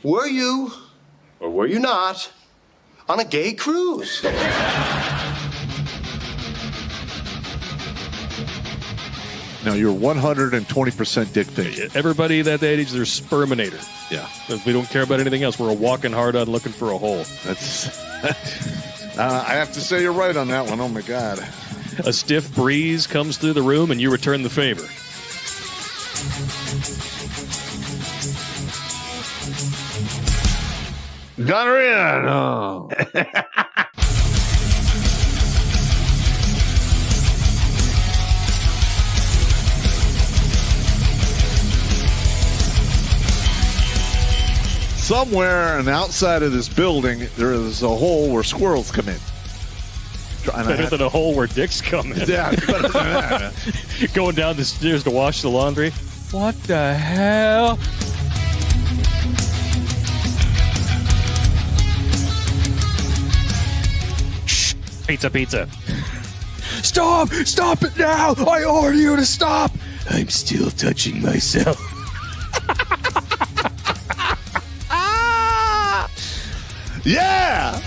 Were you, or were you not, on a gay cruise? Now, you're 120% dick pic. Everybody at that age, they're sperminator. Yeah. We don't care about anything else. We're a walking hard on looking for a hole. That's. I have to say you're right on that one. Oh, my God. A stiff breeze comes through the room, and you return the favor. Got her in. Oh. Somewhere on the outside of this building, there is a hole where squirrels come in. Better than a hole where dicks come in. Yeah, better than that. Going down the stairs to wash the laundry. What the hell? Shh. Pizza. Stop it now. I order you to stop. I'm still touching myself. Yeah!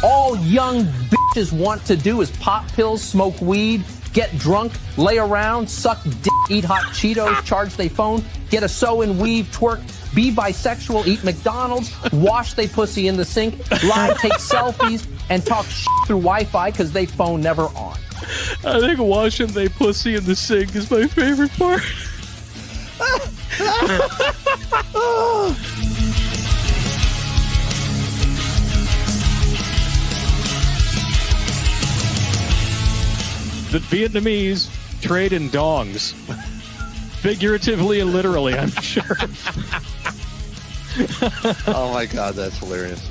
All young bitches want to do is pop pills, smoke weed, get drunk, lay around, suck dick, eat hot Cheetos, charge they phone, get a sew and weave, twerk, be bisexual, eat McDonald's, wash they pussy in the sink, lie, take selfies, and talk shit through Wi-Fi because they phone never on. I think washing they pussy in the sink is my favorite part. The Vietnamese trade in dongs. Figuratively and literally, I'm sure. Oh, my God, that's hilarious.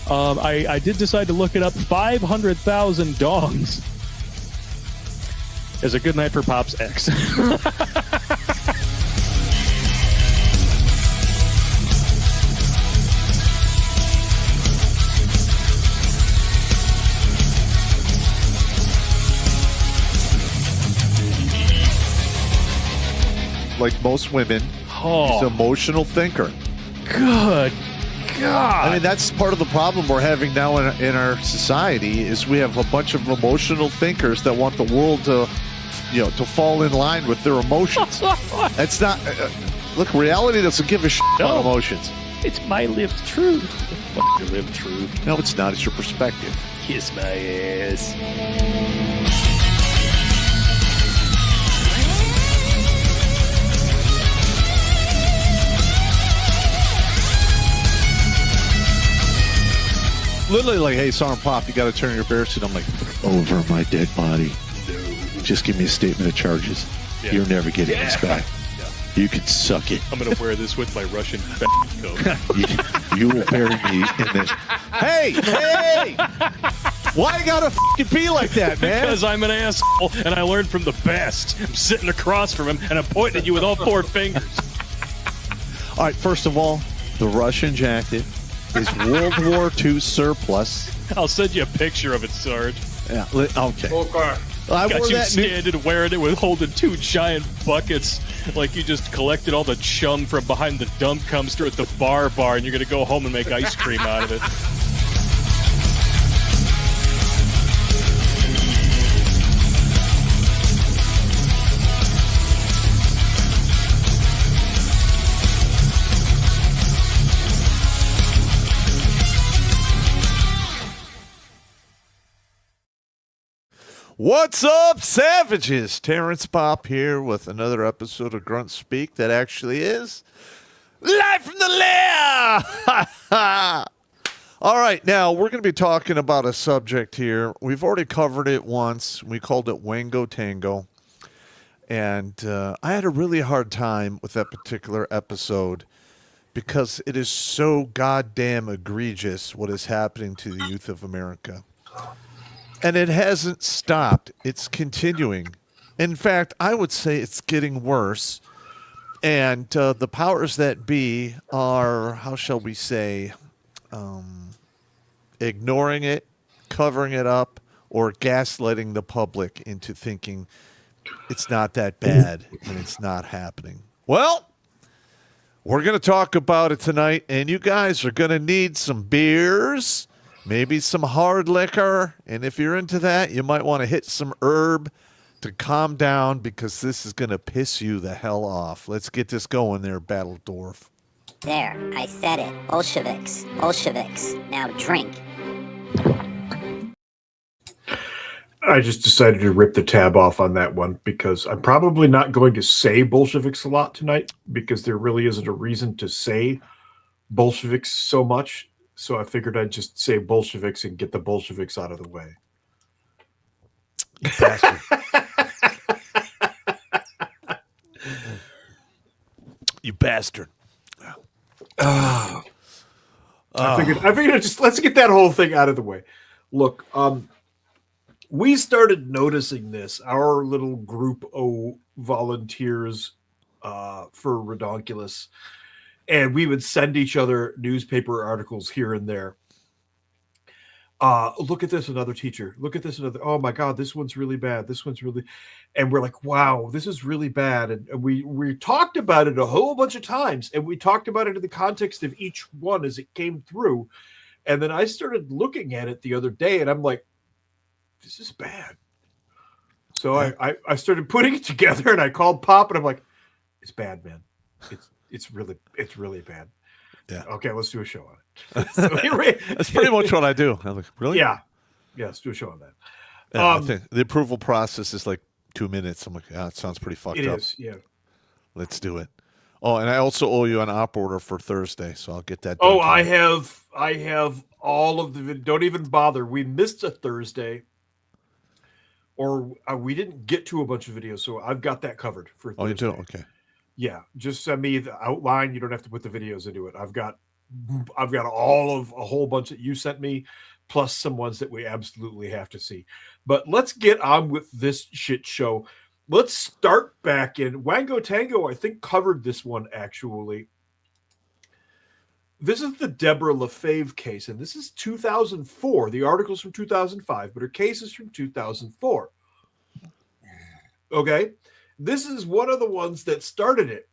I did decide to look it up. 500,000 dongs is a good night for Pop's ex. Like most women, he's an emotional thinker. Good God. I mean, that's part of the problem we're having now in our society is we have a bunch of emotional thinkers that want the world to, to fall in line with their emotions. That's not... look, reality doesn't give a shit about emotions. It's my lived truth. Fuck your lived truth. No, it's not. It's your perspective. Kiss my ass. Literally like, hey, Sergeant Pop, you got to turn your bear suit. I'm like, over my dead body. No. Just give me a statement of charges. Yeah. You're never getting this back. Yeah. You can suck it. I'm going to wear this with my Russian coat. you will bury me in this. Hey! Why you got to fucking be like that, man? Because I'm an asshole, and I learned from the best. I'm sitting across from him, and I'm pointing at you with all four fingers. All right, first of all, the Russian jacket is World War II surplus. I'll send you a picture of it, Sarge. Yeah, okay. I got you standing wearing it with holding two giant buckets like you just collected all the chum from behind the dump dumpster at the bar, and you're going to go home and make ice cream out of it. What's up, savages? Terrence Pop here with another episode of Grunt Speak that actually is live from the lair. All right, now we're going to be talking about a subject here. We've already covered it once. We called it Wango Tango. And I had a really hard time with that particular episode because it is so goddamn egregious what is happening to the youth of America. And it hasn't stopped. It's continuing. In fact, I would say it's getting worse. And the powers that be are, how shall we say, ignoring it, covering it up or gaslighting the public into thinking it's not that bad and it's not happening. Well, we're going to talk about it tonight, and you guys are going to need some beers, maybe some hard liquor, and if you're into that, you might want to hit some herb to calm down because this is going to piss you the hell off. Let's get this going there, Battledorf. There, I said it. Bolsheviks. Bolsheviks. Now drink. I just decided to rip the tab off on that one because I'm probably not going to say Bolsheviks a lot tonight because there really isn't a reason to say Bolsheviks so much. So I figured I'd just say Bolsheviks and get the Bolsheviks out of the way. You bastard. You bastard. I figured just let's get that whole thing out of the way. Look, we started noticing this, our little group of volunteers for Redonkulous, and we would send each other newspaper articles here and there. Look at this, another teacher. Look at this, another. Oh my God, this one's really bad. This one's really, and we're like, wow, this is really bad. And we talked about it a whole bunch of times, and we talked about it in the context of each one as it came through. And then I started looking at it the other day, and I'm like, this is bad. So I started putting it together, and I called Pop, and I'm like, it's bad, man. It's really bad. Yeah. Okay, let's do a show on it. So, that's pretty much what I do. I'm like, really? Yeah. Let's do a show on that. I think the approval process is like 2 minutes. I'm like, yeah, it sounds pretty fucked up. It is, yeah. Let's do it. Oh, and I also owe you an op order for Thursday, so I'll get that done. Oh, I have all of the. Don't even bother. We missed a Thursday, or we didn't get to a bunch of videos, so I've got that covered for Thursday. Oh, you do? Okay. Yeah, just send me the outline. You don't have to put the videos into it. I've got all of a whole bunch that you sent me, plus some ones that we absolutely have to see. But let's get on with this shit show. Let's start back in Wango Tango. I think covered this one actually. This is the Deborah Lefave case, and this is 2004. The article's from 2005, but her case is from 2004. Okay. This is one of the ones that started it.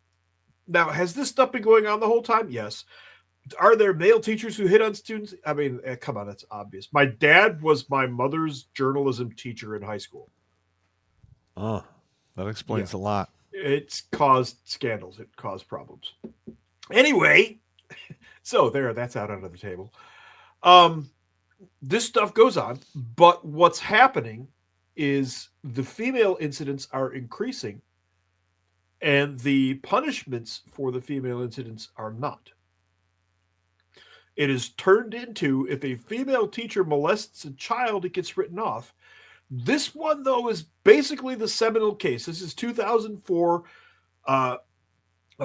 Now, has this stuff been going on the whole time? Yes. Are there male teachers who hit on students? I mean, come on, it's obvious. My dad was my mother's journalism teacher in high school. Oh, that explains a lot. It's caused scandals. It caused problems. Anyway, so that's out under the table. This stuff goes on, but what's happening is the female incidents are increasing and the punishments for the female incidents are not. It is turned into, if a female teacher molests a child, it gets written off. This one, though, is basically the seminal case. This is 2004. A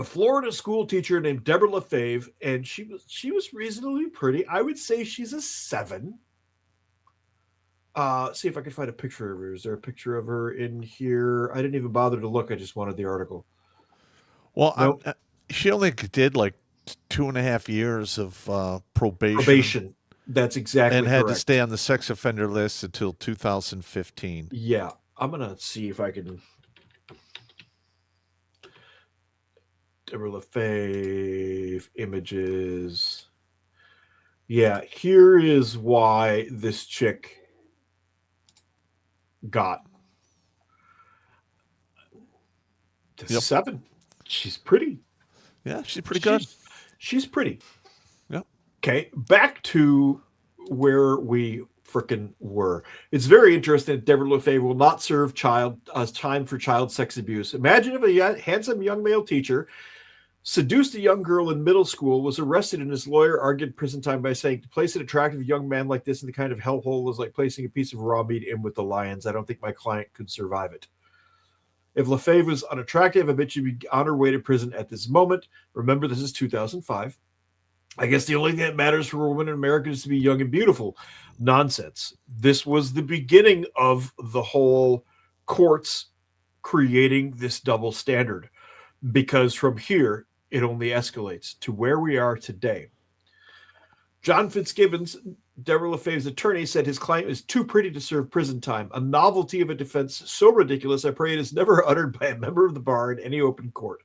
Florida school teacher named Deborah Lefave, and she was reasonably pretty. I would say she's a 7. See if I can find a picture of her. Is there a picture of her in here? I didn't even bother to look. I just wanted the article. Well, nope. She only did like 2.5 years of probation. That's exactly and had correct. to stay on the sex offender list until 2015. Yeah. I'm going to see if I can. Deborah Lefave images. Yeah. Here is why this chick got 7. She's pretty. Yeah, she's pretty good. She's pretty. Yep. Okay, back to where we frickin' were. It's very interesting that Deborah Lefave will not serve time for child sex abuse. Imagine if a handsome young male teacher seduced a young girl in middle school, was arrested, and his lawyer argued prison time by saying, to place an attractive young man like this in the kind of hellhole is like placing a piece of raw meat in with the lions. I don't think my client could survive it. If Lefave was unattractive, I bet she'd be on her way to prison at this moment. Remember, this is 2005. I guess the only thing that matters for a woman in America is to be young and beautiful. Nonsense. This was the beginning of the whole courts creating this double standard, because from here, it only escalates to where we are today. John Fitzgibbons, Deborah Lefave's attorney, said his client is too pretty to serve prison time. A novelty of a defense so ridiculous, I pray it is never uttered by a member of the bar in any open court.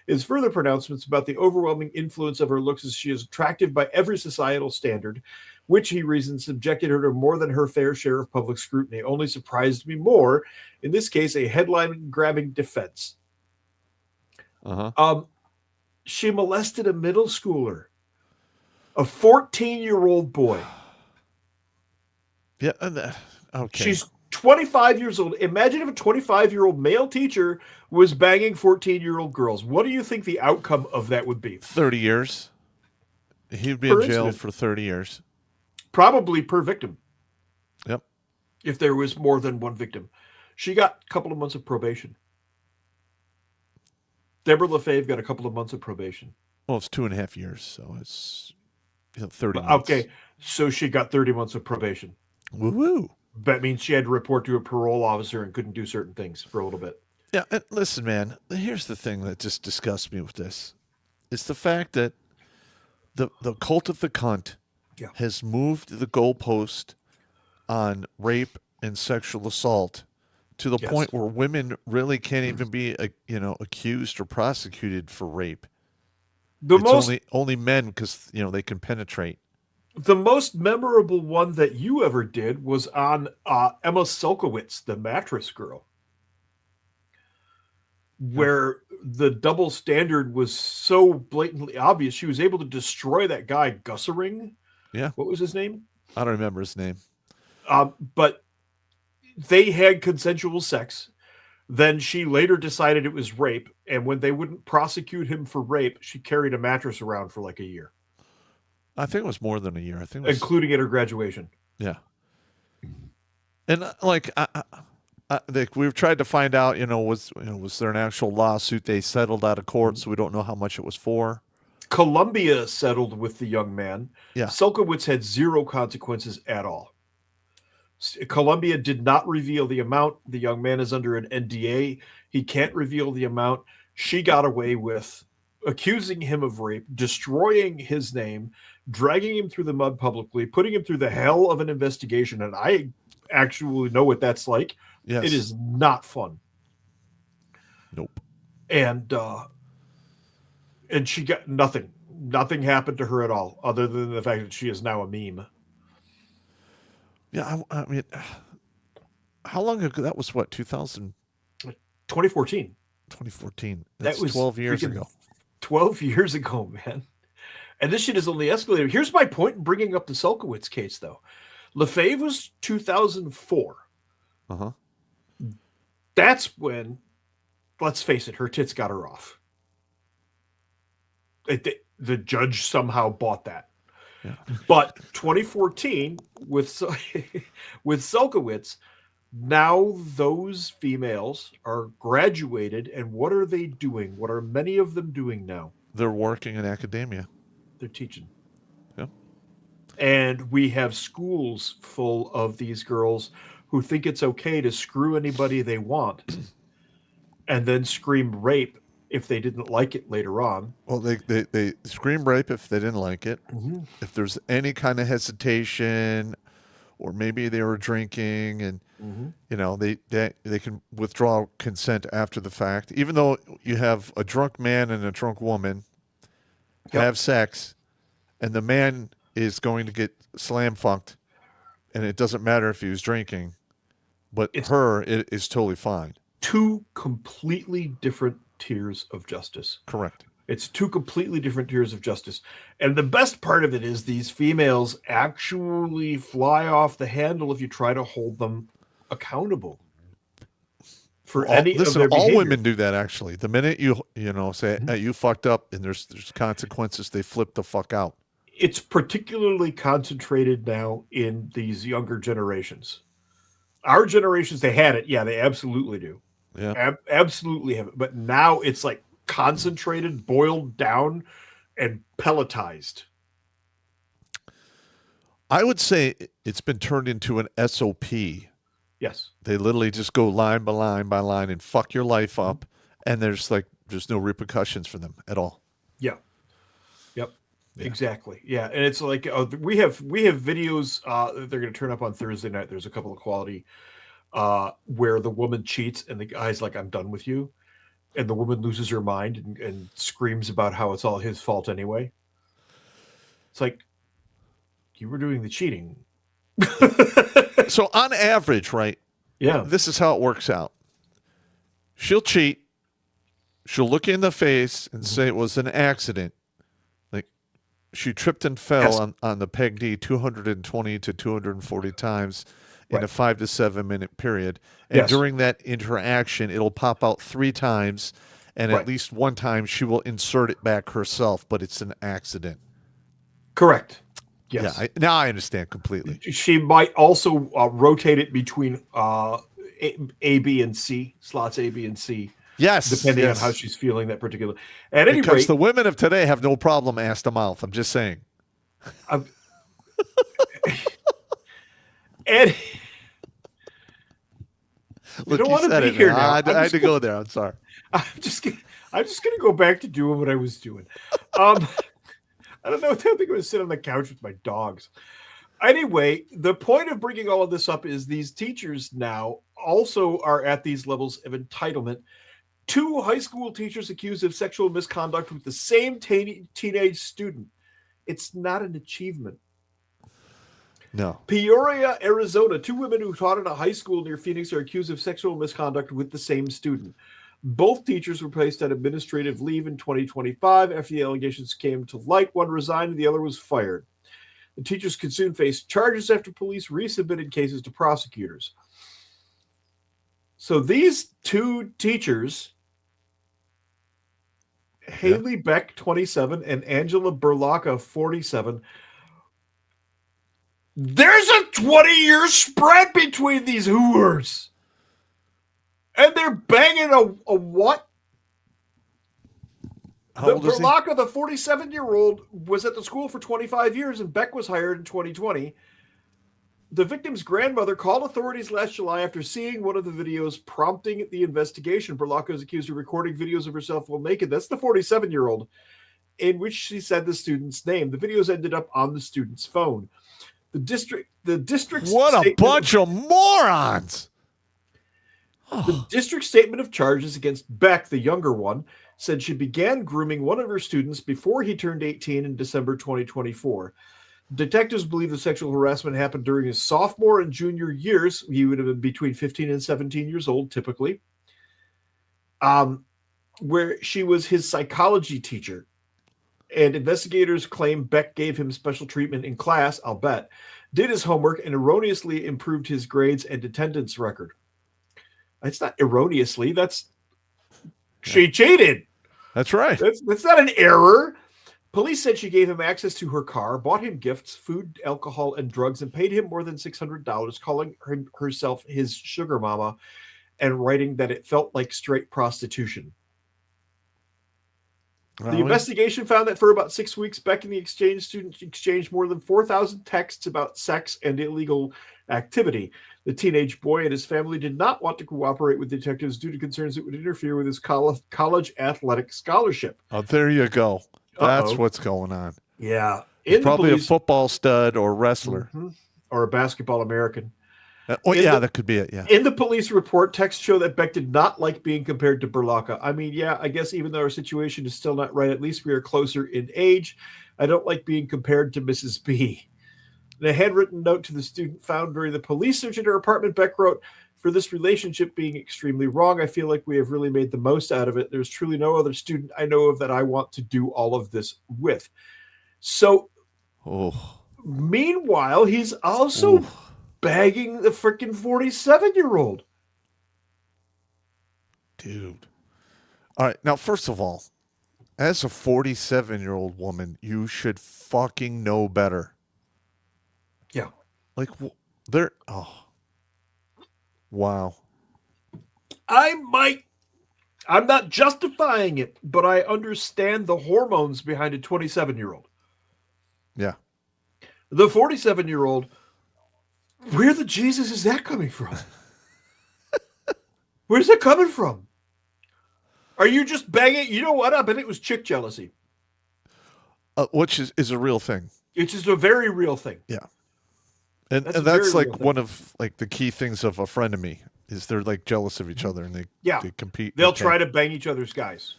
His further pronouncements about the overwhelming influence of her looks as she is attractive by every societal standard, which he reasons subjected her to more than her fair share of public scrutiny, only surprised me more. In this case, a headline-grabbing defense. She molested a middle schooler, a 14-year-old boy. Yeah. Okay. She's 25 years old. Imagine if a 25-year-old male teacher was banging 14-year-old girls. What do you think the outcome of that would be? 30 years. He'd be Per in jail incident. for 30 years. Probably per victim. Yep. If there was more than one victim. She got a couple of months of probation. Deborah Lefave got a couple of months of probation. Well, it's 2.5 years, so it's 30 months. Okay, so she got 30 months of probation. Woo-hoo. That means she had to report to a parole officer and couldn't do certain things for a little bit. Yeah, and listen, man, here's the thing that just disgusts me with this. It's the fact that the cult of the cunt has moved the goalpost on rape and sexual assault to the point where women really can't even be, accused or prosecuted for rape. Only men because they can penetrate. The most memorable one that you ever did was on Emma Sulkowitz, the mattress girl, where the double standard was so blatantly obvious. She was able to destroy that guy, Gussering. Yeah. What was his name? I don't remember his name. But they had consensual sex. Then she later decided it was rape. And when they wouldn't prosecute him for rape, she carried a mattress around for like a year. I think it was more than a year. I think it was, including at her graduation. Yeah. And we've tried to find out, was there an actual lawsuit they settled out of court, so we don't know how much it was for. Columbia settled with the young man. Yeah. Sulkowitz had zero consequences at all. Columbia did not reveal the amount. The young man is under an NDA. He can't reveal the amount. She got away with accusing him of rape, destroying his name, dragging him through the mud publicly, putting him through the hell of an investigation. And I actually know what that's like. Yes. It is not fun. Nope. And she got nothing. Nothing happened to her at all, other than the fact that she is now a meme. Yeah, I mean, how long ago? That was what, 2014. 2014. That was 12 years ago. 12 years ago, man. And this shit has only escalated. Here's my point in bringing up the Sulkowitz case, though. Lefave was 2004. Uh-huh. That's when, let's face it, her tits got her off. The judge somehow bought that. Yeah. But 2014, with Sulkowitz, now those females are graduated, and what are they doing? What are many of them doing now? They're working in academia. They're teaching. Yeah. And we have schools full of these girls who think it's okay to screw anybody they want and then scream rape if they didn't like it later on. Well, they scream rape if they didn't like it. Mm-hmm. If there's any kind of hesitation, or maybe they were drinking and, they can withdraw consent after the fact. Even though you have a drunk man and a drunk woman have sex, and the man is going to get slam-funked, and it doesn't matter if he was drinking, but it is totally fine. Two completely different tiers of justice. Correct. It's two completely different tiers of justice. And the best part of it is these females actually fly off the handle if you try to hold them accountable for any of their behavior. All women do that, actually. The minute you say, hey, you fucked up and there's consequences, they flip the fuck out. It's particularly concentrated now in these younger generations. Our generations, they had it. Yeah, they absolutely do. Yeah. Absolutely have it. But now it's like concentrated, boiled down, and pelletized. I would say it's been turned into an SOP. Yes. They literally just go line by line by line and fuck your life up, and there's no repercussions for them at all. Yeah. Yep. Exactly. Yeah, and it's like we have videos that they're going to turn up on Thursday night. There's a couple of quality where the woman cheats and the guy's like, "I'm done with you," and the woman loses her mind and screams about how it's all his fault anyway. It's like, you were doing the cheating. So on average, right? Yeah. This is how it works out. She'll cheat. She'll look you in the face and say it was an accident. Like she tripped and fell on the Peg D 220 to 240 times in a 5 to 7 minute period. And during that interaction, it'll pop out 3 times. And at least one time she will insert it back herself, but it's an accident. Correct. Yes. Yeah, now I understand completely. She might also rotate it between A, B, and C, slots A, B, and C. Yes. Depending on how she's feeling that particular. At any rate. Because the women of today have no problem ass to mouth. I'm just saying. And Look, you don't want to be it, here now. I had to go there. I'm sorry. I'm just gonna go back to doing what I was doing. I don't know. I think I'm going to sit on the couch with my dogs. Anyway, the point of bringing all of this up is these teachers now also are at these levels of entitlement. 2 high school teachers accused of sexual misconduct with the same teenage student. It's not an achievement. No. Peoria, Arizona. 2 women who taught at a high school near Phoenix are accused of sexual misconduct with the same student. Both teachers were placed on administrative leave in 2025 after the allegations came to light. One resigned and the other was fired. The teachers could soon face charges after police resubmitted cases to prosecutors. So these 2 teachers, Haley Beck, 27, and Angela Berlacca, 47, there's a 20-year spread between these hooers. And they're banging a what? How old is he? Berlacca, the 47-year-old, was at the school for 25 years, and Beck was hired in 2020. The victim's grandmother called authorities last July after seeing one of the videos prompting the investigation. Berlacca is accused of recording videos of herself while naked. That's the 47-year-old, in which she said the student's name. The videos ended up on the student's phone. The district's what a bunch of morons! The district statement of charges against Beck, the younger one, said she began grooming one of her students before he turned 18 in December 2024. Detectives believe the sexual harassment happened during his sophomore and junior years. He would have been between 15 and 17 years old, typically, where she was his psychology teacher. And investigators claim Beck gave him special treatment in class, I'll bet, did his homework, and erroneously improved his grades and attendance record. It's not erroneously. She cheated. That's right. That's not an error. Police said she gave him access to her car, bought him gifts, food, alcohol, and drugs, and paid him more than $600, calling herself his sugar mama and writing that it felt like straight prostitution. The investigation found that for about 6 weeks, Beck and the exchange student exchanged more than 4,000 texts about sex and illegal activity. The teenage boy and his family did not want to cooperate with detectives due to concerns it would interfere with his college athletic scholarship. Oh, there you go. That's what's going on. Yeah. He's probably a football stud or wrestler. Mm-hmm. Or a basketball American. That could be it, yeah. In the police report, texts show that Beck did not like being compared to Berlacca. I mean, yeah, I guess even though our situation is still not right, at least we are closer in age. I don't like being compared to Mrs. B. In a handwritten note to the student found during the police search at her apartment, Beck wrote, "For this relationship being extremely wrong, I feel like we have really made the most out of it. There's truly no other student I know of that I want to do all of this with." So, meanwhile, he's also bagging the freaking 47-year-old. Dude. All right. Now, first of all, as a 47-year-old woman, you should fucking know better. Yeah. Like, wow. I'm not justifying it, but I understand the hormones behind a 27-year-old. Yeah. The 47-year-old, where the Jesus is that coming from? Where's that coming from? Are you just banging? You know what? I bet it was chick jealousy. which is a real thing. It's just a very real thing. Yeah. And That's a that's very like real thing. one of like the key things of a frenemy is they're like jealous of each other and they compete. They'll try to bang each other's guys.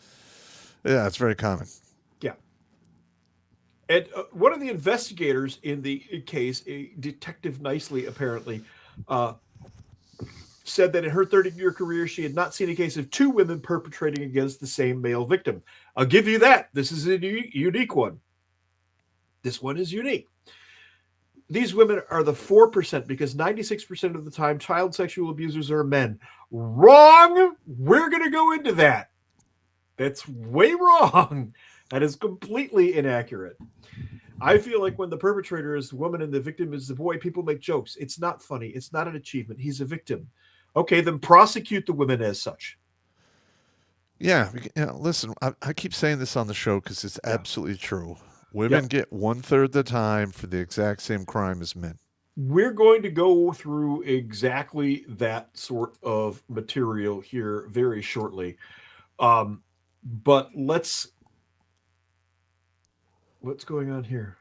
Yeah, it's very common. Yeah. And one of the investigators in the case, a Detective Nicely, apparently, said that in her 30-year career, she had not seen a case of two women perpetrating against the same male victim. I'll give you that. This is a unique one. This one is unique. These women are the 4% because 96% of the time, child sexual abusers are men. Wrong! We're going to go into that. That's way wrong. That is completely inaccurate. I feel like when the perpetrator is the woman and the victim is the boy, people make jokes. It's not funny. It's not an achievement. He's a victim. Okay, then prosecute the women as such. Yeah, listen, I keep saying this on the show because it's absolutely true. Women get 1/3 of the time for the exact same crime as men. We're going to go through exactly that sort of material here very shortly. But what's going on here?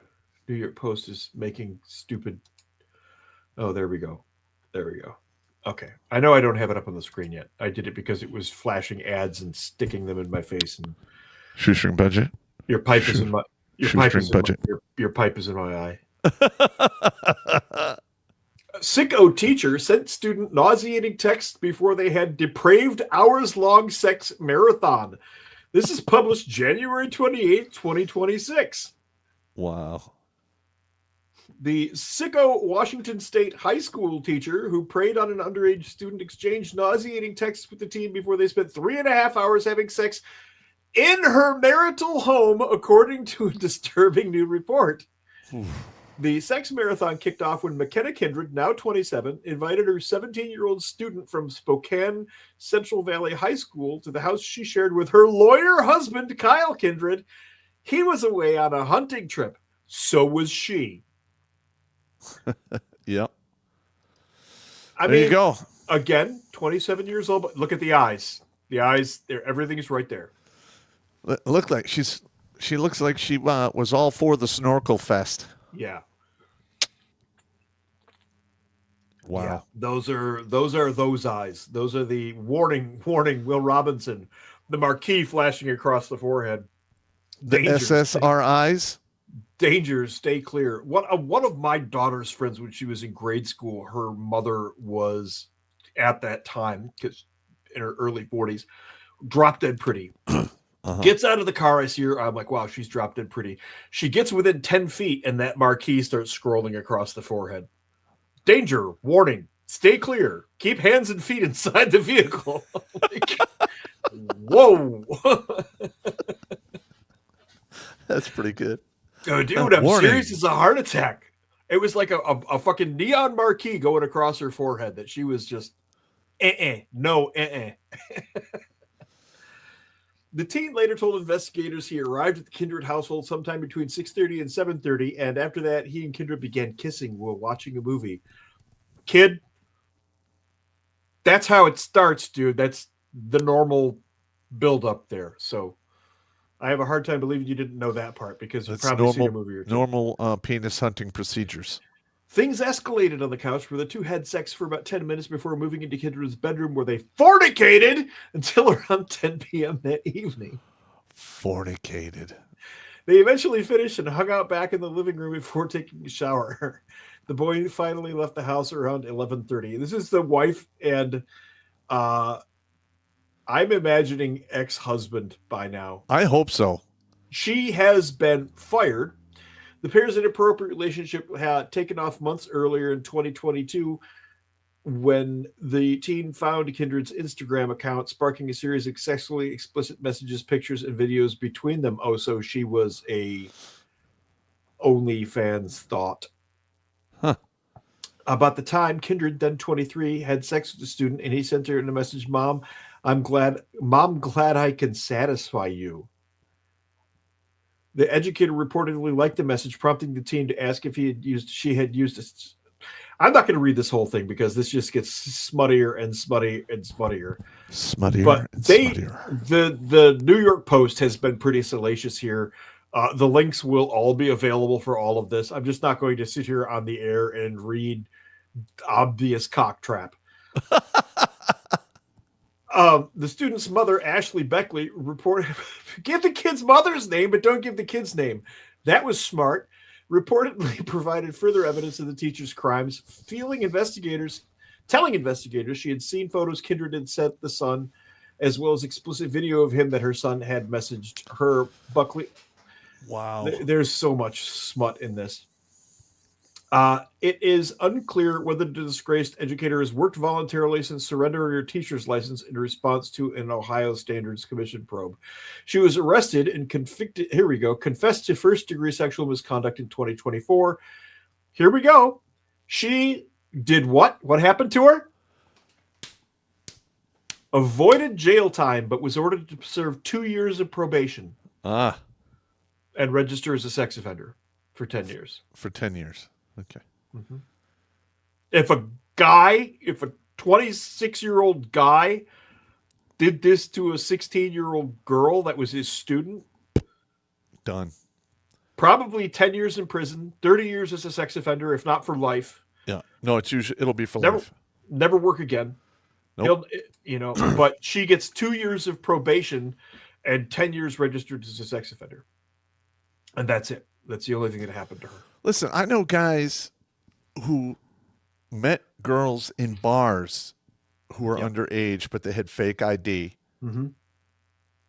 New York Post is making stupid. Oh, there we go. Okay. I know I don't have it up on the screen yet. I did it because it was flashing ads and sticking them in my face. And shoestring budget. Your pipe is in my your pipe is budget. Your pipe is in my eye. Sicko teacher sent student nauseating text before they had depraved hours-long sex marathon. This is published January 28th, 2026. Wow. The sicko Washington State high school teacher who preyed on an underage student exchanged nauseating texts with the teen before they spent 3.5 hours having sex in her marital home, according to a disturbing new report. The sex marathon kicked off when McKenna Kindred, now 27, invited her 17-year-old student from Spokane Central Valley High School to the house she shared with her lawyer husband, Kyle Kindred. He was away on a hunting trip. So was she. Yep. There you go. Again, 27 years old, but look at the eyes. The eyes, everything is right there. Look like she looks like she was all for the snorkel fest. Yeah. Wow. Yeah, those are those eyes. Those are the warning, Will Robinson, the marquee flashing across the forehead. The SSR eyes. Danger, stay clear. One of my daughter's friends, when she was in grade school, her mother was at that time, because in her early 40s, drop dead pretty. Gets out of the car. I see her. I'm like, wow, she's drop dead pretty. She gets within 10 feet, and that marquee starts scrolling across the forehead. Danger, warning, stay clear. Keep hands and feet inside the vehicle. Like, whoa. That's pretty good. Oh, dude, I'm serious. It's a heart attack. It was like a fucking neon marquee going across her forehead that she was just, no. The teen later told investigators he arrived at the Kindred household sometime between 6:30 and 7:30, and after that, he and Kindred began kissing while watching a movie. Kid, that's how it starts, dude. That's the normal build up there. So I have a hard time believing you didn't know that part because you've probably seen a movie or two. Normal penis hunting procedures. Things escalated on the couch where the two had sex for about 10 minutes before moving into Kindred's bedroom where they fornicated until around 10 p.m. that evening. Fornicated. They eventually finished and hung out back in the living room before taking a shower. The boy finally left the house around 11:30. This is the wife and I'm imagining ex-husband by now. I hope so. She has been fired. The pair's inappropriate relationship had taken off months earlier in 2022 when the teen found Kindred's Instagram account, sparking a series of sexually explicit messages, pictures, and videos between them. Oh, so she was a OnlyFans thought. Huh. About the time, Kindred, then 23, had sex with the student, and he sent her in a message, Mom, glad I can satisfy you. The educator reportedly liked the message, prompting the teen to ask if she had used it. I'm not going to read this whole thing because this just gets smuttier and smuttier and smuttier. Smuttier but and smuttier. The New York Post has been pretty salacious here. The links will all be available for all of this. I'm just not going to sit here on the air and read obvious cock trap. The student's mother, Ashley Beckley, reported, give the kid's mother's name, but don't give the kid's name. That was smart. Reportedly provided further evidence of the teacher's crimes, telling investigators she had seen photos Kindred had sent the son, as well as explicit video of him that her son had messaged her. Buckley. Wow. There's so much smut in this. It is unclear whether the disgraced educator has worked voluntarily since surrendering her teacher's license in response to an Ohio Standards Commission probe. She was arrested and confessed to first-degree sexual misconduct in 2024. Here we go. She did what? What happened to her? Avoided jail time, but was ordered to serve 2 years of probation. And register as a sex offender for 10 years. For 10 years. Okay. Mm-hmm. If a 26-year-old guy did this to a 16-year-old girl that was his student, done. Probably 10 years in prison, 30 years as a sex offender, if not for life. Yeah. No, it'll be for life. Never work again. Nope. But she gets 2 years of probation and 10 years registered as a sex offender. And that's it. That's the only thing that happened to her. Listen, I know guys who met girls in bars who were underage, but they had fake ID. Mm-hmm.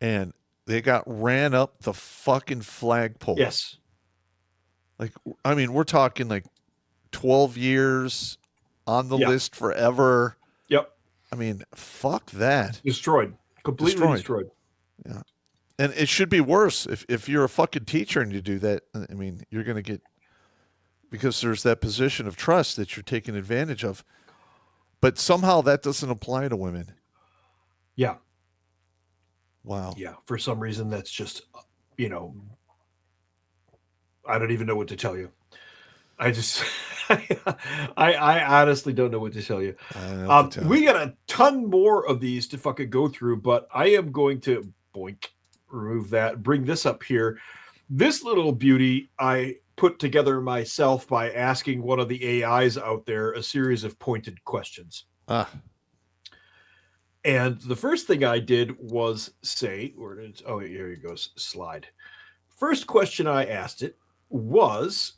And they got ran up the fucking flagpole. Yes. Like, I mean, we're talking like 12 years on the list forever. Yep. I mean, fuck that. Destroyed. Completely destroyed. Yeah. And it should be worse if you're a fucking teacher and you do that. I mean, you're going to get, because there's that position of trust that you're taking advantage of. But somehow that doesn't apply to women. Yeah. Wow. Yeah. For some reason, that's just, I don't even know what to tell you. I just, I honestly don't know what to tell you. We got a ton more of these to fucking go through, but I am going to remove that, bring this up here. This little beauty I put together myself by asking one of the AIs out there a series of pointed questions. And the first thing I did was say, here it goes, slide. First question I asked it was,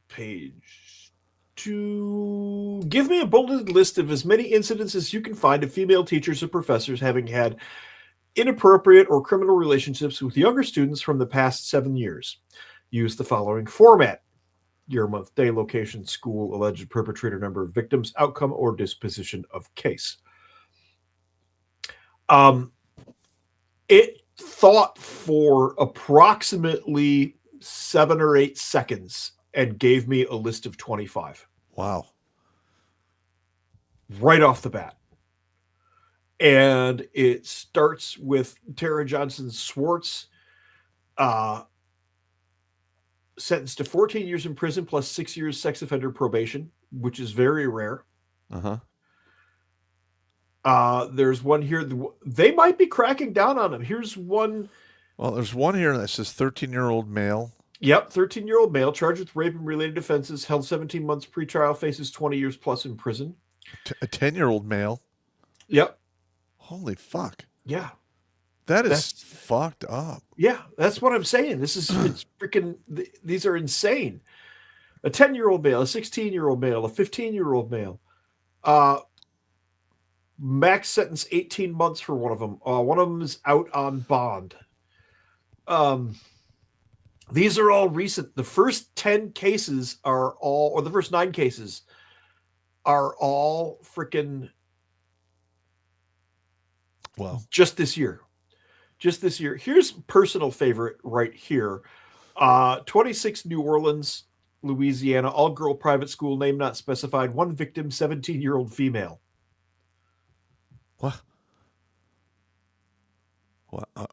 page 2, give me a bulleted list of as many incidents as you can find of female teachers or professors having had inappropriate or criminal relationships with younger students from the past 7 years. Use the following format: year, month, day, location, school, alleged perpetrator, number of victims, outcome, or disposition of case. It thought for approximately 7 or 8 seconds and gave me a list of 25. Wow. Right off the bat. And it starts with Tara Johnson Swartz, sentenced to 14 years in prison plus 6 years sex offender probation, which is very rare. There's one here. They might be cracking down on him. Here's one. Well, there's one here that says 13-year-old male. Yep, 13-year-old male charged with rape and related offenses, held 17 months pretrial, faces 20 years plus in prison. A 10-year-old male. Yep. Holy fuck. Yeah. That's fucked up. Yeah, that's what I'm saying. It's freaking, these are insane. A 10-year-old male, a 16-year-old male, a 15-year-old male. Max sentence 18 months for one of them. One of them is out on bond. These are all recent. The first 10 cases are all, or the first 9 cases are all freaking, well, just this year. Here's personal favorite right here. 26 New Orleans, Louisiana, all-girl private school, name not specified. One victim, 17-year-old female. What?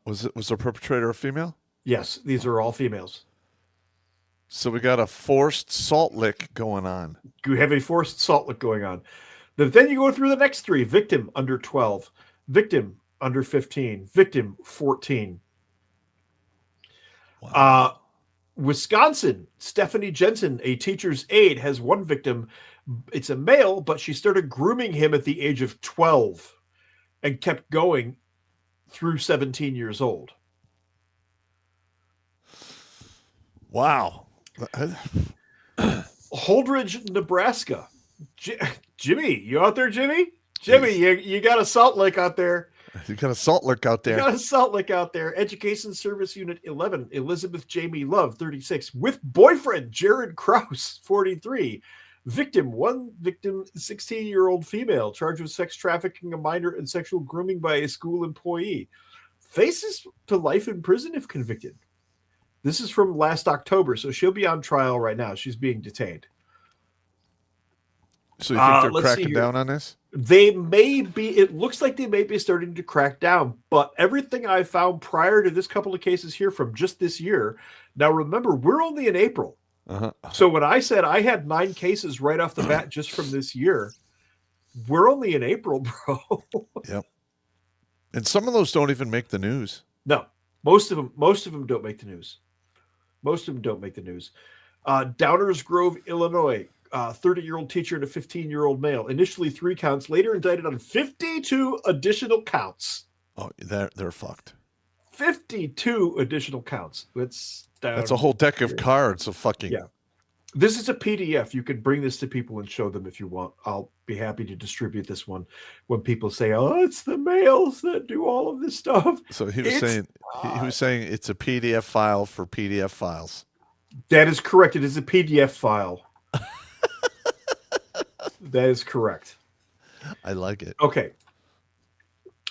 Was the perpetrator a female? Yes, these are all females. So we got a forced salt lick going on. You have a forced salt lick going on. Then you go through the next 3. Victim, under 12. Victim, under 15. Victim, 14. Wisconsin, Stephanie Jensen, a teacher's aide, has one victim. It's a male, but she started grooming him at the age of 12 and kept going through 17 years old. Wow. Holdridge, Nebraska. Jimmy, you out there, Jimmy? Jimmy, you got a salt lick out there. You got a salt lick out there. You got a salt lick out there. Education Service Unit 11, Elizabeth Jamie Love, 36, with boyfriend Jared Krause, 43. One victim, 16-year-old female, charged with sex trafficking a minor and sexual grooming by a school employee. Faces to life in prison if convicted. This is from last October, so she'll be on trial right now. She's being detained. So you think they're cracking down on this? They may be. It looks like they may be starting to crack down, but everything I found prior to this couple of cases here from just this year. Now, remember, we're only in April. So when I said I had 9 cases right off the bat just from this year, we're only in April, bro. Yep. And some of those don't even make the news. No, most of them don't make the news. Most of them don't make the news. Downers Grove, Illinois. 30-year-old teacher and a 15-year-old male. Initially 3 counts, later indicted on 52 additional counts. Oh, they're fucked. 52 additional counts. That's a whole deck of cards of fucking. Yeah. This is a PDF. You can bring this to people and show them if you want. I'll be happy to distribute this one when people say, "Oh, it's the males that do all of this stuff." So he was saying it's a PDF file for PDF files. That is correct. It is a PDF file. That is correct. I like it. Okay.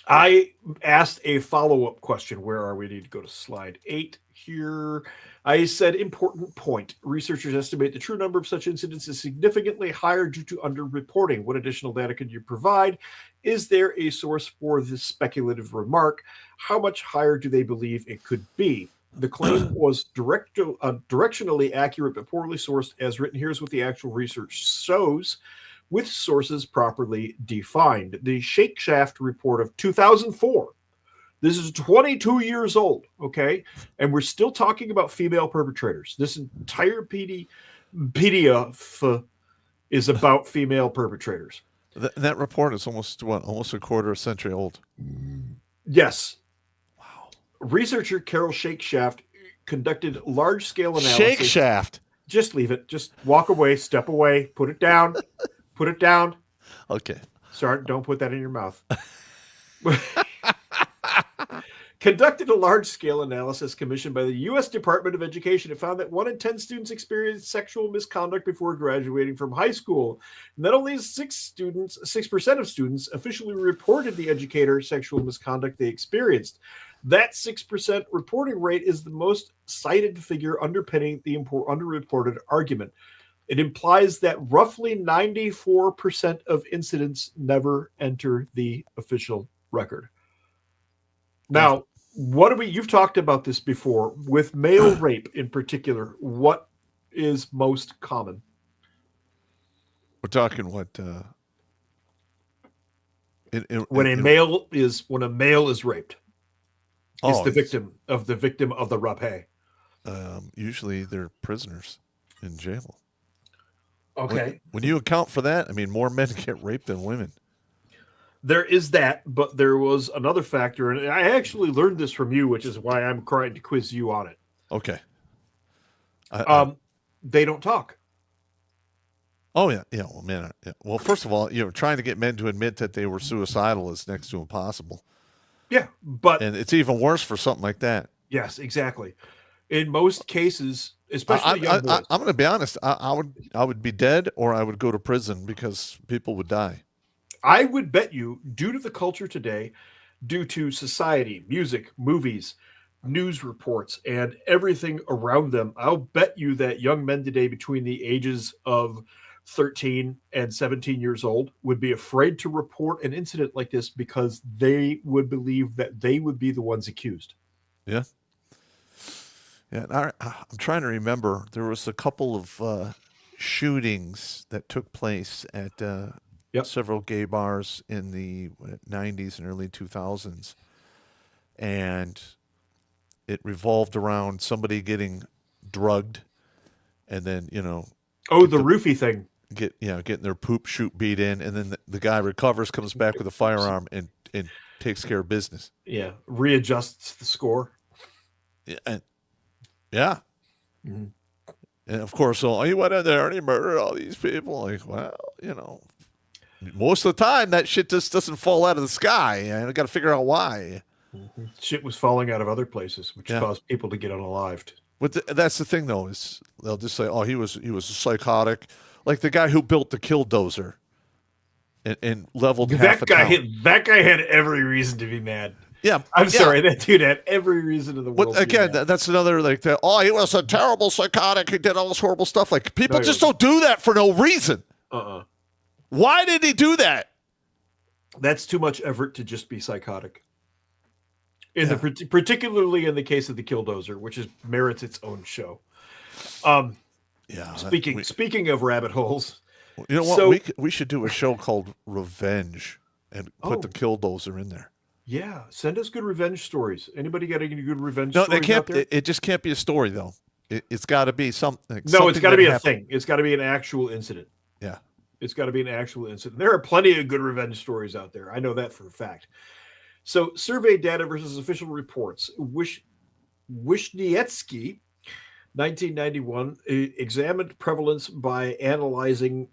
I asked a follow-up question. Where are we? Need to go to slide 8 here. I said, important point. Researchers estimate the true number of such incidents is significantly higher due to underreporting. What additional data could you provide? Is there a source for this speculative remark? How much higher do they believe it could be? The claim was directionally accurate but poorly sourced. As written, here's what the actual research shows, with sources properly defined. The Shake Shaft report of 2004. This is 22 years old, okay? And we're still talking about female perpetrators. This entire PDF is about female perpetrators. That report is almost a quarter of a century old. Yes. Wow. Researcher Carol Shake Shaft conducted large-scale analysis. Shake Shaft. Just leave it. Just walk away, step away, put it down. Put it down. Okay. Sorry, don't put that in your mouth. Conducted a large-scale analysis commissioned by the U.S. Department of Education. It found that 1 in 10 students experienced sexual misconduct before graduating from high school. Not only 6% of students officially reported the educator sexual misconduct they experienced. That 6% reporting rate is the most cited figure underpinning the underreported argument. It implies that roughly 94% of incidents never enter the official record. Now, you've talked about this before with male rape in particular. What is most common? We're talking what? When a male is raped, is the victim of the rape. Usually they're prisoners in jail. Okay. When you account for that, I mean, more men get raped than women. There is that, but there was another factor, and I actually learned this from you, which is why I'm trying to quiz you on it. Okay. They don't talk. Oh yeah. Well, man. Yeah. Well, first of all, trying to get men to admit that they were suicidal is next to impossible. Yeah, and it's even worse for something like that. Yes, exactly. In most cases, especially young boys. I'm going to be honest. I would be dead, or I would go to prison because people would die. I would bet you, due to the culture today, due to society, music, movies, news reports, and everything around them, I'll bet you that young men today between the ages of 13 and 17 years old would be afraid to report an incident like this because they would believe that they would be the ones accused. Yeah. Yeah. I'm trying to remember. There was a couple of shootings that took place at several gay bars in the 90s and early 2000s. And it revolved around somebody getting drugged, and then Oh, the roofie thing. getting their poop chute beat in, and then the guy recovers, comes back with a firearm, and takes care of business. Yeah, readjusts the score. Yeah. Mm-hmm. And of course, he went in there and he murdered all these people. Like, well, most of the time that shit just doesn't fall out of the sky, and I got to figure out why. Mm-hmm. Shit was falling out of other places, which caused people to get unalived. But that's the thing, though, is they'll just say, "Oh, he was a psychotic," like the guy who built the killdozer and leveled half a town. That guy had every reason to be mad. Yeah, I'm sorry, that dude had every reason in the world. But again, that's another he was a terrible psychotic. He did all this horrible stuff. Like people just don't do that for no reason. Why did he do that? That's too much effort to just be psychotic. Particularly in the case of the Killdozer, which merits its own show. Speaking of rabbit holes, you know what? We should do a show called Revenge and put the Killdozer in there. Yeah, send us good revenge stories. Anybody got any good revenge stories out there? It just can't be a story, though. It's got to be something. No, it's got to be a thing. It's got to be an actual incident. Yeah. It's got to be an actual incident. There are plenty of good revenge stories out there. I know that for a fact. So, survey data versus official reports. Wisniewski, 1991, examined prevalence by analyzing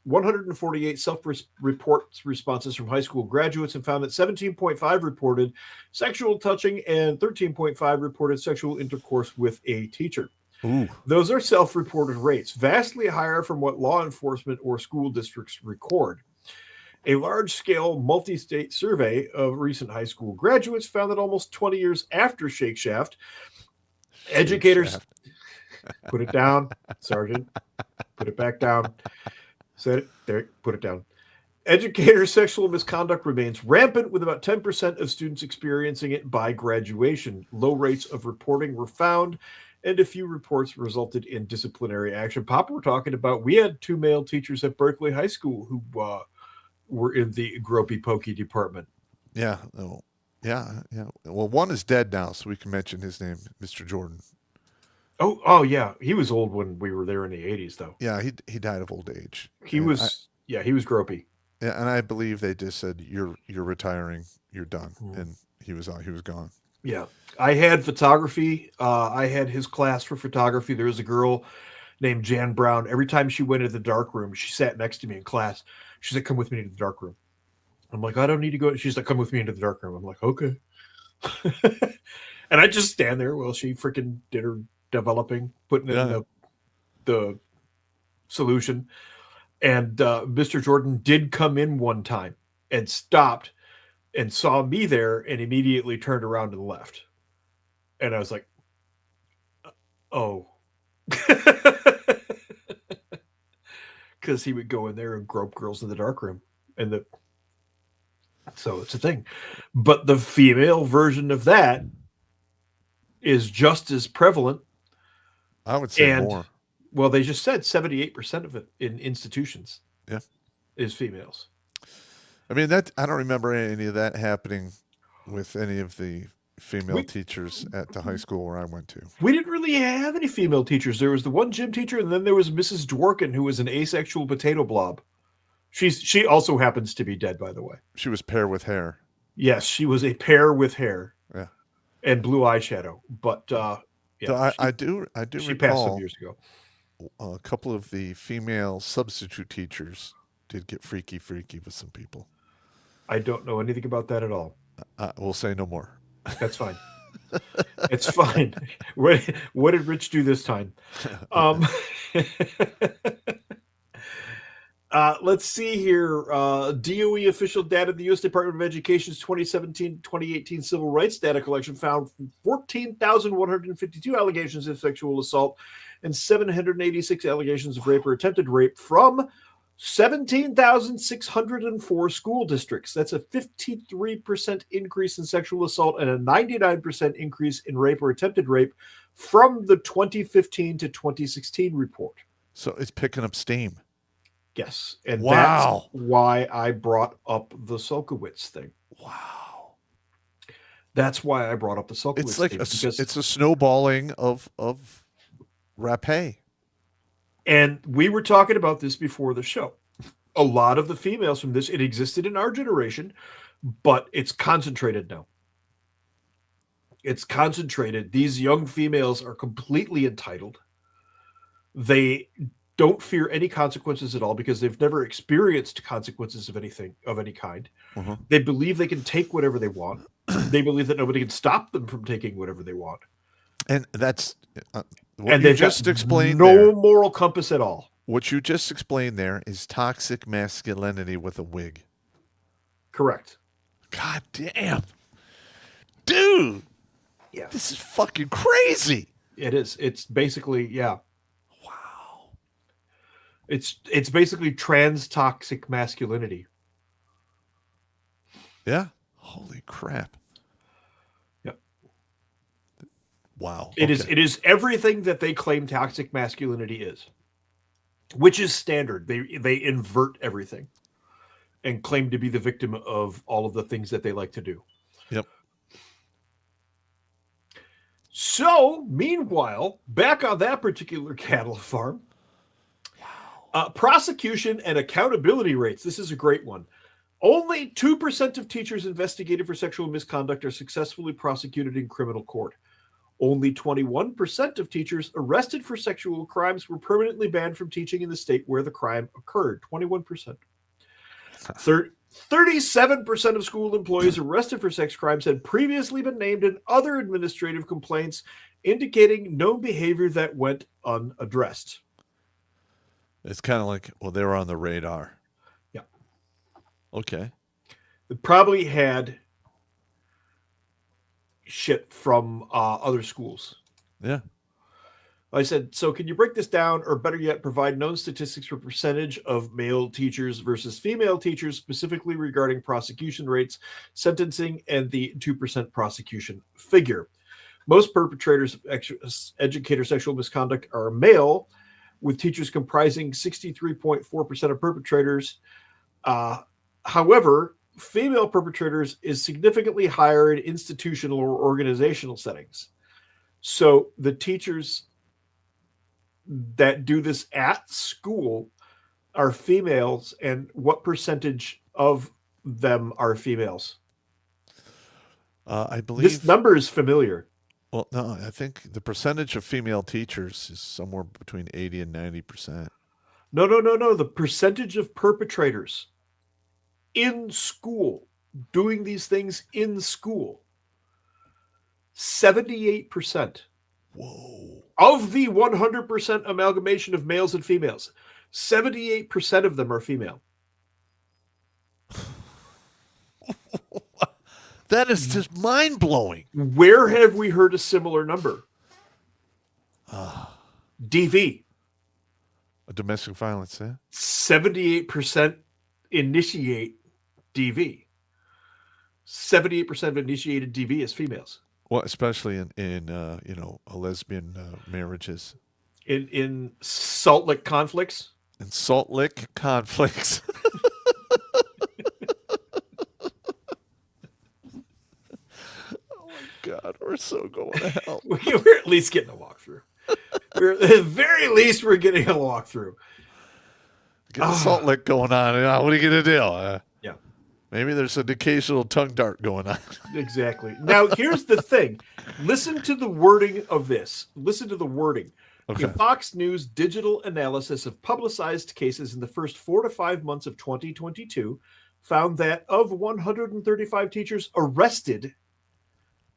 148 self-report responses from high school graduates and found that 17.5 reported sexual touching and 13.5 reported sexual intercourse with a teacher. Ooh. Those are self-reported rates, vastly higher from what law enforcement or school districts record. A large-scale multi-state survey of recent high school graduates found that almost 20 years after Shake Shaft, educators... Put it down, Sergeant. Put it back down. Said it. There, put it down. Educator sexual misconduct remains rampant, with about 10% of students experiencing it by graduation. Low rates of reporting were found, and a few reports resulted in disciplinary action. Papa, we're talking about, we had 2 male teachers at Berkeley High School who were in the gropey pokey department. Yeah. Oh, yeah. Well, one is dead now, so we can mention his name, Mr. Jordan. Oh, yeah. He was old when we were there in the 80s, though. Yeah, he died of old age. He was gropey. Yeah, and I believe they just said, "You're retiring. You're done," and he was gone. Yeah, I had photography. I had his class for photography. There was a girl named Jan Brown. Every time she went into the dark room, she sat next to me in class. She said, "Come with me into the dark room." I'm like, "I don't need to go." She's like, "Come with me into the dark room." I'm like, "Okay." And I just stand there while she freaking did her developing, putting in the solution. And Mr. Jordan did come in one time and stopped and saw me there and immediately turned around and left. And I was like, oh. Because he would go in there and grope girls in the dark room. So it's a thing. But the female version of that is just as prevalent. I would say more. Well, they just said 78% of it in institutions is females. I mean, I don't remember any of that happening with any of the female teachers at the high school where I went to. We didn't really have any female teachers. There was the one gym teacher, and then there was Mrs. Dworkin, who was an asexual potato blob. She also happens to be dead, by the way. She was pair with hair. Yes, she was a pair with hair. Yeah. And blue eyeshadow. But so I do she recall passed some years ago. A couple of the female substitute teachers did get freaky with some people. I don't know anything about that at all. We'll say no more. That's fine. It's fine. What did Rich do this time? Let's see here. DOE official data, the U.S. Department of Education's 2017-2018 Civil Rights Data Collection found 14,152 allegations of sexual assault and 786 allegations of rape or attempted rape from 17,604 school districts. That's a 53% increase in sexual assault and a 99% increase in rape or attempted rape from the 2015 to 2016 report. So it's picking up steam. Yes. And wow. That's why I brought up the Sulkowitz thing. Wow. That's why I brought up the Sulkowitz It's like because it's a snowballing of rapé. and we were talking about this before the show. A lot of the females from this, it existed in our generation, but it's concentrated now. It's concentrated. These young females are completely entitled. They don't fear any consequences at all because they've never experienced consequences of anything of any kind. Uh-huh. They believe they can take whatever they want. They believe that nobody can stop them from taking whatever they want. And that's what And you they've just got explained no there. moral compass at all. What you just explained there is toxic masculinity with a wig. Correct. God damn. Dude. Yeah. This is fucking crazy. It is. It's basically, yeah. Wow. It's basically trans toxic masculinity. Yeah. Holy crap. Yep. Wow. It is everything that they claim toxic masculinity is, which is standard. They invert everything and claim to be the victim of all of the things that they like to do. Yep. So, meanwhile, back on that particular cattle farm, prosecution and accountability rates. This is a great one. Only 2% of teachers investigated for sexual misconduct are successfully prosecuted in criminal court. Only 21% of teachers arrested for sexual crimes were permanently banned from teaching in the state where the crime occurred. 21%. 37% of school employees arrested for sex crimes had previously been named in other administrative complaints, indicating no behavior that went unaddressed. It's kind of like, well, they were on the radar. Yeah. Okay. They probably had shit from other schools. Yeah. I said, so can you break this down, or better yet, provide known statistics for percentage of male teachers versus female teachers, specifically regarding prosecution rates, sentencing, and the 2% prosecution figure? Most perpetrators of educator sexual misconduct are male, with teachers comprising 63.4% of perpetrators. However, female perpetrators is significantly higher in institutional or organizational settings. So the teachers that do this at school are females, and what percentage of them are females? I believe This number is familiar. Well, no, I think the percentage of female teachers is somewhere between 80 and 90%. No. The percentage of perpetrators in school, doing these things in school, 78%. Whoa. Of the 100% amalgamation of males and females, 78% of them are female. That is just mind-blowing. Where have we heard a similar number? DV. Domestic violence, yeah? 78% initiate DV. 78% of initiated DV is females. Well, especially in lesbian marriages. In Salt Lake conflicts? In Salt Lake conflicts. Oh, my God. We're so going to hell. We're at least getting a walkthrough. At the very least, we're getting a walkthrough. Get Salt Lake going on. What are you going to do? Yeah. Maybe there's an occasional tongue dart going on. Exactly. Now, here's the thing. Listen to the wording of this. Listen to the wording. Okay. A Fox News digital analysis of publicized cases in the first 4 to 5 months of 2022 found that of 135 teachers arrested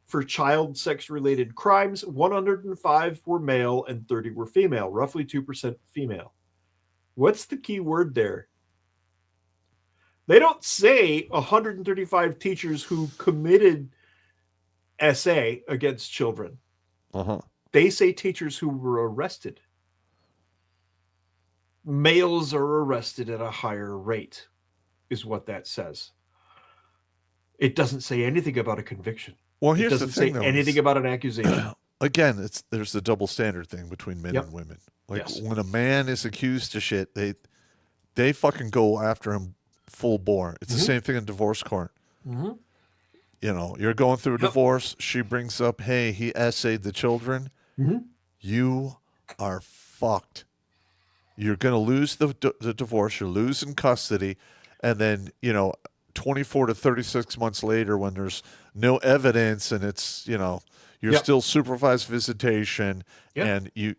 for child sex-related crimes, 105 were male and 30 were female, roughly 2% female. What's the key word there? They don't say 135 teachers who committed SA against children. Uh-huh. They say teachers who were arrested. Males are arrested at a higher rate, is what that says. It doesn't say anything about a conviction. Well, It here's the doesn't thing, say though. anything about an accusation. Again, there's the double standard thing between men and women. Like Yes. when a man is accused of shit, they fucking go after him full bore. It's the same thing in divorce court. you're going through a divorce. She brings up, hey, he essayed the children. Mm-hmm. You are fucked. You're going to lose the divorce. You're losing custody. And then, 24 to 36 months later, when there's no evidence and it's, you're still supervised visitation, and you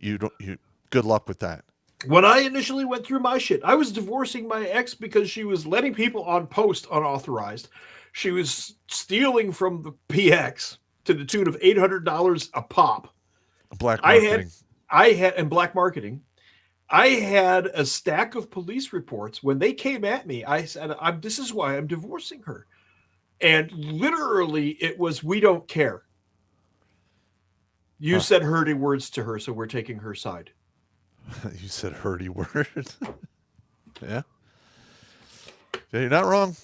good luck with that. When I initially went through my shit, I was divorcing my ex because she was letting people on post unauthorized. She was stealing from the PX to the tune of $800 a pop. Black marketing. And black marketing. I had a stack of police reports. When they came at me, I said, this is why I'm divorcing her. And literally it was, we don't care. You said hurty words to her, so we're taking her side. You said hurty words. Yeah. You're not wrong.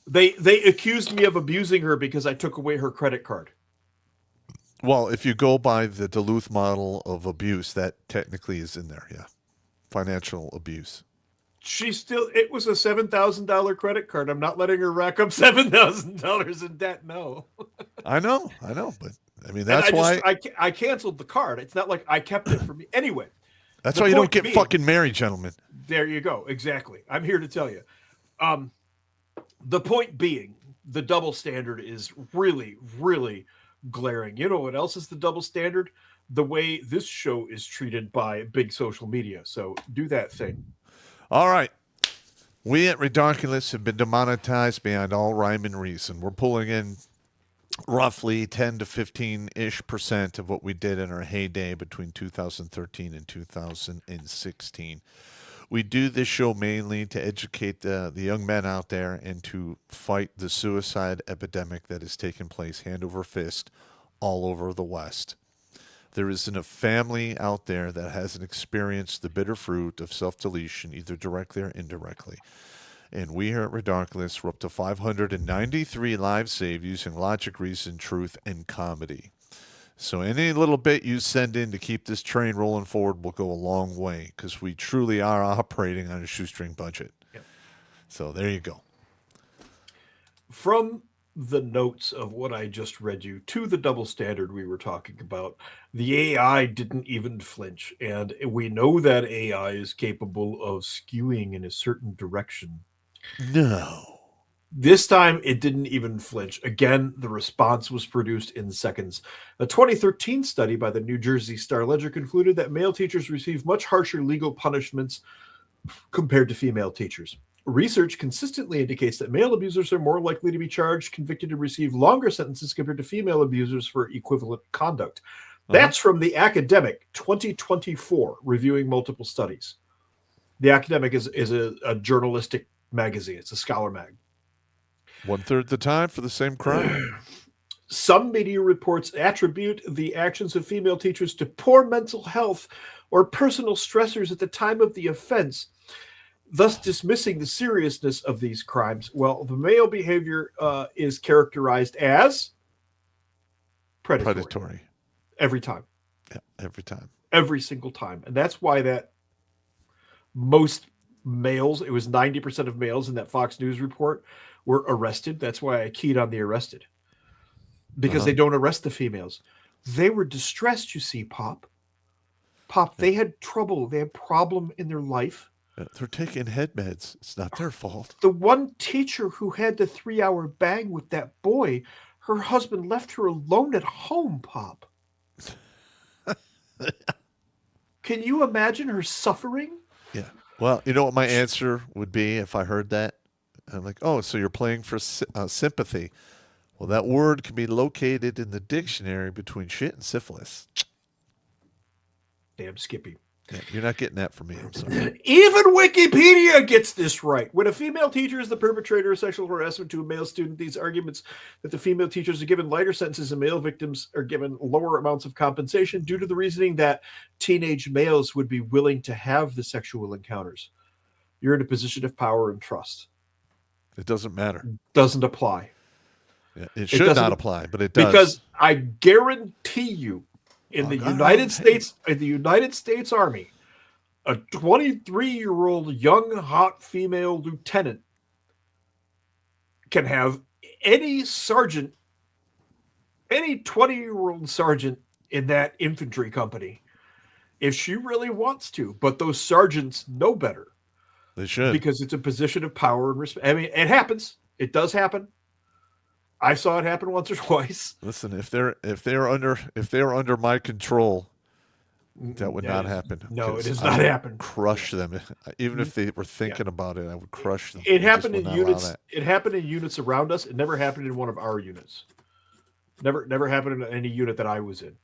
They accused me of abusing her because I took away her credit card. Well, if you go by the Duluth model of abuse, that technically is in there, yeah. Financial abuse. It was a $7,000 credit card. I'm not letting her rack up $7,000 in debt, no. I know, but I mean, that's why I canceled the card. It's not like I kept it for me. Anyway. That's why you don't get fucking married, gentlemen. There you go. Exactly. I'm here to tell you. The point being, the double standard is really, really glaring. You know what else is the double standard? The way this show is treated by big social media. So do that thing. All right. We at Redonkulous have been demonetized beyond all rhyme and reason. We're pulling in roughly 10 to 15% of what we did in our heyday between 2013 and 2016. We do this show mainly to educate the young men out there and to fight the suicide epidemic that is taking place hand over fist all over the West. There isn't a family out there that hasn't experienced the bitter fruit of self-deletion, either directly or indirectly. And we here at Redonkulous were up to 593 lives saved using logic, reason, truth, and comedy. So any little bit you send in to keep this train rolling forward will go a long way, because we truly are operating on a shoestring budget. Yep. So there you go. From the notes of what I just read you to the double standard we were talking about, the AI didn't even flinch. And we know that AI is capable of skewing in a certain direction. No. This time, it didn't even flinch. Again, the response was produced in seconds. A 2013 study by the New Jersey Star-Ledger concluded that male teachers receive much harsher legal punishments compared to female teachers. Research consistently indicates that male abusers are more likely to be charged, convicted, and receive longer sentences compared to female abusers for equivalent conduct. That's from the Academic 2024, reviewing multiple studies. The Academic is a journalistic magazine. It's a scholar mag. 1/3 the time for the same crime. Some media reports attribute the actions of female teachers to poor mental health or personal stressors at the time of the offense, thus dismissing the seriousness of these crimes. Well, the male behavior is characterized as predatory. Every time. Yeah, every time. Every single time. And that's why that most males, it was 90% of males in that Fox News report, were arrested. That's why I keyed on the arrested. Because they don't arrest the females. They were distressed, you see, Pop. They had trouble. They had problem in their life. They're taking head meds. It's not their fault. The one teacher who had the 3-hour bang with that boy, her husband left her alone at home, Pop. Can you imagine her suffering? Yeah. Well, you know what my answer would be if I heard that? I'm like, oh, so you're playing for sympathy. Well, that word can be located in the dictionary between shit and syphilis. Damn Skippy. Yeah, you're not getting that from me. I'm sorry. Even Wikipedia gets this right. When a female teacher is the perpetrator of sexual harassment to a male student, these arguments that the female teachers are given lighter sentences and male victims are given lower amounts of compensation due to the reasoning that teenage males would be willing to have the sexual encounters. You're in a position of power and trust. It doesn't matter. Doesn't apply. Yeah, it should not apply, but it does. Because I guarantee you, in the United States Army, a 23-year-old young hot female lieutenant can have any sergeant any 20-year-old sergeant in that infantry company, if she really wants to, but those sergeants know better. They should. Because it's a position of power and respect. I mean, it happens. It does happen. I saw it happen once or twice. Listen, if they're under my control, that would not happen. No, it does not happen. Crush them. Even if they were thinking about it, I would crush them. It happened in units. It happened in units around us. It never happened in one of our units. Never happened in any unit that I was in.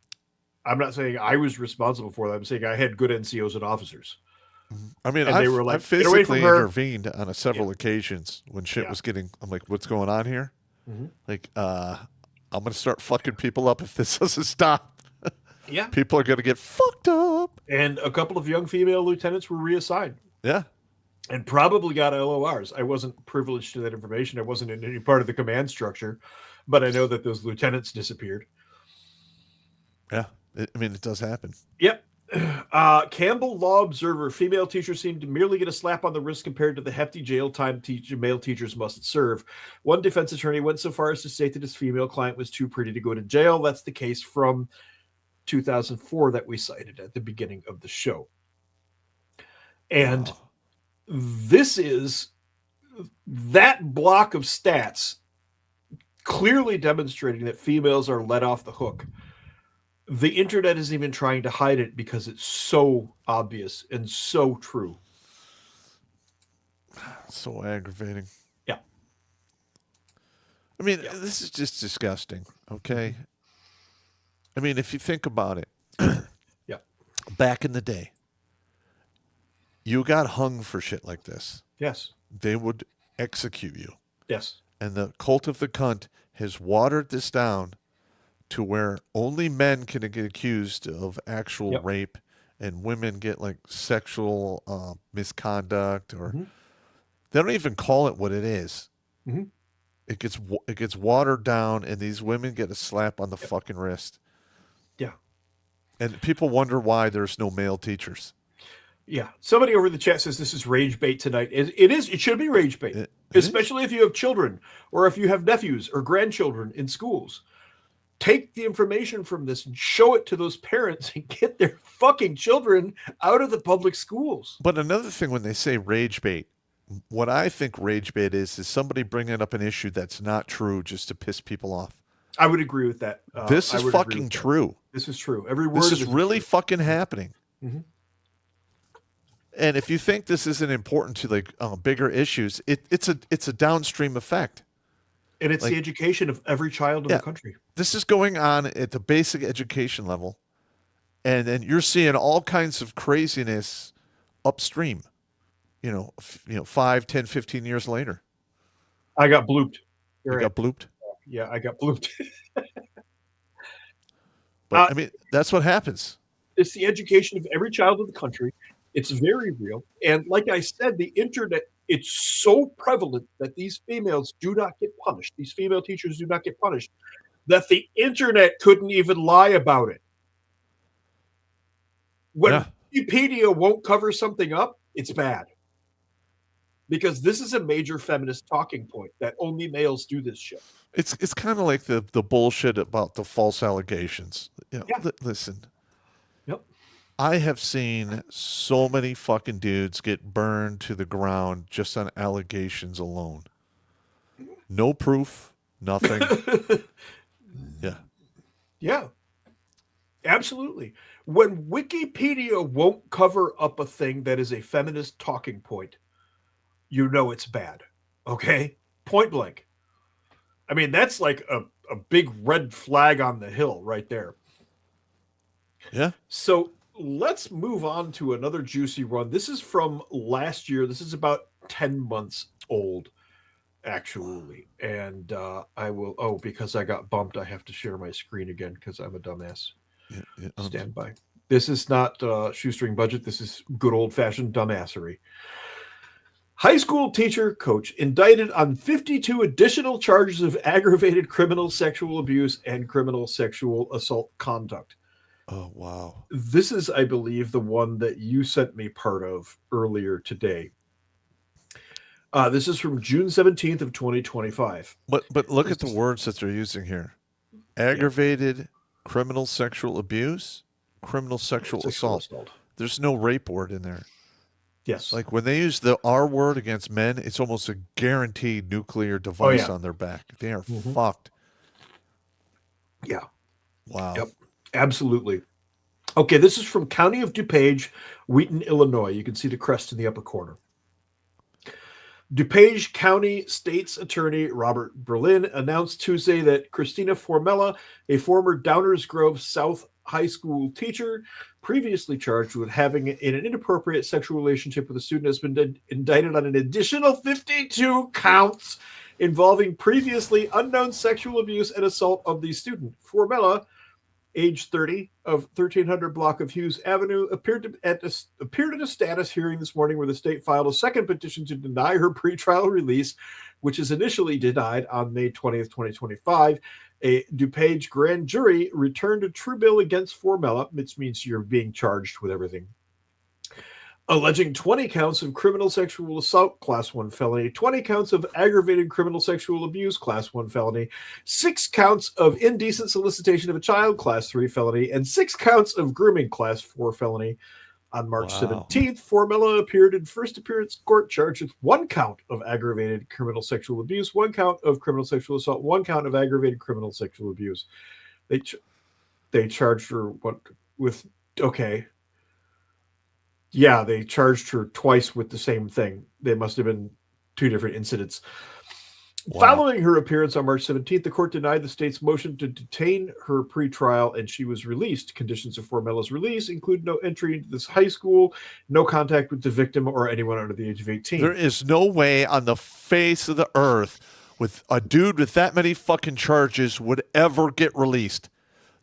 I'm not saying I was responsible for that. I'm saying I had good NCOs and officers. I mean, they were like, I've physically intervened on several occasions when shit was getting. I'm like, what's going on here? Like, I'm gonna start fucking people up if this doesn't stop. Yeah, people are gonna get fucked up. And a couple of young female lieutenants were reassigned. Yeah, and probably got LORs. I wasn't privileged to that information. I wasn't in any part of the command structure, but I know that those lieutenants disappeared. Yeah, I mean, it does happen. Yep. Campbell Law Observer, female teachers seem to merely get a slap on the wrist compared to the hefty jail time male teachers must serve. One defense attorney went so far as to state that his female client was too pretty to go to jail. That's the case from 2004 that we cited at the beginning of the show. And this is that block of stats clearly demonstrating that females are let off the hook. The internet isn't even trying to hide it because it's so obvious and so true. So aggravating. Yeah. I mean, this is just disgusting, okay? I mean, if you think about it, yeah. Back in the day, you got hung for shit like this. Yes. They would execute you. Yes. And the cult of the cunt has watered this down to where only men can get accused of actual rape and women get like sexual misconduct or they don't even call it what it is. It gets watered down and these women get a slap on the fucking wrist. Yeah. And people wonder why there's no male teachers. Yeah. Somebody over the chat says this is rage bait tonight. It is. It should be rage bait, especially if you have children or if you have nephews or grandchildren in schools. Take the information from this and show it to those parents and get their fucking children out of the public schools. But another thing, when they say rage bait, what I think rage bait is somebody bringing up an issue that's not true just to piss people off. I would agree with that. This is fucking true. This is true. Every word. This is really fucking happening. And if you think this isn't important to like bigger issues, it's a downstream effect. And it's like, the education of every child in the country. This is going on at the basic education level. And then you're seeing all kinds of craziness upstream, 5, 10, 15 years later. I got blooped. You got blooped? Yeah, I got blooped. But I mean, that's what happens. It's the education of every child in the country. It's very real. And like I said, the internet, it's so prevalent that these females do not get punished. These female teachers do not get punished, that the internet couldn't even lie about it. When Wikipedia won't cover something up, it's bad. Because this is a major feminist talking point that only males do this shit. It's kind of like the bullshit about the false allegations. Listen. Yep. I have seen so many fucking dudes get burned to the ground just on allegations alone. No proof, nothing. Yeah. Absolutely. When Wikipedia won't cover up a thing that is a feminist talking point, you know it's bad. Okay? Point blank. I mean, that's like a big red flag on the hill right there. Yeah. So let's move on to another juicy one. This is from last year. This is about 10 months old, actually. And I will, because I got bumped, I have to share my screen again because I'm a dumbass. Stand by. This is not shoestring budget. This is good old-fashioned dumbassery. High school teacher coach indicted on 52 additional charges of aggravated criminal sexual abuse and criminal sexual assault conduct. Oh, wow. This is, I believe, the one that you sent me part of earlier today. This is from June 17th of 2025. But look at the words that they're using here. aggravated criminal sexual abuse, criminal sexual assault. There's no rape word in there. Yes. Like when they use the R word against men, it's almost a guaranteed nuclear device on their back. They are fucked. Yeah. Wow. Yep. Absolutely. Okay, this is from County of DuPage, Wheaton, Illinois. You can see the crest in the upper corner. DuPage County State's Attorney Robert Berlin announced Tuesday that Christina Formella, a former Downers Grove South High School teacher, previously charged with having an inappropriate sexual relationship with a student, has been indicted on an additional 52 counts involving previously unknown sexual abuse and assault of the student. Formella, age 30, of 1300 block of Hughes Avenue, appeared at a status hearing this morning where the state filed a second petition to deny her pretrial release, which is initially denied on May 20th, 2025. A DuPage grand jury returned a true bill against Formella, which means you're being charged with everything, alleging 20 counts of criminal sexual assault, Class 1 felony, 20 counts of aggravated criminal sexual abuse, Class 1 felony, 6 counts of indecent solicitation of a child, Class 3 felony, and 6 counts of grooming, Class 4 felony. On March 17th, Formella appeared in first appearance court charged with 1 count of aggravated criminal sexual abuse, 1 count of criminal sexual assault, 1 count of aggravated criminal sexual abuse. They charged her with yeah, they charged her twice with the same thing. They must have been 2 different incidents. Wow. Following her appearance on March 17th, the court denied the state's motion to detain her pretrial, and she was released. Conditions of Formella's release include no entry into this high school, no contact with the victim or anyone under the age of 18. There is no way on the face of the earth with a dude with that many fucking charges would ever get released.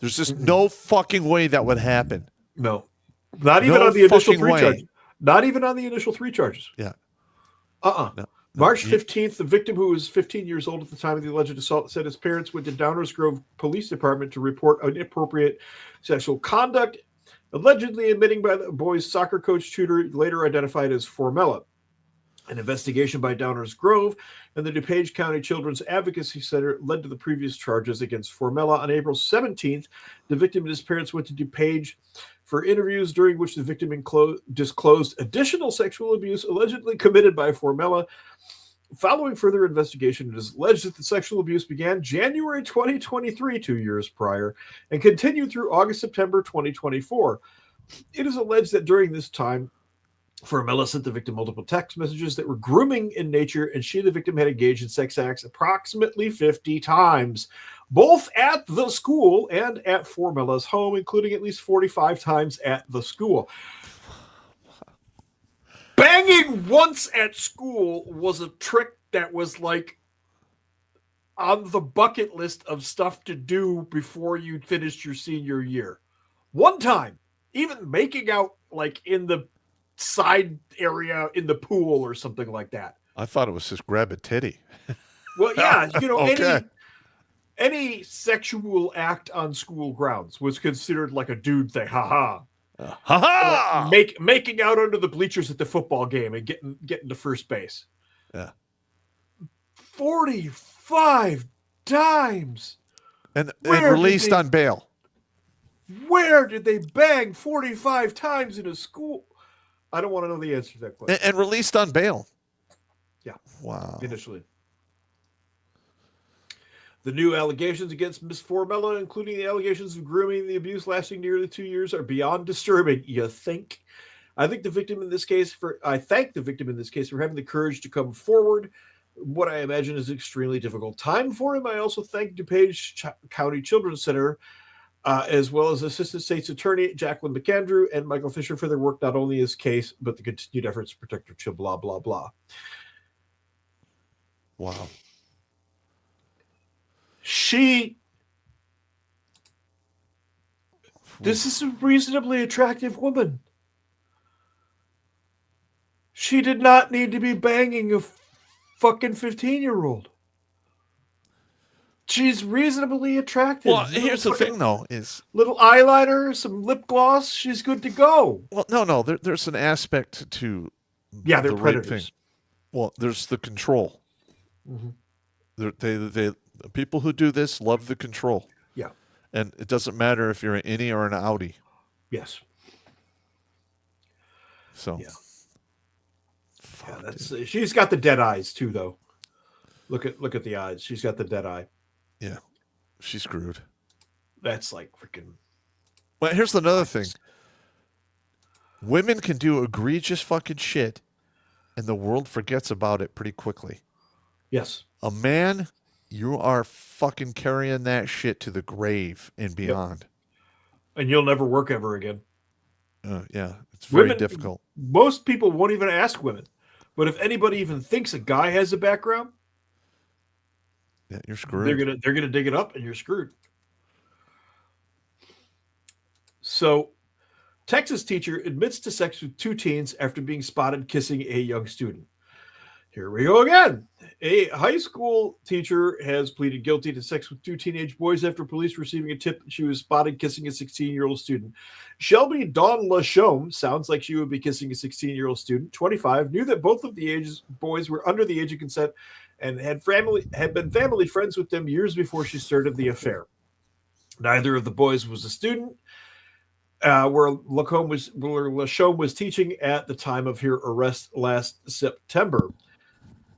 There's just no fucking way that would happen. No. Not even on the initial 3 charges. Not even on the initial 3 charges. Yeah. No. March 15th, the victim, who was 15 years old at the time of the alleged assault, said his parents went to Downers Grove Police Department to report inappropriate sexual conduct, allegedly admitting by the boy's soccer coach tutor, later identified as Formella. An investigation by Downers Grove and the DuPage County Children's Advocacy Center led to the previous charges against Formella. On April 17th, the victim and his parents went to DuPage for interviews during which the victim disclosed additional sexual abuse allegedly committed by Formella. Following further investigation, it is alleged that the sexual abuse began January 2023, 2 years prior, and continued through August-September 2024. It is alleged that during this time, Formella sent the victim multiple text messages that were grooming in nature, and she and the victim had engaged in sex acts approximately 50 times, both at the school and at Formella's home, including at least 45 times at the school. Banging once at school was a trick that was like on the bucket list of stuff to do before you finished your senior year. One time, even making out like in the side area in the pool or something like that. I thought it was just grab a titty. Well, yeah, Okay. any sexual act on school grounds was considered like a dude thing. Ha ha. Making out under the bleachers at the football game and getting to first base. Yeah. 45 times. And released on bail. Where did they bang 45 times in a school? I don't want to know the answer to that question. And released on bail. Yeah. Wow. Initially. The new allegations against Ms. Formella, including the allegations of grooming and the abuse lasting nearly 2 years, are beyond disturbing. You think? I thank the victim in this case for having the courage to come forward. What I imagine is an extremely difficult time for him. I also thank DuPage County Children's Center, as well as Assistant State's Attorney Jacqueline McAndrew and Michael Fisher for their work, not only in this case, but the continued efforts to protect her child, blah, blah, blah. Wow. This is a reasonably attractive woman. She did not need to be banging a fucking 15-year-old. She's reasonably attractive. Well, here's the thing, though, is little eyeliner, some lip gloss. She's good to go. Well, no. There's an aspect to they're the predators. rape thing. Well, there's the control. Mm-hmm. The people who do this love the control. Yeah. And it doesn't matter if you're an innie or an outie. Yes. So, Yeah. Yeah, she's got the dead eyes too, though. Look at the eyes. She's got the dead eye. yeah, she's screwed. That's like freaking. Well, here's another thing. Women can do egregious fucking shit, and the world forgets about it pretty quickly. Yes. A man, you are fucking carrying that shit to the grave and beyond. Yep. And you'll never work ever again. Yeah, it's very Women, difficult. Most people won't even ask women. But if anybody even thinks a guy has a background, yeah, you're screwed. They're gonna dig it up, and you're screwed. So, Texas teacher admits to sex with 2 teens after being spotted kissing a young student. Here we go again. A high school teacher has pleaded guilty to sex with 2 teenage boys after police receiving a tip she was spotted kissing a 16-year-old student. Shelby Dawn Lachaume, sounds like she would be kissing a 16-year-old student, 25, knew that both of the boys were under the age of consent and had been family friends with them years before she started the affair. Neither of the boys was a student, where Lachaume was teaching at the time of her arrest last September.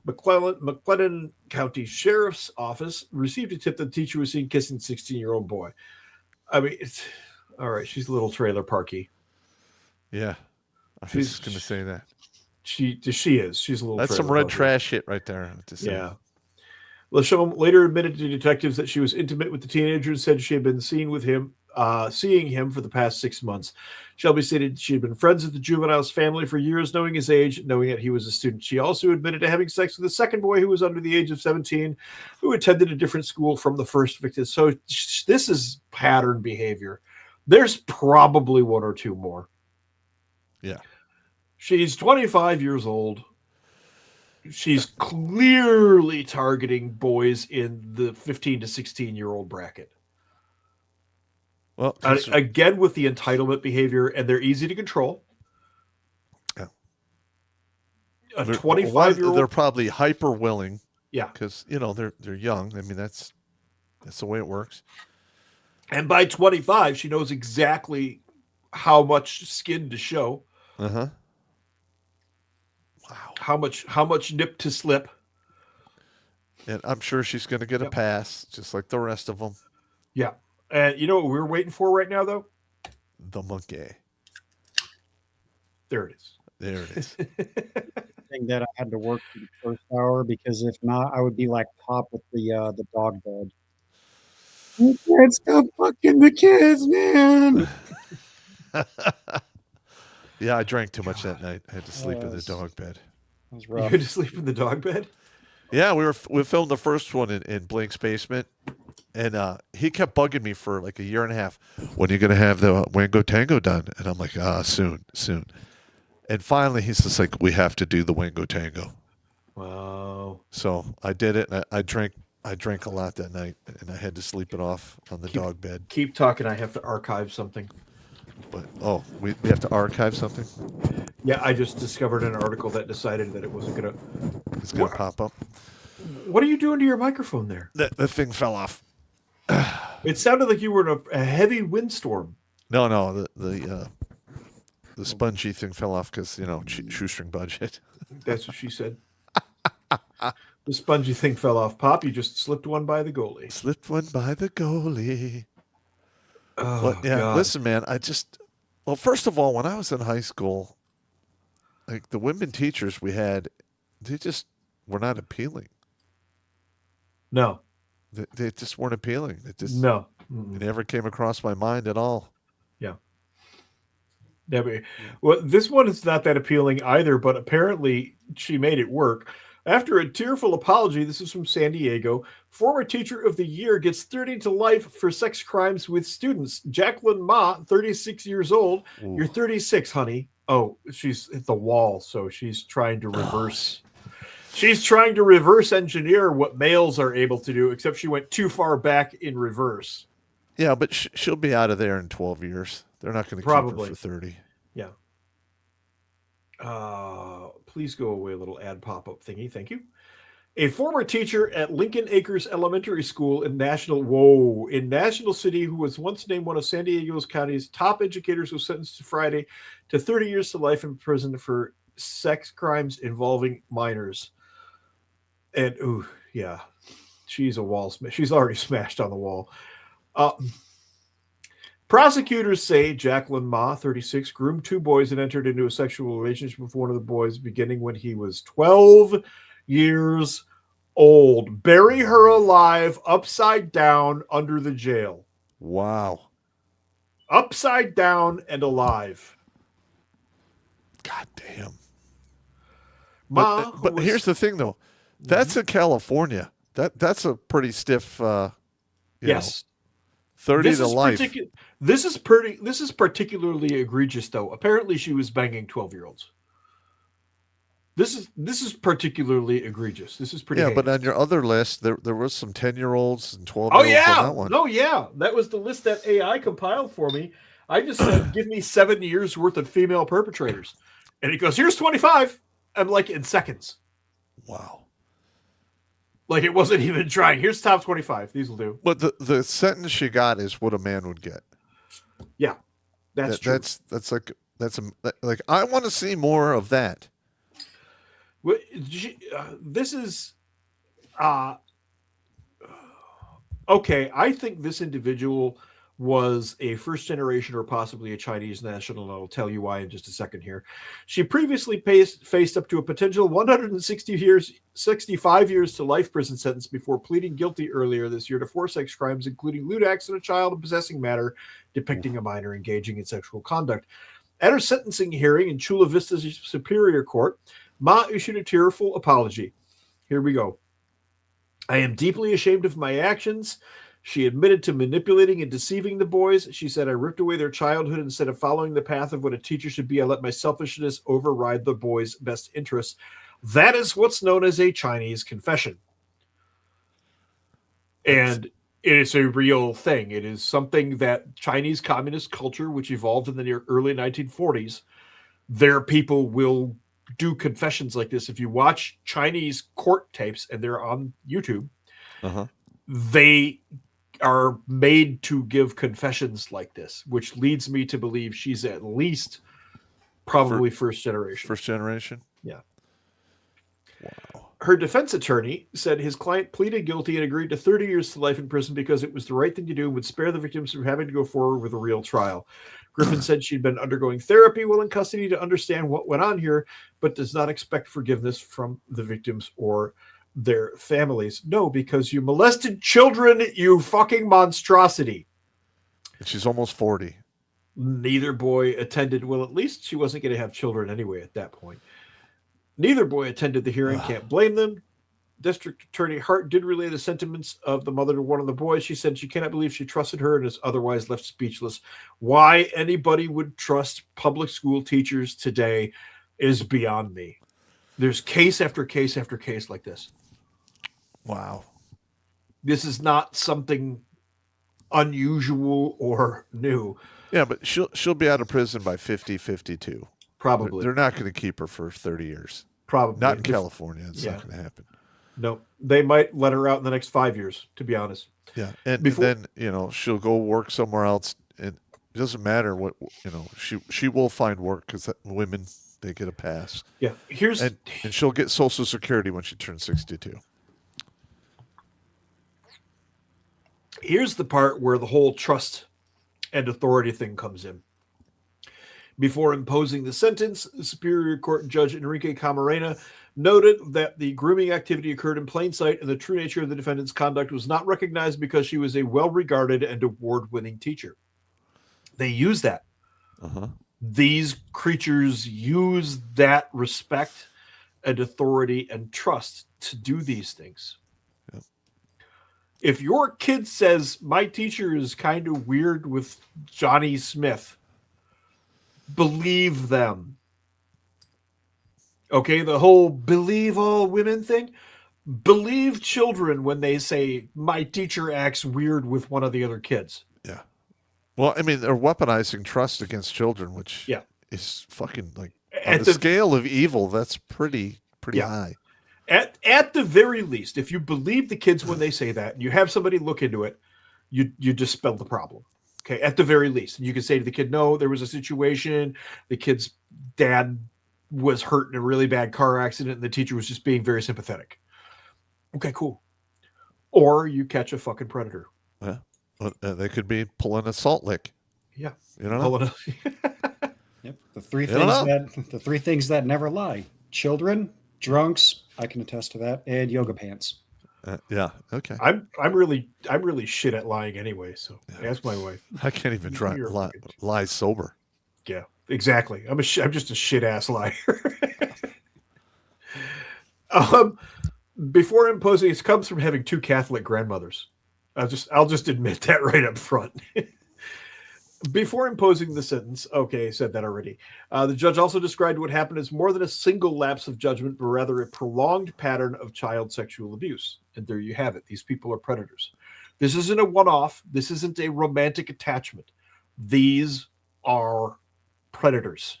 McLennan County Sheriff's Office received a tip that the teacher was seen kissing a 16-year-old boy. I mean, it's all right. She's a little trailer parky. Yeah, I was just going to say that. She is. She's a little. That's some red trash shit right there. Yeah. Lachaume later admitted to detectives that she was intimate with the teenager and said she had been seeing him for the past 6 months. Shelby stated she had been friends with the juvenile's family for years, knowing his age, knowing that he was a student. She also admitted to having sex with a second boy who was under the age of 17, who attended a different school from the first victim. So this is pattern behavior. There's probably 1 or 2 more. Yeah. She's 25 years old. She's clearly targeting boys in the 15 to 16-year-old bracket. Well, again, with the entitlement behavior, and they're easy to control. Yeah. A 25-year-old, they're probably hyper willing. Yeah, because they're young. I mean, that's the way it works. And by 25, she knows exactly how much skin to show. Wow. How much nip to slip. And I'm sure she's going to get a pass, just like the rest of them. Yeah. And you know what we're waiting for right now, though? The monkey. There it is. There it is. Thing that I had to work for the first hour, because if not, I would be like Pop with the dog bed. You can't stop fucking the kids, man. Yeah, I drank too much that night. I had to sleep in the dog bed. That was You rough. had to sleep in the dog bed? Yeah, we filmed the first one in Blake's basement, and he kept bugging me for like a year and a half. When are you going to have the Wango Tango done? And I'm like, soon. And finally, he's just like, we have to do the Wango Tango. Wow. So I did it, and I drank a lot that night, and I had to sleep it off on the dog bed. Keep talking. I have to archive something. But we have to archive something. Yeah, I just discovered an article that decided that it wasn't gonna. It's gonna pop up. What are you doing to your microphone there? The thing fell off. It sounded like you were in a heavy windstorm. No, the spongy thing fell off because shoestring budget. That's what she said. The spongy thing fell off. Pop, you just slipped one by the goalie. Oh, But yeah, God. listen, man. First of all, when I was in high school, like the women teachers we had, they just were not appealing. No. They just weren't appealing. No. It never came across my mind at all. Yeah. Well, this one is not that appealing either, but apparently she made it work. After a tearful apology, this is from San Diego, former teacher of the year gets 30 to life for sex crimes with students. Jacqueline Ma, 36 years old. Ooh. You're 36, honey. Oh, she's at the wall, so she's trying to reverse. She's trying to reverse engineer what males are able to do, except she went too far back in reverse. Yeah, but she'll be out of there in 12 years. They're not going to keep Probably her for 30. Yeah. Please go away, little ad pop-up thingy. Thank you. A former teacher at Lincoln Acres Elementary School in National City, who was once named one of San Diego County's top educators, was sentenced Friday to 30 years to life in prison for sex crimes involving minors. And yeah, she's a wall smash. She's already smashed on the wall. Prosecutors say Jacqueline Ma, 36, groomed 2 boys and entered into a sexual relationship with one of the boys beginning when he was 12 years old. Bury her alive, upside down, under the jail. Wow. Upside down and alive. God damn. Ma, but here's the thing, though. That's in California. That's a pretty stiff. Yes. 30 to life. This is particularly egregious, though. Apparently, she was banging 12-year-olds. This is particularly egregious. This is pretty. Yeah, heinous. but on your other list, there was some 10-year-olds and 12-year-olds Oh yeah, on that one. no, yeah, that was the list that AI compiled for me. I just said, give me 7 years worth of female perpetrators, and it goes, here's 25. I'm like, in seconds. Wow. Like it wasn't even trying. Here's top 25. These will do. But the sentence she got is what a man would get. Yeah, that's true. Like I want to see more of that. This is okay. I think this individual was a first generation or possibly a Chinese national, and I'll tell you why in just a second here. She previously faced up to a potential 65 years to life prison sentence before pleading guilty earlier this year to 4 sex crimes, including lewd acts on a child and possessing matter depicting a minor engaging in sexual conduct. At her sentencing hearing in Chula Vista Superior Court, Ma issued a tearful apology. Here we go. I am deeply ashamed of my actions. She admitted to manipulating and deceiving the boys. She said, I ripped away their childhood instead of following the path of what a teacher should be. I let my selfishness override the boys' best interests. That is what's known as a Chinese confession. And it is a real thing. It is something that Chinese communist culture, which evolved in the early 1940s, their people will do confessions like this. If you watch Chinese court tapes, and they're on YouTube, they are made to give confessions like this, which leads me to believe she's at least probably first generation. First generation? Yeah. Wow. Her defense attorney said his client pleaded guilty and agreed to 30 years to life in prison because it was the right thing to do and would spare the victims from having to go forward with a real trial. Griffin said she'd been undergoing therapy while in custody to understand what went on here, but does not expect forgiveness from the victims or their families. No, because you molested children, you fucking monstrosity. She's almost 40. Neither boy attended. Well, at least she wasn't going to have children anyway at that point. Neither boy attended the hearing. Can't blame them. District Attorney Hart did relay the sentiments of the mother to one of the boys. She said she cannot believe she trusted her and is otherwise left speechless. Why anybody would trust public school teachers today is beyond me. There's case after case after case like this. Wow. This is not something unusual or new. Yeah, but she'll be out of prison by 50, 52. Probably. They're not going to keep her for 30 years. Probably. Not in California. It's not going to happen. No, they might let her out in the next 5 years, to be honest. Yeah. And then, she'll go work somewhere else. And it doesn't matter what, she will find work because women, they get a pass. Yeah. And she'll get Social Security when she turns 62. Here's the part where the whole trust and authority thing comes in. Before imposing the sentence, Superior Court Judge Enrique Camarena noted that the grooming activity occurred in plain sight and the true nature of the defendant's conduct was not recognized because she was a well-regarded and award-winning teacher. They use that. These creatures use that respect and authority and trust to do these things. Yep. If your kid says, my teacher is kind of weird with Johnny Smith, believe them. Okay, the whole believe all women thing. Believe children when they say, my teacher acts weird with one of the other kids. Yeah. Well, I mean, they're weaponizing trust against children, which is fucking like on the scale of evil, that's pretty high. At the very least, if you believe the kids when they say that, and you have somebody look into it, you dispel the problem. Okay, at the very least, and you can say to the kid, "No, there was a situation. The kid's dad was hurt in a really bad car accident, and the teacher was just being very sympathetic." Okay, cool. Or you catch a fucking predator. Yeah. Well, they could be pulling a salt lick. Yeah, You don't know. Yep. The three You don't things that never lie: children, drunks. I can attest to that, and yoga pants. Yeah. Okay. I'm really shit at lying anyway. So ask my wife. I can't even lie sober. Yeah, exactly. I'm just a shit ass liar. Before imposing, it comes from having two Catholic grandmothers. I'll just admit that right up front. Before imposing the sentence, okay, I said that already. The judge also described what happened as more than a single lapse of judgment, but rather a prolonged pattern of child sexual abuse. And there you have it. These people are predators. This isn't a one-off. This isn't a romantic attachment. These are predators.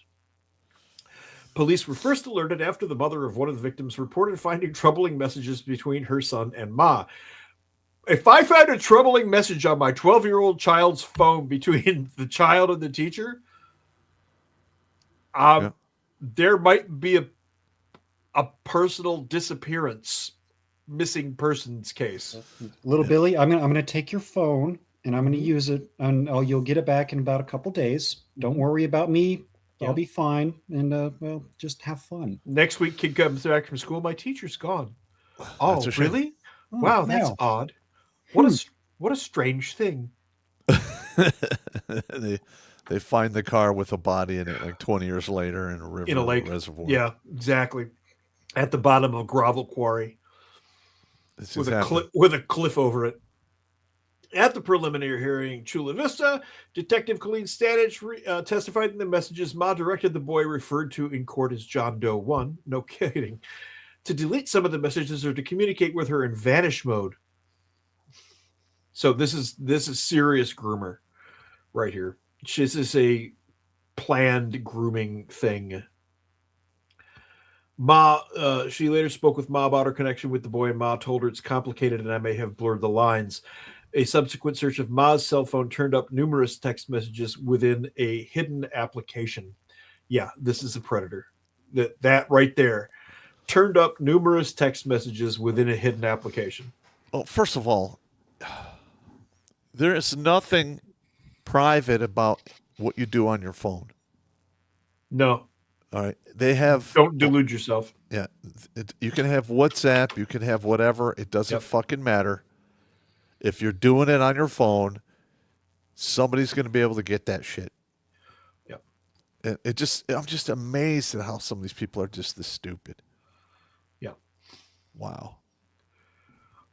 Police were first alerted after the mother of one of the victims reported finding troubling messages between her son and Ma. If I found a troubling message on my 12-year-old child's phone between the child and the teacher, there might be a personal disappearance, missing persons case. Little Billy, I'm gonna take your phone and I'm gonna use it, and you'll get it back in about a couple days. Don't worry about me. I'll be fine, and well, just have fun. Next week, kid comes back from school. My teacher's gone. Oh, really? Oh, wow, that's wow. odd. What a strange thing. They find the car with a body in it like 20 years later in a river, in a lake reservoir. Yeah, exactly. At the bottom of a gravel quarry with a cliff over it. At the preliminary hearing, Chula Vista, Detective Colleen Stanich testified in the messages Ma directed the boy referred to in court as John Doe 1, no kidding, to delete some of the messages or to communicate with her in vanish mode. So this is serious groomer right here. This is a planned grooming thing. Ma, she later spoke with Ma about her connection with the boy, and Ma told her it's complicated and I may have blurred the lines. A subsequent search of Ma's cell phone turned up numerous text messages within a hidden application. Yeah, this is a predator. That right there turned up numerous text messages within a hidden application. Well, first of all, there is nothing private about what you do on your phone. No. All right. They have. Don't delude yourself. Yeah. You can have WhatsApp. You can have whatever. It doesn't fucking matter. If you're doing it on your phone, somebody's going to be able to get that shit. Yep. And I'm just amazed at how some of these people are just this stupid. Yeah. Wow.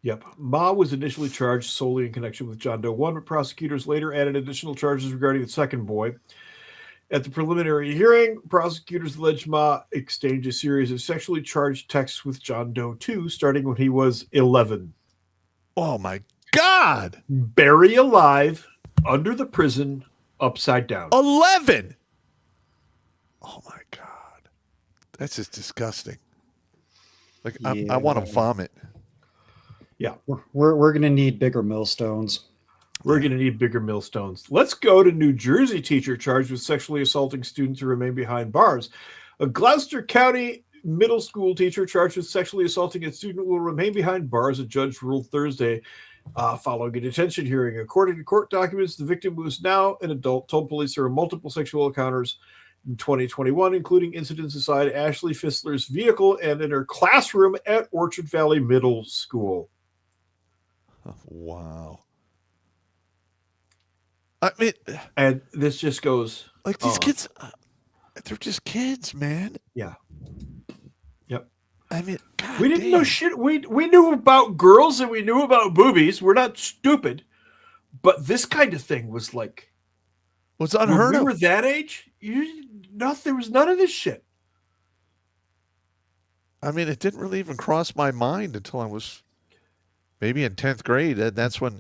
Yep. Ma was initially charged solely in connection with John Doe 1, but prosecutors later added additional charges regarding the second boy. At the preliminary hearing, prosecutors alleged Ma exchanged a series of sexually charged texts with John Doe 2, starting when he was 11. Oh, my God. Buried alive, under the prison, upside down. 11! Oh, my God. That's just disgusting. Like, I want to vomit. Yeah. We're going to need bigger millstones. We're going to need bigger millstones. Let's go to New Jersey teacher charged with sexually assaulting students who remain behind bars. A Gloucester County middle school teacher charged with sexually assaulting a student will remain behind bars, a judge ruled Thursday following a detention hearing. According to court documents, the victim, who is now an adult, told police there were multiple sexual encounters in 2021, including incidents inside Ashley Fissler's vehicle and in her classroom at Orchard Valley Middle School. Wow. I mean, and this just goes like these kids, they're just kids, man. Yeah. Yep. I mean, God we didn't know shit. We knew about girls and we knew about boobies. We're not stupid, but this kind of thing was like, was unheard of. We were that age. There was none of this shit. I mean, it didn't really even cross my mind until I was maybe in 10th grade. And that's when,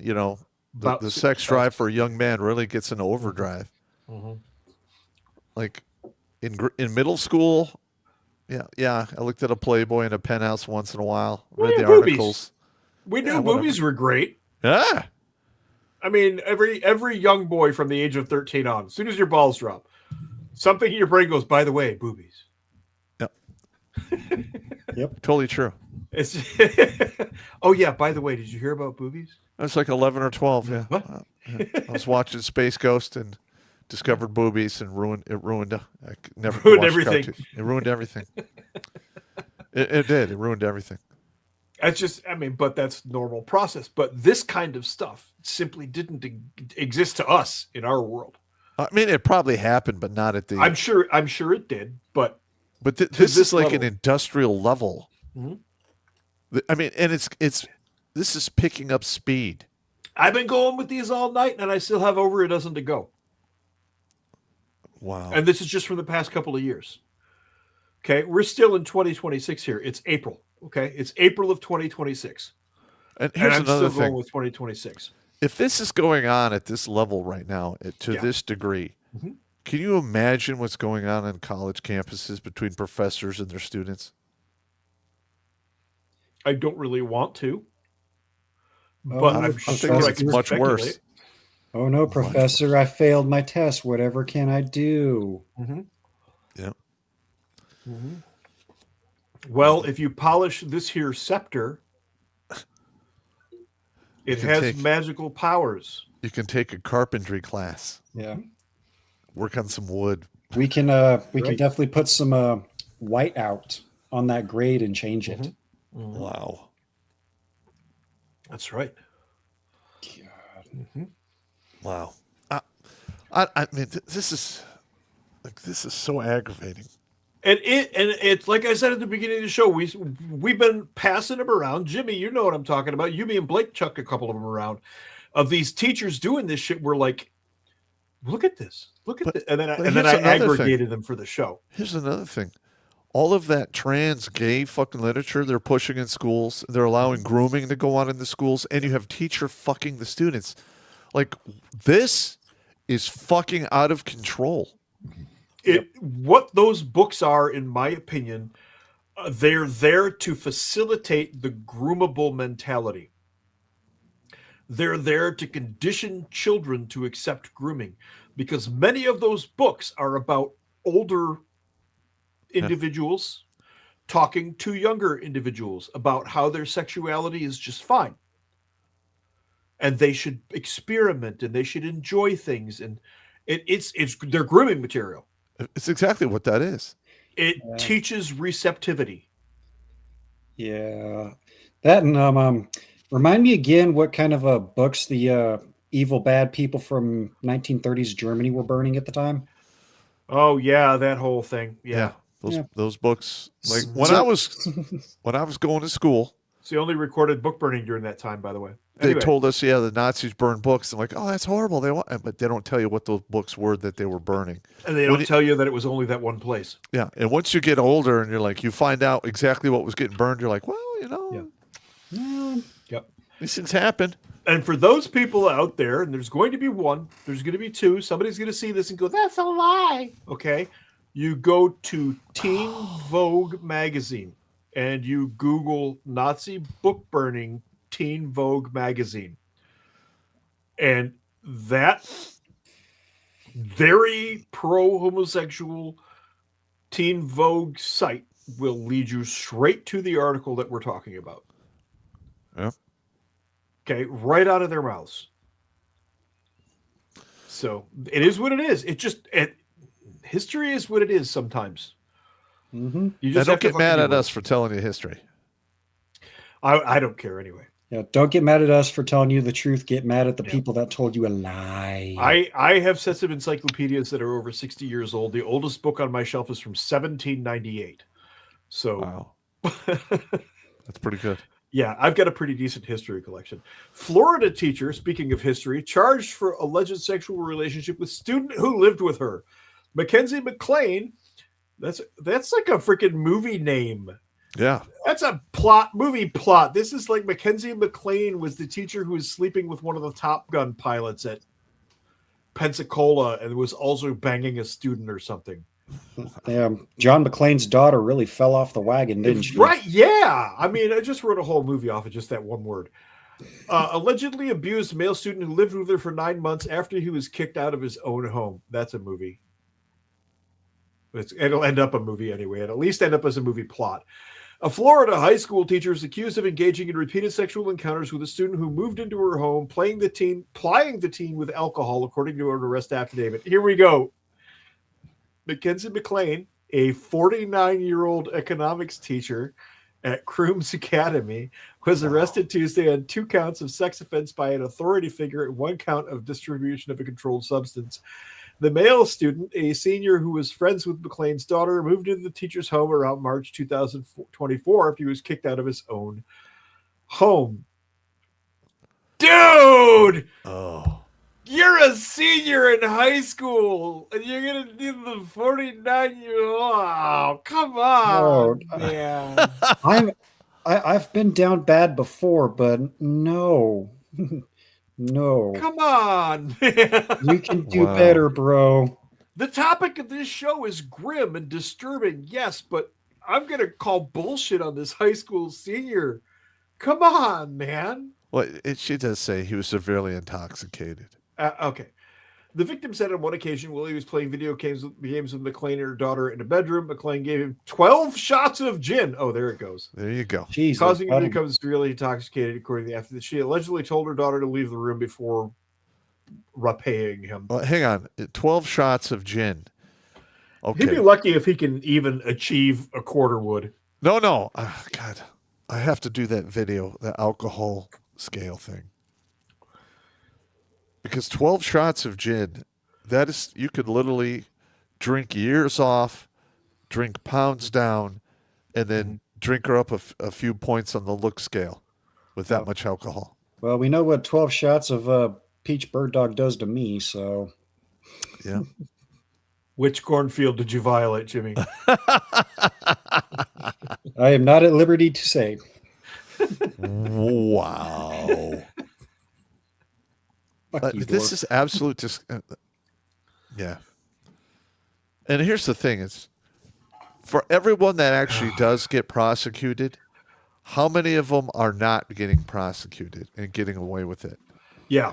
the sex drive for a young man really gets into overdrive. Mm-hmm. Like in middle school, Yeah. I looked at a Playboy and a Penthouse once in a while. Read Yeah, the boobies. articles. We knew whatever. boobies were great. Yeah. I mean, every young boy from the age of 13 on, as soon as your balls drop, something in your brain goes, by the way, boobies. Yep. Totally true. It's oh yeah, by the way, did you hear about boobies? I was like 11 or 12. Yeah. What? I was watching Space Ghost and discovered boobies and ruined. I never Ruined watched everything. cartoons. It ruined everything. It did. It ruined everything. That's just, I mean, but that's normal process. But this kind of stuff simply didn't exist to us in our world. I mean, it probably happened, but not at the. I'm sure it did, but this is like level. an industrial level. Mhm. I mean, and this is picking up speed. I've been going with these all night, and I still have over a dozen to go. Wow. And this is just from the past couple of years. Okay, we're still in 2026 here. It's April. Okay, it's April of 2026, And and here's I'm another still going thing. with 2026. If this is going on at this level right now, to Yeah. this degree, Mhm. can you imagine what's going on college campuses between professors and their students? I don't really want to, Oh, but no, I'm I sure think I it's can much worse. speculate. Oh no, Professor, I failed my test. Whatever can I do? Yeah. Well, if you polish this here scepter, it can has take- magical powers. You can take a carpentry class, Yeah. work on some wood. We can Right. definitely put some white out on that grade and change it. Wow. That's right. Wow. I mean, this is so aggravating. And it's like I said at the beginning of the show, we've been passing them around. Jimmy, you know what I'm talking about. You, me, and Blake chucked a couple of them around of these teachers doing this shit. We're like, look at this, look at But- this, and then but I here's another thing. aggregated them for the show. Here's another thing. All of that trans gay fucking literature they're pushing in schools, they're allowing grooming to go on in the schools, and you have teacher fucking the students. Like, this is fucking out of control. What those books are, in my opinion, they're there to facilitate the groomable mentality. They're there to condition children to accept grooming, because many of those books are about older individuals talking to younger individuals about how their sexuality is just fine, and they should experiment and they should enjoy things, and it's their grooming material. It's exactly what that is. It teaches receptivity. Yeah. That and remind me again what kind of books the evil bad people from 1930s Germany were burning at the time. Oh yeah, that whole thing. Yeah. Those books. Like when So- I was going to school, It's the only recorded book burning during that time, by the way. they Anyway, told us, the Nazis burned books. I'm like, oh, that's horrible. But they don't tell you what those books were that they were burning. and they don't tell you that it was only that one place. Yeah, and once you get older and you're like, you find out exactly what was getting burned, you're like, well, Yep. these things happen. And for those people out there, and there's going to be one, there's going to be two, somebody's going to see this and go, that's a lie. Okay. You go to Teen Vogue magazine and you Google Nazi book burning Teen Vogue magazine. And that very pro-homosexual Teen Vogue site will lead you straight to the article that we're talking about. Yeah. Okay, right out of their mouths. So it is what it is. History is what it is sometimes. Mm-hmm. You Now, just don't have to get mad fucking at deal us for telling you history. with it. I don't care anyway. Yeah, don't get mad at us for telling you the truth. Get mad at the Yeah. people that told you a lie. I have sets of encyclopedias that are over 60 years old. The oldest book on my shelf is from 1798. So Wow. That's pretty good. yeah, I've got a pretty decent history collection. Florida teacher, speaking of history, charged for alleged sexual relationship with student who lived with her. Mackenzie McLean. That's like a freaking movie name. Yeah. That's a movie plot. This is like Mackenzie McLean was the teacher who was sleeping with one of the Top Gun pilots at Pensacola and was also banging a student or something. John McClane's daughter really fell off the wagon, didn't she? Right, yeah. I mean, I just wrote a whole movie off of just that one word. Allegedly abused a male student who lived with her for 9 months after he was kicked out of his own home. That's a movie. It'll end up a movie anyway. It'll at least end up as a movie plot. A Florida high school teacher is accused of engaging in repeated sexual encounters with a student who moved into her home, plying the teen with alcohol, according to an arrest affidavit. Here we go. Mackenzie McClain, a 49-year-old economics teacher at Crooms Academy, was arrested Tuesday on 2 counts of sex offense by an authority figure and 1 count of distribution of a controlled substance. The male student, a senior who was friends with McClain's daughter, moved into the teacher's home around March 2024 after he was kicked out of his own home. Dude! Oh. You're a senior in high school, and you're going to do the 49-year-old. Oh, come on, man. I've been down bad before, but no. No. Come on, man. You can do better, bro. The topic of this show is grim and disturbing, yes, but I'm going to call bullshit on this high school senior. Come on, man. Well, she does say he was severely intoxicated. Okay. The victim said on one occasion while he was playing video games with McClain and her daughter in a bedroom, McClain gave him 12 shots of gin. Oh, there it goes. There you go. Jesus, causing him to become severely intoxicated, according to the after. She allegedly told her daughter to leave the room before repaying him. Well, hang on. 12 shots of gin. Okay. He'd be lucky if he can even achieve a quarter wood. No. Oh, God. I have to do that video, the alcohol scale thing. Because 12 shots of gin, that is, you could literally drink years off, drink pounds down, and then drink her up a few points on the look scale with that much alcohol. Well, we know what 12 shots of peach bird dog does to me, so. Yeah. Which cornfield did you violate, Jimmy? I am not at liberty to say. Wow. This is absolute yeah. And here's the thing is, for everyone that actually does get prosecuted, how many of them are not getting prosecuted and getting away with it? Yeah.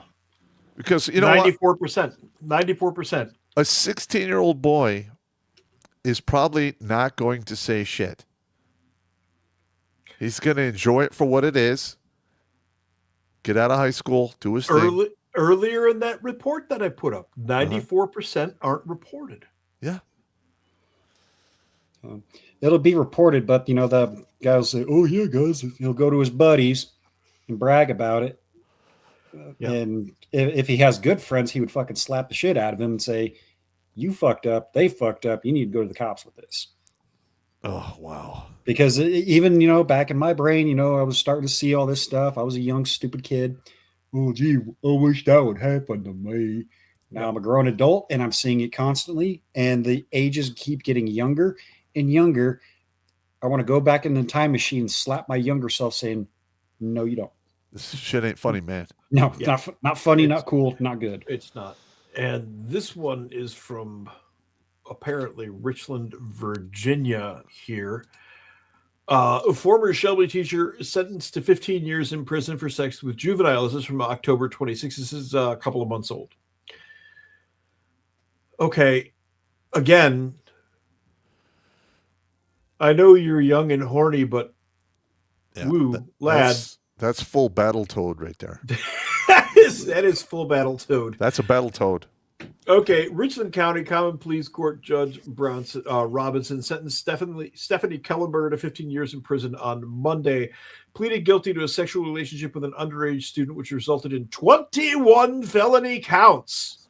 Because, you know 94%. 94%. A 16-year-old boy is probably not going to say shit. He's going to enjoy it for what it is. Get out of high school, do his thing. Earlier in that report that I put up, 94% aren't reported. Yeah. It'll be reported, but, the guy will say, oh, yeah, guys. He'll go to his buddies and brag about it. Yeah. And if he has good friends, he would fucking slap the shit out of him and say, you fucked up. They fucked up. You need to go to the cops with this. Oh, wow. Because even, back in my brain, I was starting to see all this stuff. I was a young, stupid kid. Oh, gee, I wish that would happen to me. Now I'm a grown adult and I'm seeing it constantly. And the ages keep getting younger and younger. I want to go back in the time machine and slap my younger self saying, no, you don't. This shit ain't funny, man. No, not funny, not cool, not good. It's not. And this one is from apparently Richland, Virginia here. A former Shelby teacher sentenced to 15 years in prison for sex with juveniles. This is from October 26. This is a couple of months old. Okay. Again, I know you're young and horny, but lad. That's full battle toad right there. that is full battle toad. That's a battle toad. Okay, Richland County Common Pleas Court Judge Robinson sentenced Stephanie Kellenberger to 15 years in prison on Monday, pleaded guilty to a sexual relationship with an underage student, which resulted in 21 felony counts.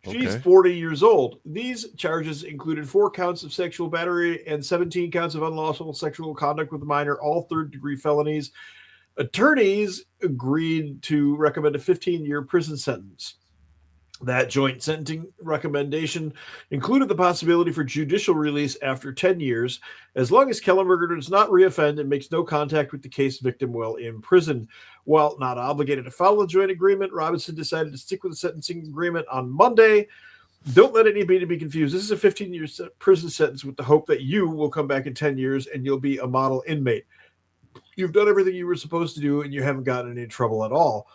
She's 40 years old. These charges included 4 counts of sexual battery and 17 counts of unlawful sexual conduct with a minor, all third-degree felonies. Attorneys agreed to recommend a 15-year prison sentence. That joint sentencing recommendation included the possibility for judicial release after 10 years, as long as Kellenberger does not reoffend and makes no contact with the case victim while in prison. While not obligated to follow the joint agreement, Robinson decided to stick with the sentencing agreement on Monday. Don't let anybody be confused. This is a 15-year prison sentence with the hope that you will come back in 10 years and you'll be a model inmate. You've done everything you were supposed to do and you haven't gotten in any trouble at all.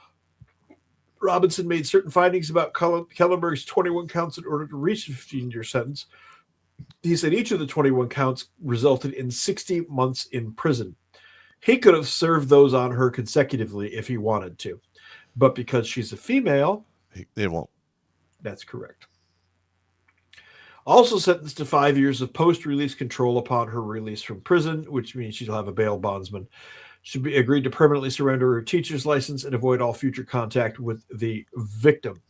Robinson made certain findings about Kellenberg's 21 counts in order to reach a 15-year sentence. He said each of the 21 counts resulted in 60 months in prison. He could have served those on her consecutively if he wanted to. But because she's a female, They won't. That's correct. Also sentenced to 5 years of post-release control upon her release from prison, which means she'll have a bail bondsman. Should be agreed to permanently surrender her teacher's license and avoid all future contact with the victim.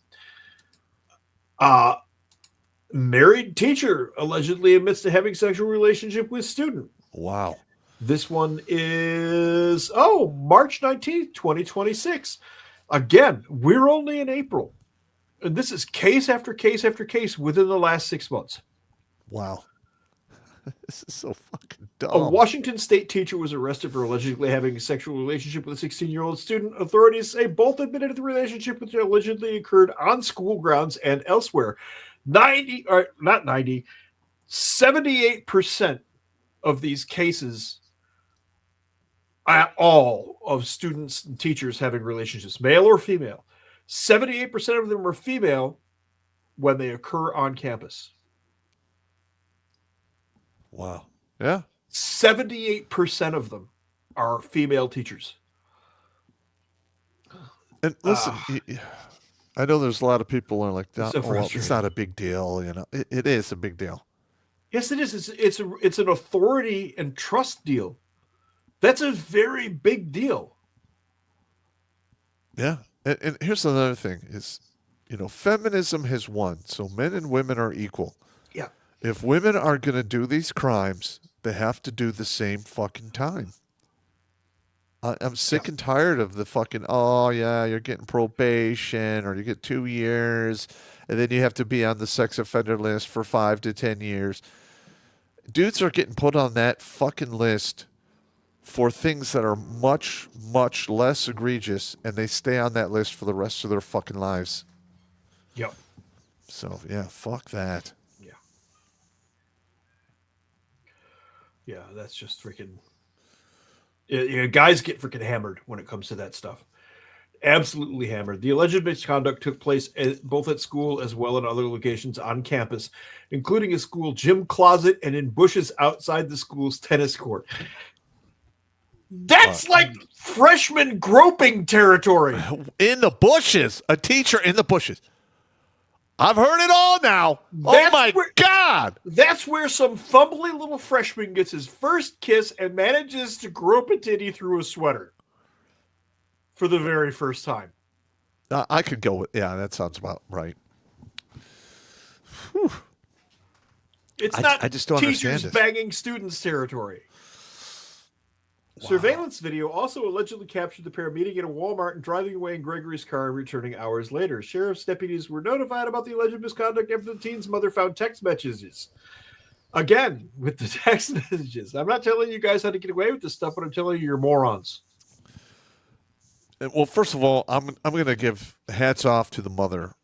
Married teacher allegedly admits to having sexual relationship with student. Wow. This one is, March 19th, 2026. Again, we're only in April. And this is case after case after case within the last 6 months. Wow. This is so fucking dumb. A Washington state teacher was arrested for allegedly having a sexual relationship with a 16-year-old student. Authorities say both admitted to the relationship, which allegedly occurred on school grounds and elsewhere. 78% of these cases at all of students and teachers having relationships, male or female, 78% of them are female when they occur on campus. Wow. Yeah. 78% of them are female teachers. And listen, I know there's a lot of people who are like, So it's not a big deal. You know, it is a big deal. Yes, it is. It's an authority and trust deal. That's a very big deal. Yeah. And here's another thing is, feminism has won. So men and women are equal. Yeah. If women are going to do these crimes, they have to do the same fucking time. I'm sick and tired of the fucking, you're getting probation or you get 2 years and then you have to be on the sex offender list for 5 to 10 years. Dudes are getting put on that fucking list for things that are much, much less egregious, and they stay on that list for the rest of their fucking lives. Yep. So, yeah, fuck that. Yeah. Yeah, that's just freaking... guys get freaking hammered when it comes to that stuff. Absolutely hammered. The alleged misconduct took place both at school as well as other locations on campus, including a school gym closet and in bushes outside the school's tennis court. That's like freshman groping territory. In the bushes. A teacher in the bushes. I've heard it all now. God. That's where some fumbly little freshman gets his first kiss and manages to grope a titty through a sweater for the very first time. I could go with, that sounds about right. Whew. It's not I just don't understand teachers this. banging students territory. Wow. Surveillance video also allegedly captured the pair meeting at a Walmart and driving away in Gregory's car and returning hours later. Sheriff's deputies were notified about the alleged misconduct after the teen's mother found text messages. Again, with the text messages. I'm not telling you guys how to get away with this stuff, but I'm telling you you're morons. Well, first of all, I'm going to give hats off to the mother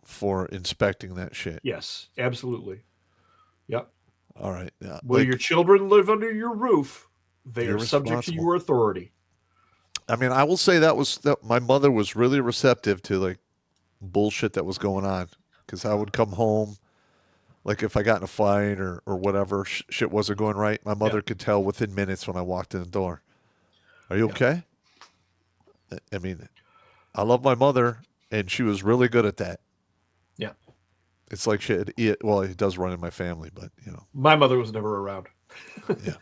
for inspecting that shit. Yes, absolutely. Yep. All right. Yeah. Will your children live under your roof? They are subject to your authority. I mean, I will say that my mother was really receptive to like bullshit that was going on, because I would come home, like if I got in a fight or whatever, shit wasn't going right. My mother could tell within minutes when I walked in the door. Are you okay? I mean, I love my mother, and she was really good at that. Yeah. It's like shit. Well, it does run in my family, but my mother was never around. Yeah.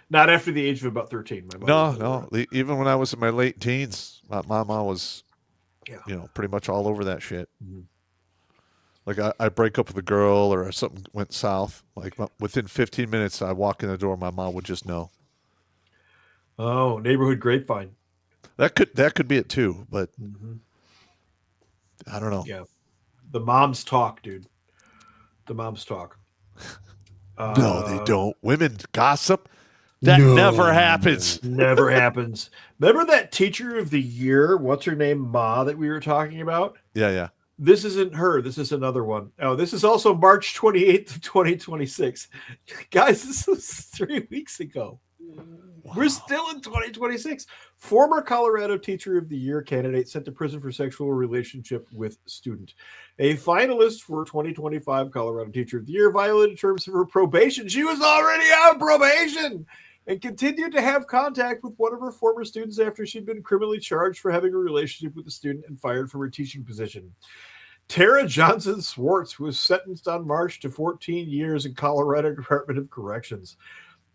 Not after the age of about 13. No. Even when I was in my late teens, my mama was, pretty much all over that shit. Mm-hmm. Like I break up with a girl or something went south. Like within 15 minutes, I walk in the door, my mom would just know. Oh, neighborhood grapevine. That could be it too, but I don't know. Yeah, the moms talk, dude. The moms talk. No, they don't. Women gossip. That never happens. Never happens. Remember that teacher of the year? What's her name? Ma, that we were talking about? Yeah. This isn't her. This is another one. Oh, this is also March 28th of 2026. Guys, this was 3 weeks ago. Wow. We're still in 2026. Former Colorado Teacher of the Year candidate sent to prison for sexual relationship with student. A finalist for 2025 Colorado Teacher of the Year violated terms of her probation. She was already on probation and continued to have contact with one of her former students after she'd been criminally charged for having a relationship with the student and fired from her teaching position. Tara Johnson Swartz was sentenced on March to 14 years in Colorado Department of Corrections.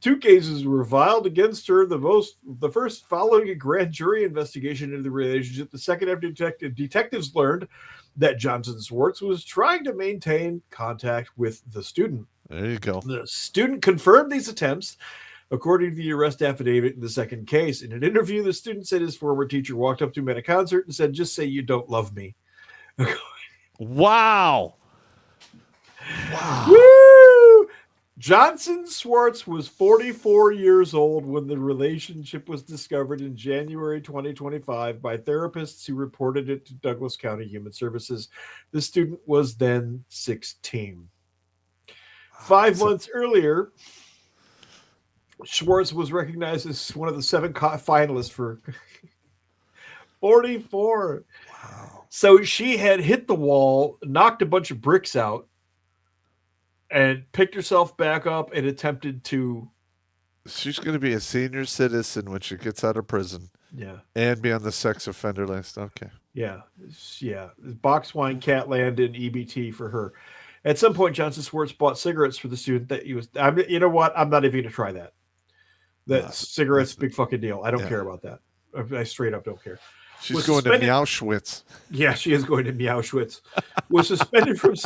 2 cases were filed against her. The first following a grand jury investigation into the relationship. The second after detectives learned that Johnson Swartz was trying to maintain contact with the student. There you go. The student confirmed these attempts, according to the arrest affidavit in the second case. In an interview, the student said his former teacher walked up to him at a concert and said, "Just say you don't love me." Wow. Woo! Johnson Swartz was 44 years old when the relationship was discovered in January 2025 by therapists who reported it to Douglas County Human Services. The student was then 16. 5 months earlier, Schwartz was recognized as one of the 7 finalists for 44. Wow. So she had hit the wall, knocked a bunch of bricks out, and picked herself back up and attempted to... She's going to be a senior citizen when she gets out of prison. Yeah. And be on the sex offender list. Okay. Yeah. Yeah. Boxwine, Catland, and EBT for her. At some point, Johnson Swartz bought cigarettes for the student that he was... you know what? I'm not even going to try that. Cigarettes, big fucking deal. I don't care about that. I straight up don't care. She's going to Meowschwitz. Yeah, she is going to Meowschwitz. Was suspended from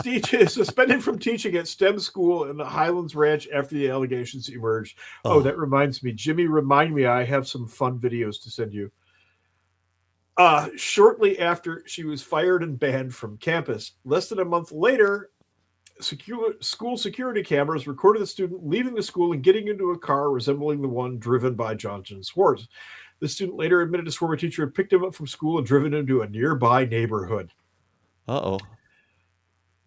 teaching at STEM school in the Highlands Ranch after the allegations emerged. Oh, that reminds me. Jimmy, remind me, I have some fun videos to send you. Shortly after she was fired and banned from campus, less than a month later, school security cameras recorded the student leaving the school and getting into a car resembling the one driven by Johnson Swartz. The student later admitted his former teacher had picked him up from school and driven him to a nearby neighborhood. Uh-oh.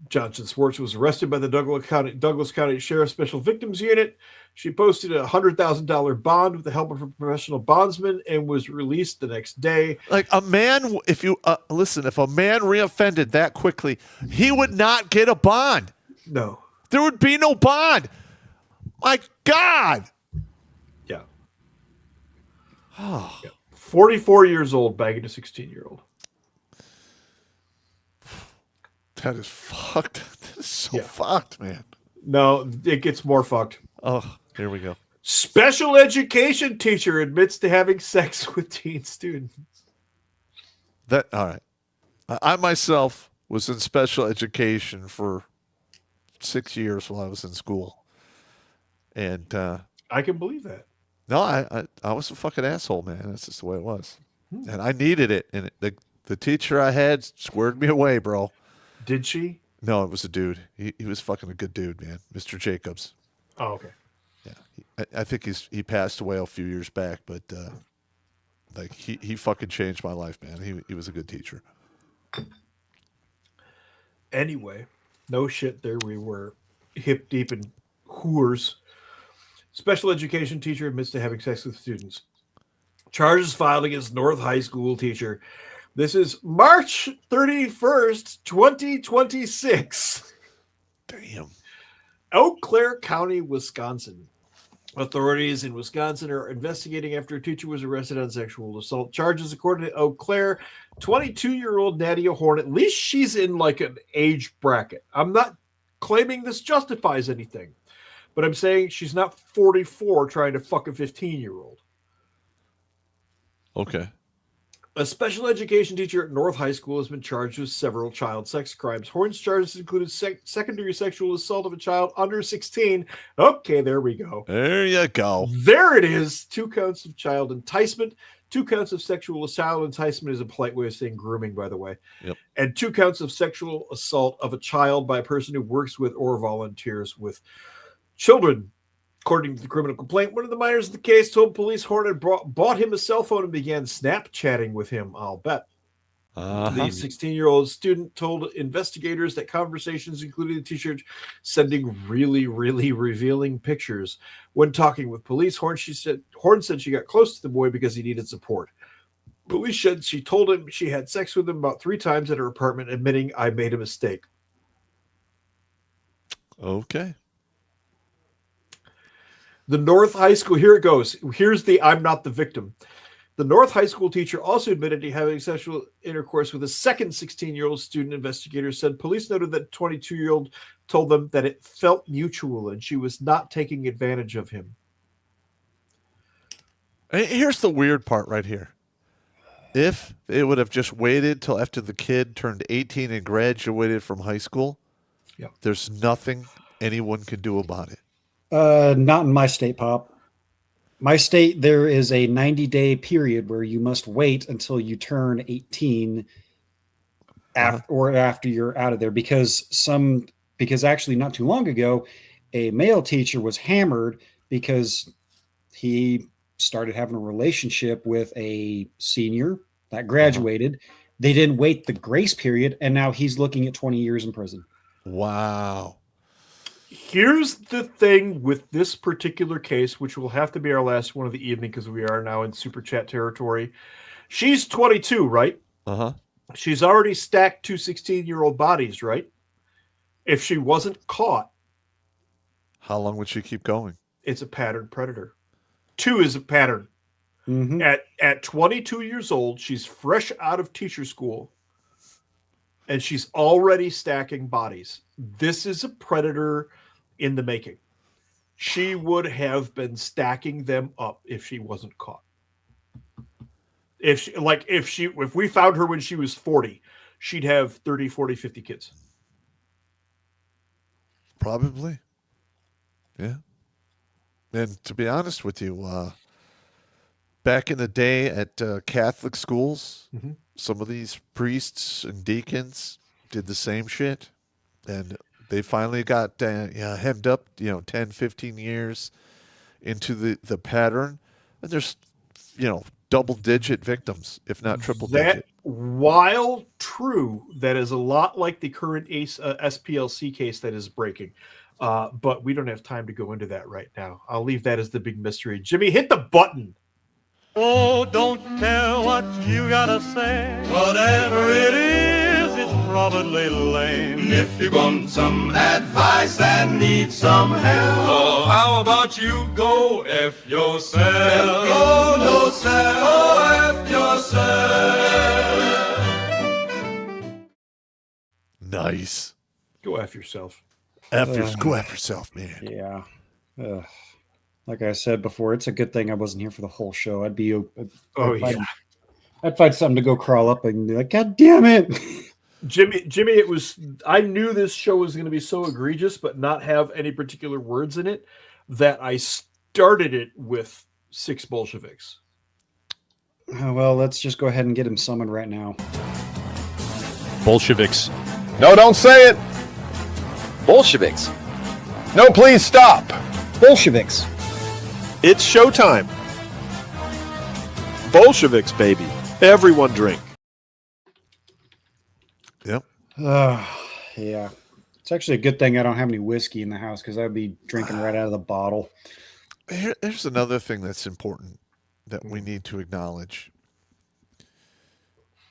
Johnson Swartz was arrested by the Douglas County Sheriff's Special Victims Unit. She posted a $100,000 bond with the help of a professional bondsman and was released the next day. Like a man, if a man reoffended that quickly, he would not get a bond. No. There would be no bond. My God. Yeah. Oh. Yeah. 44 years old, bagging a 16-year-old. That is fucked. That is so fucked, man. No, it gets more fucked. Oh, here we go. Special education teacher admits to having sex with teen students. All right. I myself was in special education for 6 years while I was in school. And I can believe that. No, I was a fucking asshole, man. That's just the way it was. And I needed it. And the teacher I had squared me away, bro. Did she? No, it was a dude. He was fucking a good dude, man. Mr. Jacobs. Oh, okay. Yeah. I think he passed away a few years back, but he fucking changed my life, man. He was a good teacher. Anyway, no shit, there we were, hip deep in whores. Special education teacher admits to having sex with students. Charges filed against North High School teacher. This is March 31st, 2026. Damn. Eau Claire County, Wisconsin. Authorities in Wisconsin are investigating after a teacher was arrested on sexual assault charges. According to Eau Claire, 22-year-old Nadia Horn, at least she's in like an age bracket. I'm not claiming this justifies anything, but I'm saying she's not 44 trying to fuck a 15-year-old. Okay. A special education teacher at North High School has been charged with several child sex crimes. Horn's charges included secondary sexual assault of a child under 16. Okay, there we go. There you go. There it is. 2 counts of child enticement. 2 counts of sexual assault. Enticement is a polite way of saying grooming, by the way. Yep. And 2 counts of sexual assault of a child by a person who works with or volunteers with children. According to the criminal complaint, one of the minors in the case told police Horn had bought him a cell phone and began Snapchatting with him, I'll bet. The 16-year-old student told investigators that conversations including the teacher sending really, really revealing pictures. When talking with police, Horn said she got close to the boy because he needed support. Police said she told him she had sex with him about 3 times at her apartment, admitting, "I made a mistake." Okay. The North High School, here it goes. Here's the "I'm not the victim." The North High School teacher also admitted to having sexual intercourse with a second 16-year-old student. Investigators said police noted that 22-year-old told them that it felt mutual and she was not taking advantage of him. Here's the weird part right here. If it would have just waited till after the kid turned 18 and graduated from high school, there's nothing anyone could do about it. Not in my state, Pop. My state, there is a 90-day period where you must wait until you turn 18 after you're out of there because actually not too long ago, a male teacher was hammered because he started having a relationship with a senior that graduated. They didn't wait the grace period, and now he's looking at 20 years in prison. Wow. Here's the thing with this particular case, which will have to be our last one of the evening because we are now in super chat territory. She's 22, right? She's already stacked 2 16-year-old bodies, right? If she wasn't caught, how long would she keep going? It's a pattern predator. 2 is a pattern. Mm-hmm. At 22 years old, she's fresh out of teacher school, and she's already stacking bodies. This is a predator in the making. She would have been stacking them up if she wasn't caught. If we found her when she was 40, she'd have 30, 40, 50 kids. Probably. Yeah. And to be honest with you, back in the day at Catholic schools, some of these priests and deacons did the same shit. And they finally got hemmed up, 10, 15 years into the pattern. And there's, double-digit victims, if not triple-digit. While true, that is a lot like the current SPLC case that is breaking. But we don't have time to go into that right now. I'll leave that as the big mystery. Jimmy, hit the button. Oh, don't care what you gotta say. Whatever it is, it's probably lame. If you want some advice and need some help, oh, how about you go F yourself? Go no self, oh, F yourself. Nice. Go F yourself. Go F yourself, man. Yeah. Like I said before, it's a good thing I wasn't here for the whole show. I'd find something to go crawl up and be like, God damn it. Jimmy, I knew this show was going to be so egregious, but not have any particular words in it, that I started it with 6 Bolsheviks. Well, let's just go ahead and get him summoned right now. Bolsheviks. No, don't say it. Bolsheviks. No, please stop. Bolsheviks. It's showtime. Bolsheviks, baby. Everyone drink. Yep. Yeah. It's actually a good thing I don't have any whiskey in the house because I'd be drinking right out of the bottle. Here's another thing that's important that we need to acknowledge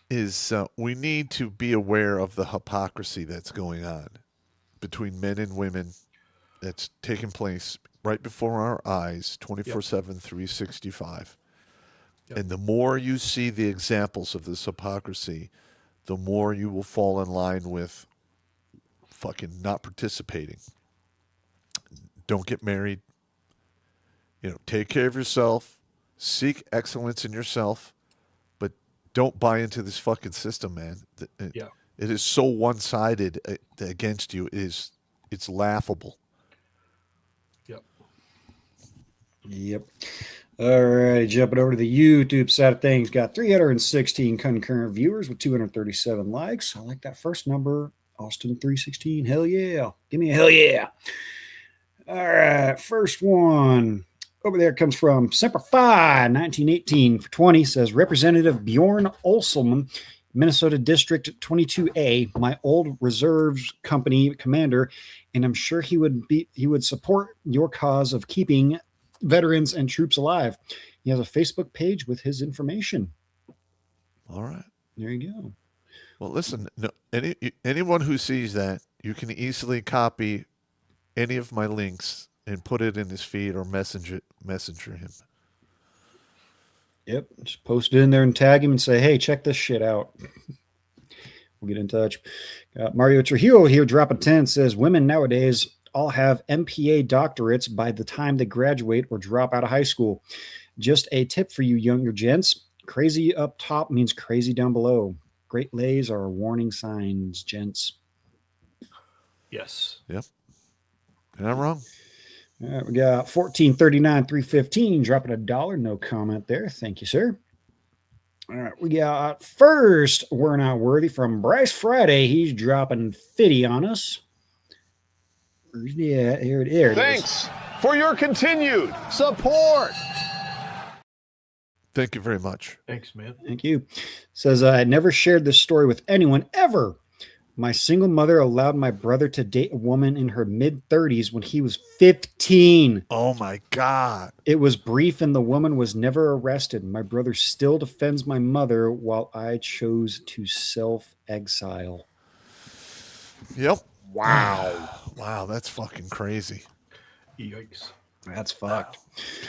is we need to be aware of the hypocrisy that's going on between men and women that's taking place right before our eyes, 24/7, 365. Yep. And the more you see the examples of this hypocrisy, the more you will fall in line with fucking not participating. Don't get married. Take care of yourself. Seek excellence in yourself. But don't buy into this fucking system, man. It is so one-sided against you. It's laughable. Yep. All right, jumping over to the YouTube side of things, got 316 concurrent viewers with 237 likes. I like that first number, Austin 316. Hell yeah. Give me a hell yeah. All right, first one over there comes from Semper Fi 1918 for 20. Says Representative Bjorn Olselman Minnesota District 22A, my old reserves company commander, and I'm sure he would support your cause of keeping veterans and troops alive. He has a Facebook page with his information. All right. There you go. Well, listen, no, anyone who sees that, you can easily copy any of my links and put it in his feed or messenger him. Yep. Just post it in there and tag him and say, hey, check this shit out. We'll get in touch. Mario Trujillo here, drop a 10, says women nowadays all have MPA doctorates by the time they graduate or drop out of high school. Just a tip for you younger gents. Crazy up top means crazy down below. Great lays are warning signs, gents. Yes. Yep. You're not wrong. All right, we got 1439 315 dropping $1. No comment there. Thank you, sir. All right, we got first We're Not Worthy from Bryce Friday. He's dropping 50 on us. Yeah, here it is. Thanks for your continued support. Thank you very much. Thanks, man. Thank you. Says, I never shared this story with anyone ever. My single mother allowed my brother to date a woman in her mid-30s when he was 15. Oh, my God. It was brief and the woman was never arrested. My brother still defends my mother while I chose to self-exile. Yep. Wow. Wow, that's fucking crazy. Yikes. That's fucked.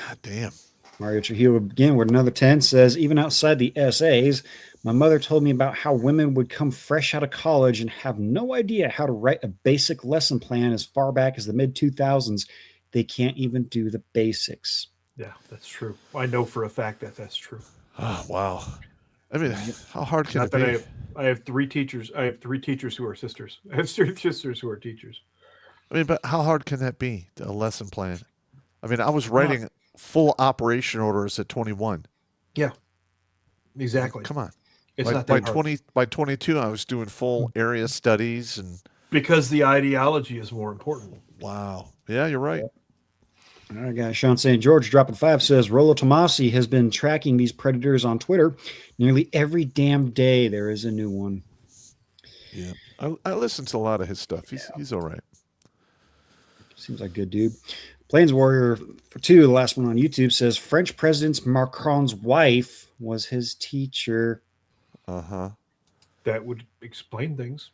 God damn. Mario Trujillo again with another 10 says, even outside the essays, my mother told me about how women would come fresh out of college and have no idea how to write a basic lesson plan as far back as the mid-2000s. They can't even do the basics. Yeah, that's true. I know for a fact that that's true. Oh, wow. I mean, how hard can it be? I have 3 teachers. I have 3 teachers who are sisters. I have 3 sisters who are teachers. I mean, but how hard can that be, a lesson plan? I mean, I was writing full operation orders at 21. Yeah, exactly. Come on. It's not that hard. By 22, I was doing full area studies and because the ideology is more important. Wow. Yeah, you're right. All right, guys. Sean St. George dropping 5 says Rolo Tomasi has been tracking these predators on Twitter nearly every damn day. There is a new one. Yeah, I listen to a lot of his stuff. He's all right. Seems like a good dude. Plains Warrior for 2, the last one on YouTube, says French President Macron's wife was his teacher. Uh-huh. That would explain things.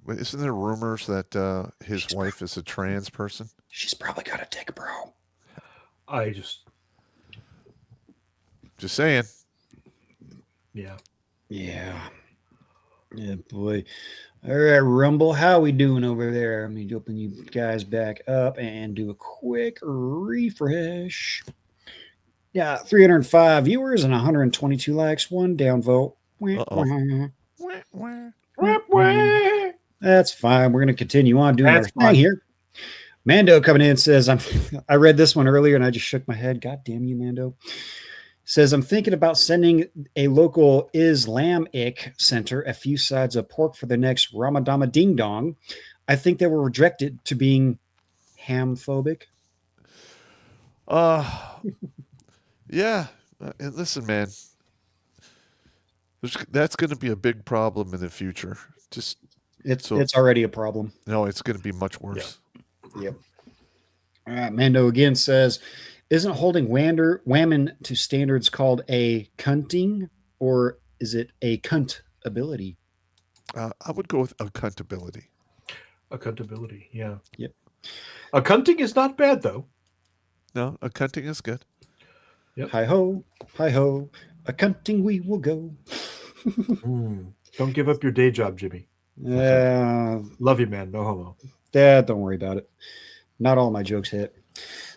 Wait, isn't there rumors that his wife is a trans person? She's probably got a dick, bro. Just saying. Yeah. Yeah, boy. All right, Rumble, how we doing over there? Let me open you guys back up and do a quick refresh. Yeah, 305 viewers and 122 likes, 1 downvote. That's fine. We're going to continue on doing our thing here. Mando coming in says, I read this one earlier and I just shook my head. God damn you, Mando. Says, I'm thinking about sending a local Islamic center a few sides of pork for the next Ramadama Ding Dong. I think they were rejected to being ham-phobic. Yeah. Listen, man. That's going to be a big problem in the future. It's already a problem. No, it's going to be much worse. Yep. All right, Mando again says, isn't holding whammon to standards called a cunting, or is it a cunt ability? I would go with accountability. Accountability, yeah. Yep. Accounting is not bad, though. No, accounting is good. Yep. Hi ho, accounting we will go. Don't give up your day job, Jimmy. Love you, man. No homo. Dad, don't worry about it. Not all my jokes hit.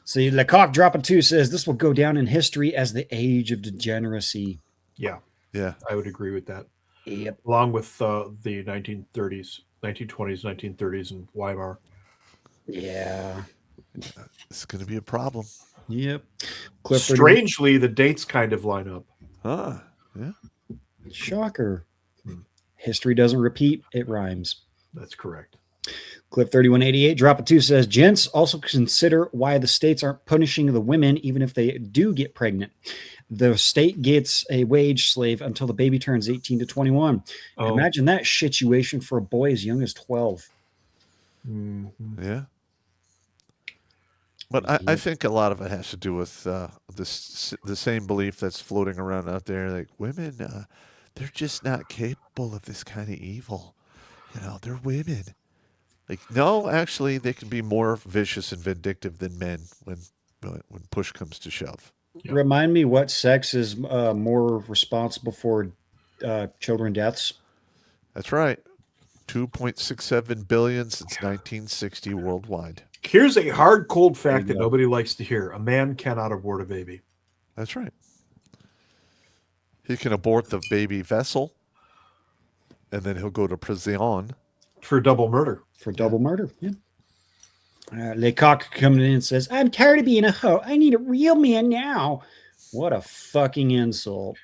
See, Lecoq dropping 2 says this will go down in history as the age of degeneracy. Yeah. Yeah. I would agree with that. Yep. Along with the 1930s, 1920s, 1930s, and Weimar. Yeah. It's going to be a problem. Yep. Strangely, the dates kind of line up. Yeah. Shocker. History doesn't repeat, it rhymes. That's correct. Clip 3188, drop a 2 says, gents, also consider why the states aren't punishing the women even if they do get pregnant. The state gets a wage slave until the baby turns 18 to 21. Oh. Imagine that situation for a boy as young as 12. Yeah. But I think a lot of it has to do with the same belief that's floating around out there. Like, women, they're just not capable of this kind of evil. You know, they're women. Like, no, actually, they can be more vicious and vindictive than men when push comes to shove. Yep. Remind me what sex is more responsible for children deaths? That's right. 2.67 billion since 1960 worldwide. Here's a hard, cold fact that nobody likes to hear. A man cannot abort a baby. That's right. He can abort the baby vessel, and then he'll go to prison. For double murder. For double murder, yeah. Lecoq coming in and says, I'm tired of being a hoe. I need a real man now. What a fucking insult.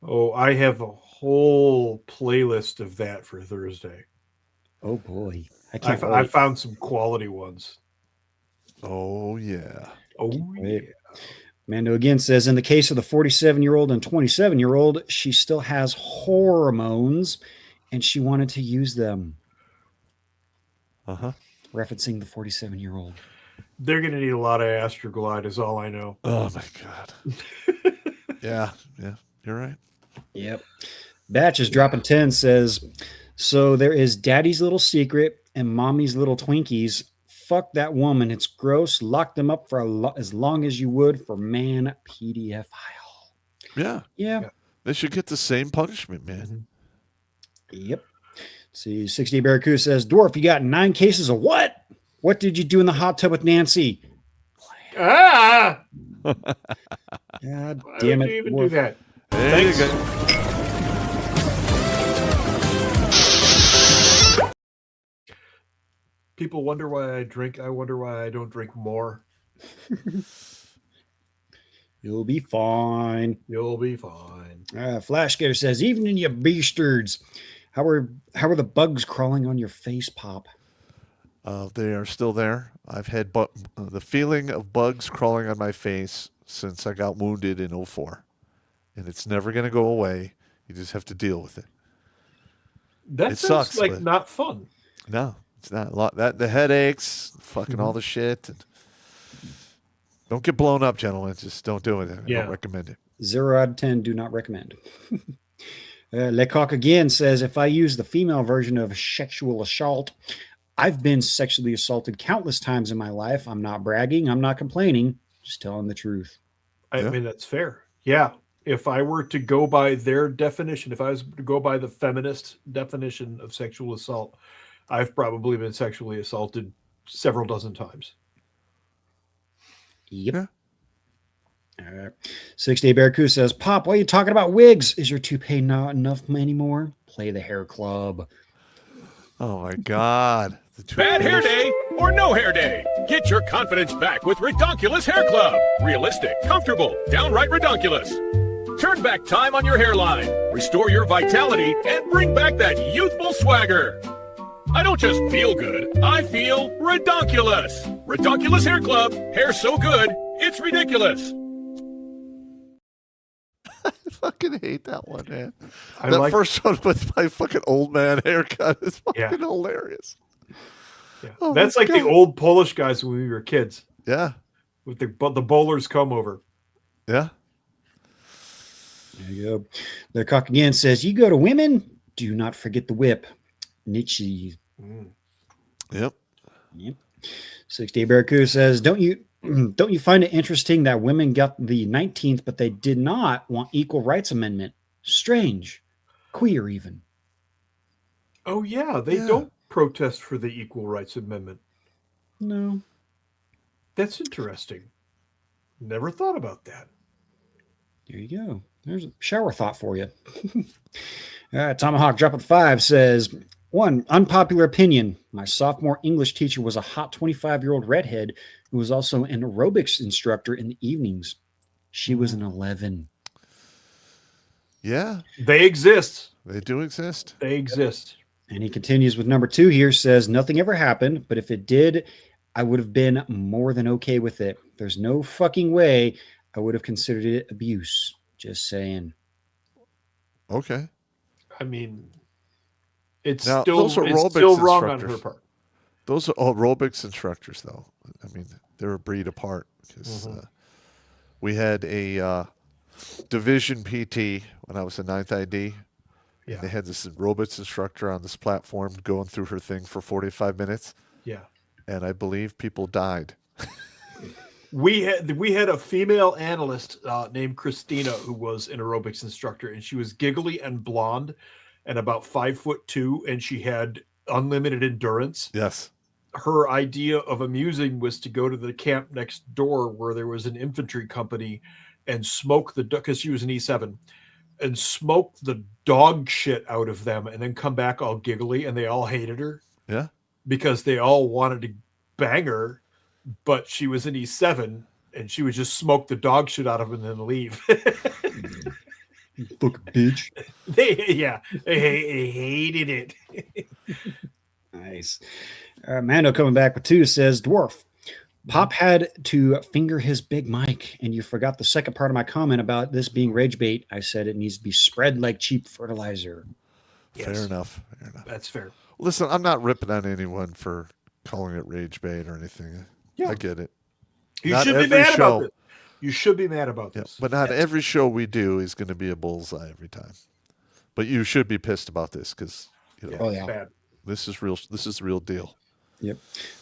Oh, I have a whole playlist of that for Thursday. Oh, boy. I found some quality ones. Oh, yeah. Oh, yeah. Mando again says, in the case of the 47-year-old and 27-year-old, she still has hormones, and she wanted to use them. Uh-huh. Referencing the 47-year-old. They're going to need a lot of Astroglide is all I know. Oh, my God. Yeah, you're right. Yep. Batch is dropping 10 says, so there is daddy's little secret and mommy's little Twinkies. Fuck that woman. It's gross. Lock them up for as long as you would for man PDF file. Yeah. Yeah. They should get the same punishment, man. Yep. See, 60 Barracuda says, Dwarf, you got 9 cases of what? What did you do in the hot tub with Nancy? Ah! God Why damn would it. you even Dwarf. do that? There you go. People wonder why I drink. I wonder why I don't drink more. You'll be fine. You'll be fine. Flashgetter says, evening, you beastards. How are the bugs crawling on your face, Pop? They are still there. I've had the feeling of bugs crawling on my face since I got wounded in 2004. And it's never going to go away. You just have to deal with it. That sounds like not fun. No, it's not. A lot the headaches, fucking all the shit. And don't get blown up, gentlemen. Just don't do it. I don't recommend it. 0 out of 10, do not recommend. Lecoq again says, if I use the female version of sexual assault, I've been sexually assaulted countless times in my life. I'm not bragging. I'm not complaining. Just telling the truth. I mean, that's fair. Yeah. If I were to go by their definition, if I was to go by the feminist definition of sexual assault, I've probably been sexually assaulted several dozen times. Yep. Yeah. All right. 6-Day Barracuda says, Pop, why are you talking about wigs? Is your toupee not enough anymore? Play the hair club. Oh, my God. Bad hair day or no hair day. Get your confidence back with Redonkulous Hair Club. Realistic, comfortable, downright redonkulous. Turn back time on your hairline, restore your vitality, and bring back that youthful swagger. I don't just feel good, I feel redonkulous. Redonkulous Hair Club, hair so good, it's ridiculous. I fucking hate that one, man. That first one with my fucking old man haircut is fucking hilarious. Yeah. Oh, that's like the old Polish guys when we were kids. Yeah. With the bowlers come over. Yeah. There you go. The cock again says, you go to women, do not forget the whip. Nietzsche. Yep. 6-Day Barracuda says, don't you find it interesting that women got the 19th, but they did not want equal rights amendment? Strange. Queer even. Oh, yeah. They don't protest for the equal rights amendment. No. That's interesting. Never thought about that. There you go. There's a shower thought for you. Tomahawk Drop of 5 says, 1, unpopular opinion. My sophomore English teacher was a hot 25-year-old redhead who was also an aerobics instructor in the evenings. She was an 11. Yeah. They exist. They do exist. They exist. And he continues with number 2 here, says, nothing ever happened, but if it did, I would have been more than okay with it. There's no fucking way I would have considered it abuse. Just saying. Okay. I mean, it's Now, still, those are it's aerobics still wrong on instructors. her part. Those are aerobics instructors, though. I mean, they're a breed apart. Because we had a division PT when I was a 9th ID. Yeah. And they had this aerobics instructor on this platform going through her thing for 45 minutes. Yeah. And I believe people died. We had a female analyst named Christina who was an aerobics instructor, and she was giggly and blonde and about 5'2", and she had unlimited endurance. Yes. Her idea of amusing was to go to the camp next door where there was an infantry company and smoke because she was an E7, and smoke the dog shit out of them and then come back all giggly, and they all hated her. Yeah. Because they all wanted to bang her, but she was an E7 and she would just smoke the dog shit out of them and then leave. Fuck bitch. They hated it. Nice. Mando coming back with 2 says, Dwarf, Pop had to finger his big mic, and you forgot the second part of my comment about this being rage bait. I said it needs to be spread like cheap fertilizer. Fair enough. Fair enough. That's fair. Listen, I'm not ripping on anyone for calling it rage bait or anything. Yeah. I get it. You Not should be every mad show- about this. You should be mad about Yeah, this. but not every show we do is going to be a bullseye every time. But you should be pissed about this because Oh, yeah. Bad. this is real. This is the real deal. Yep.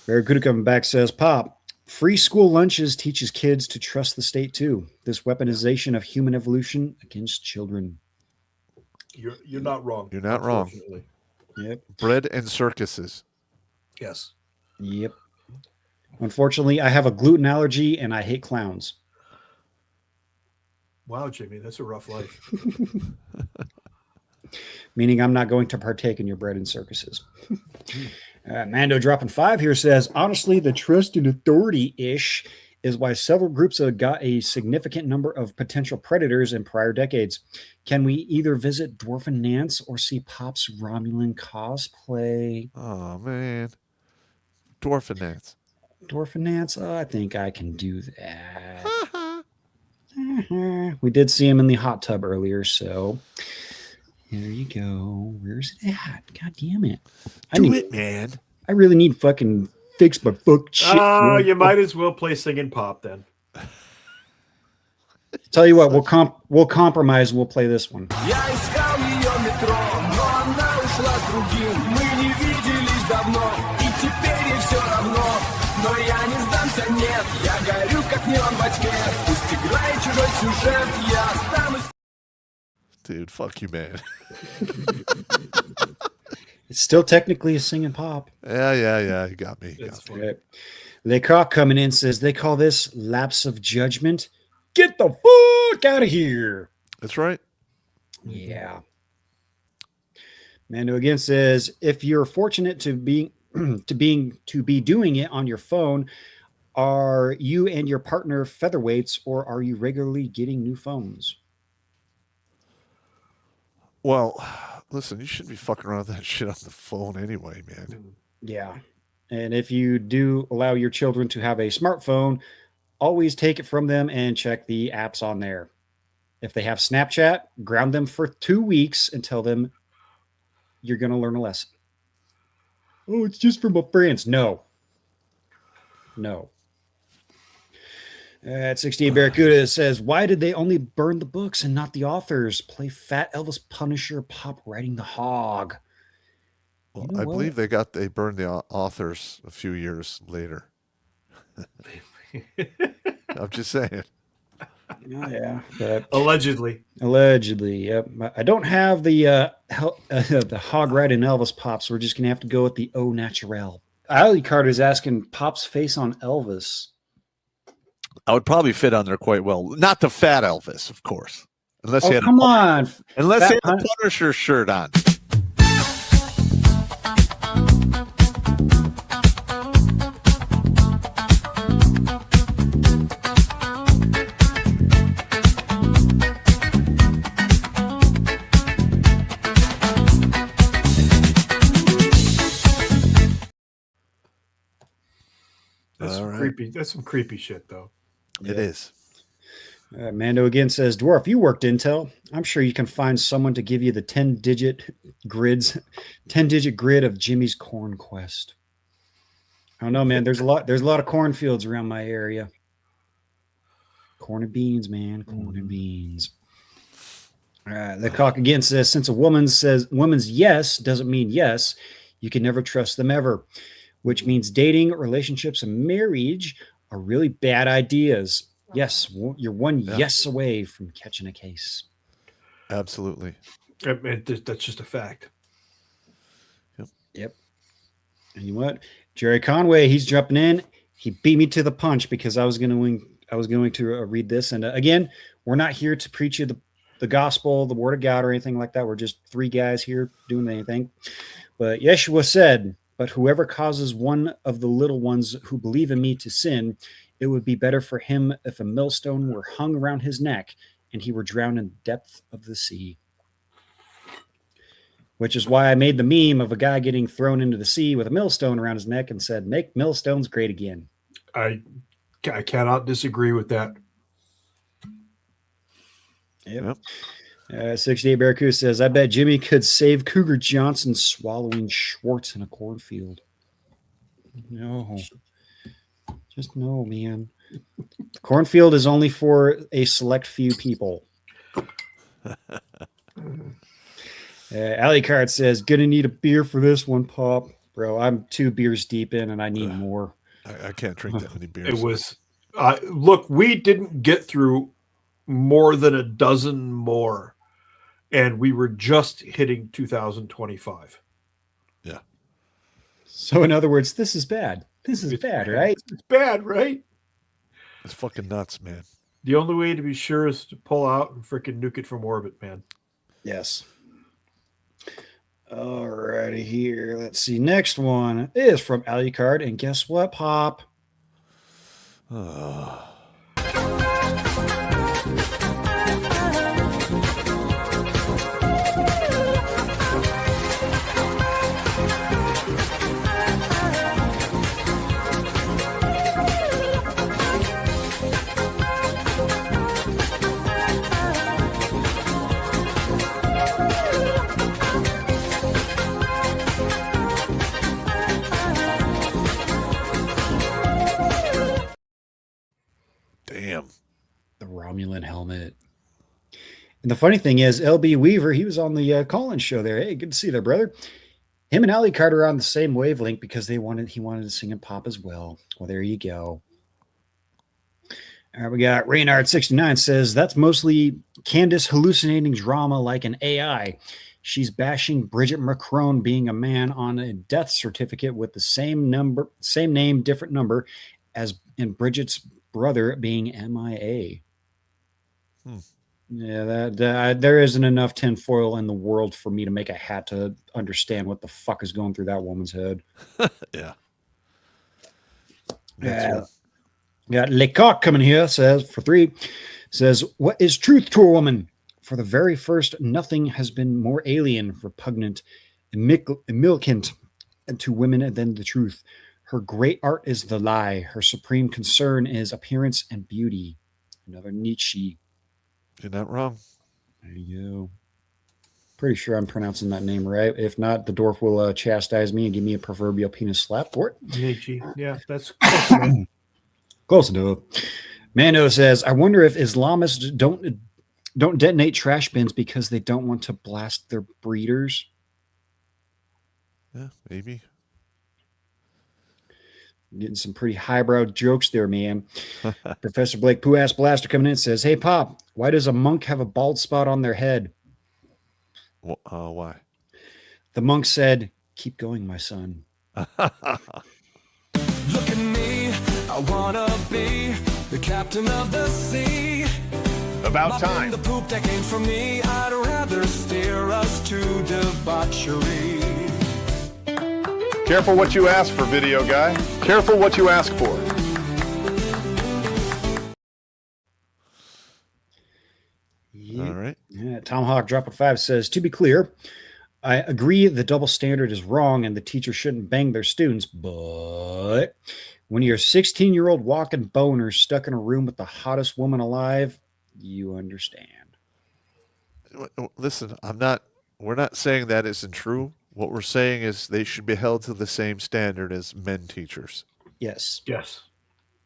Very good coming back says, Pop, free school lunches teaches kids to trust the state too. This weaponization of human evolution against children. You're not wrong. You're not wrong. Unfortunately. Yep. Bread and circuses. Yes. Yep. Unfortunately, I have a gluten allergy and I hate clowns. Wow, Jimmy, that's a rough life. Meaning I'm not going to partake in your bread and circuses. Mando dropping 5 here says, honestly, the trust and authority-ish is why several groups have got a significant number of potential predators in prior decades. Can we either visit Dwarf and Nance or see Pop's Romulan cosplay? Oh, man. Dwarf and Nance. Dwarf and Nance? Oh, I think I can do that. We did see him in the hot tub earlier, so there you go. Where's it at? God damn it. Do it, man. I really need fucking fix my fuck shit. You might as well play Singing Pop then. Tell you what, we'll compromise. We'll play this one. Я искал ее метро, но она ушла с другим. Мы не виделись давно, и теперь ей все равно. Но я не сдамся, нет, я горю как неон во тьме. Пусть играет чужой сюжет, я останусь. Dude, fuck you, man. It's still technically a singing pop. Yeah. You got me. Right. Lecoq coming in says they call this lapse of judgment. Get the fuck out of here. That's right. Yeah. Mando again says if you're fortunate to be doing it on your phone, are you and your partner featherweights, or are you regularly getting new phones? Well, listen, you shouldn't be fucking around with that shit on the phone anyway, man. Yeah. And if you do allow your children to have a smartphone, always take it from them and check the apps on there. If they have Snapchat, ground them for 2 weeks and tell them you're going to learn a lesson. Oh, it's just for my friends. No. At 68 Barracuda says, why did they only burn the books and not the authors? Play Fat Elvis Punisher, Pop riding the hog. Well, You know I what? believe they burned the authors a few years later. I'm just saying. Oh, yeah. But Allegedly, yep. I don't have the hog riding Elvis Pop, so we're just going to have to go with the au naturel. Ali Carter is asking Pop's face on Elvis. I would probably fit on there quite well. Not the fat Elvis, of course. Unless Oh, he had come on. Unless he Fat had a Punisher shirt on. creepy. That's some creepy shit, though. It is. Mando again says, Dwarf, you worked Intel. I'm sure you can find someone to give you the 10-digit grid of Jimmy's Corn Quest. I don't know, man. There's a lot of cornfields around my area. Corn and beans, man. Corn and beans. The cock again says, since a woman's yes doesn't mean yes, you can never trust them ever, which means dating, relationships, and marriage are really bad ideas. Yes, you're one yes away from catching a case. Absolutely. That's just a fact. Yep. And you know what? Jerry Conway, he's jumping in. He beat me to the punch because I was going to read this. And again, we're not here to preach you the gospel, the word of God, or anything like that. We're just three guys here doing anything. But Yeshua said, but whoever causes one of the little ones who believe in me to sin, it would be better for him if a millstone were hung around his neck and he were drowned in the depth of the sea. Which is why I made the meme of a guy getting thrown into the sea with a millstone around his neck and said, make millstones great again. I cannot disagree with that. Yep. 68 Barracuda says, I bet Jimmy could save Cougar Johnson swallowing Schwartz in a cornfield. No. Just no, man. The cornfield is only for a select few people. Alicard says, gonna need a beer for this one, Pop. Bro, I'm 2 beers deep in and I need more. I can't drink that many beers. It was, look, we didn't get through more than a dozen more, and we were just hitting 2025. Yeah. So in other words, this is bad. This is bad, right? It's bad, right? It's fucking nuts, man. The only way to be sure is to pull out and freaking nuke it from orbit, man. Yes. All righty here. Let's see. Next one is from Alicard. And guess what, Pop? Damn. The Romulan helmet. And the funny thing is, LB Weaver, he was on the call-in show there. Hey, good to see you there, brother. Him and Alicard are on the same wavelength because he wanted to sing and pop as well. Well, there you go. All right, we got Reynard69 says, that's mostly Candace hallucinating drama like an AI. She's bashing Bridget Macron being a man on a death certificate with the same name, different number, as in Bridget's brother being MIA. Yeah, there isn't enough tinfoil in the world for me to make a hat to understand what the fuck is going through that woman's head. Yeah. Got Lecoq coming here, says, for 3, says, what is truth to a woman? For the very first, nothing has been more alien, repugnant, milkant to women than the truth. Her great art is the lie. Her supreme concern is appearance and beauty. Another Nietzsche. You're not wrong. There you go. Pretty sure I'm pronouncing that name right. If not, the dwarf will chastise me and give me a proverbial penis slap for it. Nietzsche. Yeah, that's close enough. Close enough. Mando says, I wonder if Islamists don't detonate trash bins because they don't want to blast their breeders. Yeah, maybe. Getting some pretty highbrow jokes there, man. Professor Blake Pooh-Ass Blaster coming in says, hey, Pop, why does a monk have a bald spot on their head? Why? The monk said, keep going, my son. Look at me, I wanna be the captain of the sea. About time. The poop that came from me, I'd rather steer us to debauchery. Careful what you ask for, video guy. Careful what you ask for. All right. Yeah, Tomahawk Drop of 5 says, to be clear, I agree the double standard is wrong and the teacher shouldn't bang their students, but When you're a 16-year-old walking boner stuck in a room with the hottest woman alive, you understand. Listen, we're not saying that isn't true. What we're saying is they should be held to the same standard as men teachers. Yes. Yes.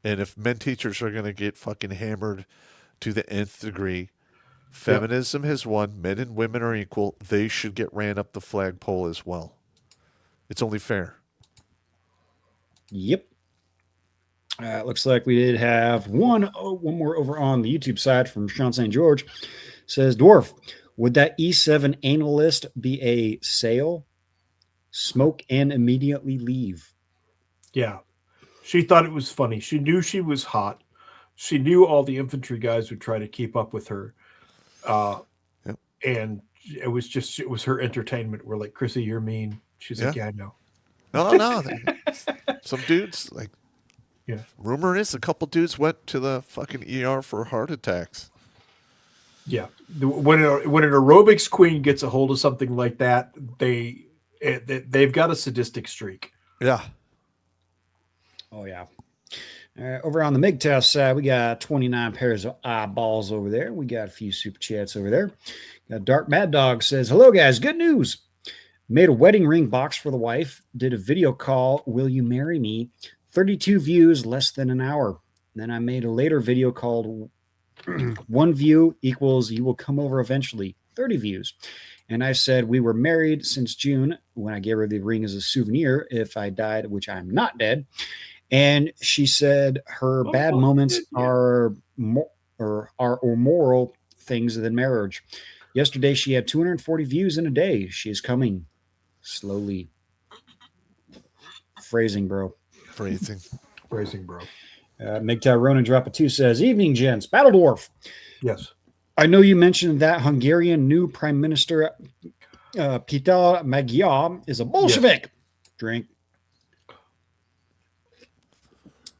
And if men teachers are going to get fucking hammered to the nth degree, feminism has won. Men and women are equal. They should get ran up the flagpole as well. It's only fair. Yep. Looks like we did have one more over on the YouTube side from Sean St. George. Says, Dwarf, would that E7 analyst be a sale? Smoke and immediately leave. Yeah. She thought it was funny. She knew she was hot. She knew all the infantry guys would try to keep up with her. And it was her entertainment. We're like, Chrissy, you're mean. She's like, yeah, I know. No. Some dudes, rumor is a couple dudes went to the fucking ER for heart attacks. Yeah. When an aerobics queen gets a hold of something like that, they've got a sadistic streak. Yeah. Oh, yeah. Over on the MGTOW side, we got 29 pairs of eyeballs over there. We got a few super chats over there. Got Dark Mad Dog says, hello, guys. Good news. Made a wedding ring box for the wife. Did a video call. Will you marry me? 32 views, less than an hour. Then I made a later video called one view equals you will come over eventually. 30 views. And I said we were married since June when I gave her the ring as a souvenir if I died, which I'm not dead. And she said her bad moments are moral things than marriage. Yesterday, she had 240 views in a day. She is coming slowly. Phrasing, bro. Phrasing, bro. MGTOW Ronan Drop a 2 says, evening, gents. Battle Dwarf. Yes. I know you mentioned that Hungarian new Prime Minister Peter Magyar is a Bolshevik. Yes. Drink.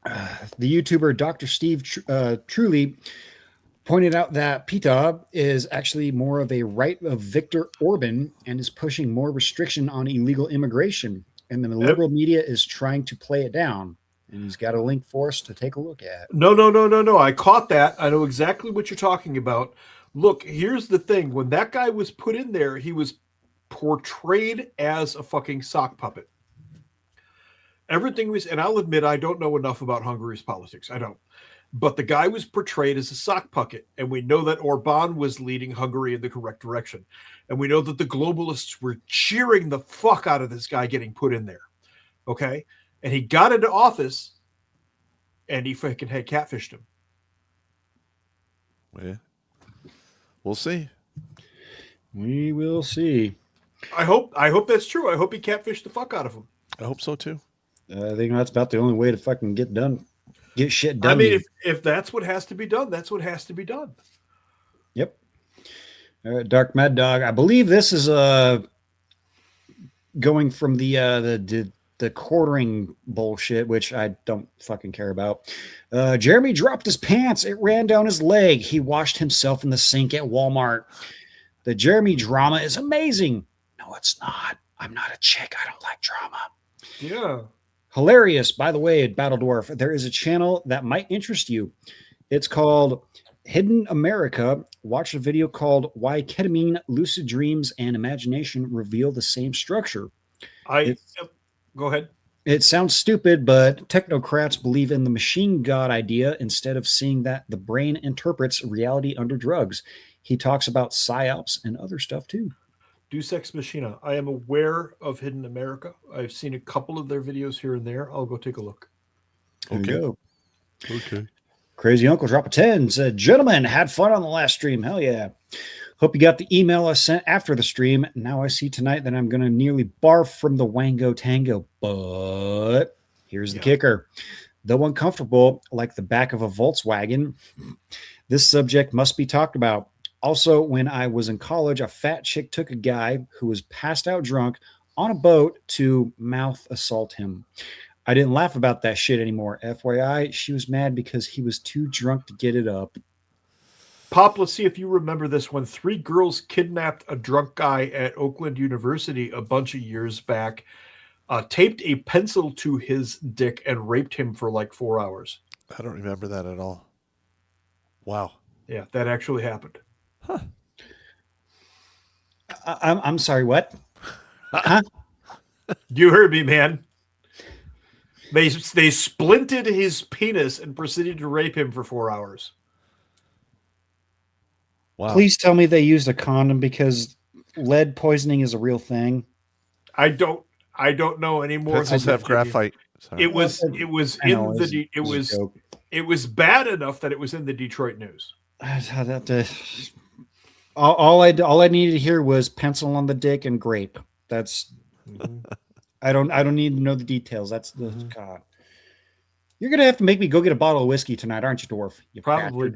The YouTuber Dr. Steve Truly pointed out that Peter is actually more of a right of Viktor Orban and is pushing more restriction on illegal immigration. And the liberal media is trying to play it down. And he's got a link for us to take a look at. No. I caught that. I know exactly what you're talking about. Look, here's the thing. When that guy was put in there, he was portrayed as a fucking sock puppet. Everything was, and I'll admit, I don't know enough about Hungary's politics. I don't. But the guy was portrayed as a sock puppet. And we know that Orbán was leading Hungary in the correct direction. And we know that the globalists were cheering the fuck out of this guy getting put in there. Okay? And he got into office and he fucking had catfished him. Yeah. We'll see. We will see. I hope that's true. I hope he catfished the fuck out of him. I hope so too. I think that's about the only way to fucking get shit done. I mean, if that's what has to be done, that's what has to be done. Yep. Dark Mad Dog. I believe this is going from the quartering bullshit, which I don't fucking care about. Jeremy dropped his pants. It ran down his leg. He washed himself in the sink at Walmart. The Jeremy drama is amazing. No, it's not. I'm not a chick. I don't like drama. Yeah. Hilarious. By the way, at Battle Dwarf, there is a channel that might interest you. It's called Hidden America. Watch a video called Why Ketamine, Lucid Dreams, and Imagination Reveal the Same Structure. Go ahead. It sounds stupid, but technocrats believe in the machine god idea instead of seeing that the brain interprets reality under drugs. He talks about psyops and other stuff too. Deus Ex Machina. I am aware of Hidden America. I've seen a couple of their videos here and there. I'll go take a look. Okay. Crazy Uncle drop a 10 said, gentlemen, had fun on the last stream. Hell yeah. Hope you got the email I sent after the stream. Now I see tonight that I'm going to nearly barf from the Wango Tango. But here's the kicker. Though uncomfortable, like the back of a Volkswagen, this subject must be talked about. Also, when I was in college, a fat chick took a guy who was passed out drunk on a boat to mouth assault him. I didn't laugh about that shit anymore. FYI, she was mad because he was too drunk to get it up. Pop, let's see if you remember this one. 3 girls kidnapped a drunk guy at Oakland University a bunch of years back. taped a pencil to his dick and raped him for like 4 hours. I don't remember that at all. Wow. Yeah, that actually happened. Huh. I'm sorry, what? Huh? You heard me, man. They splinted his penis and proceeded to rape him for 4 hours. Wow. Please tell me they used a condom, because lead poisoning is a real thing. I don't know anymore. Pencils have graphite. Sorry. It was bad enough that it was in the Detroit News. All I needed to hear was pencil on the dick and grape. That's I don't need to know the details. That's the God. You're gonna have to make me go get a bottle of whiskey tonight, aren't you, dwarf? You Probably.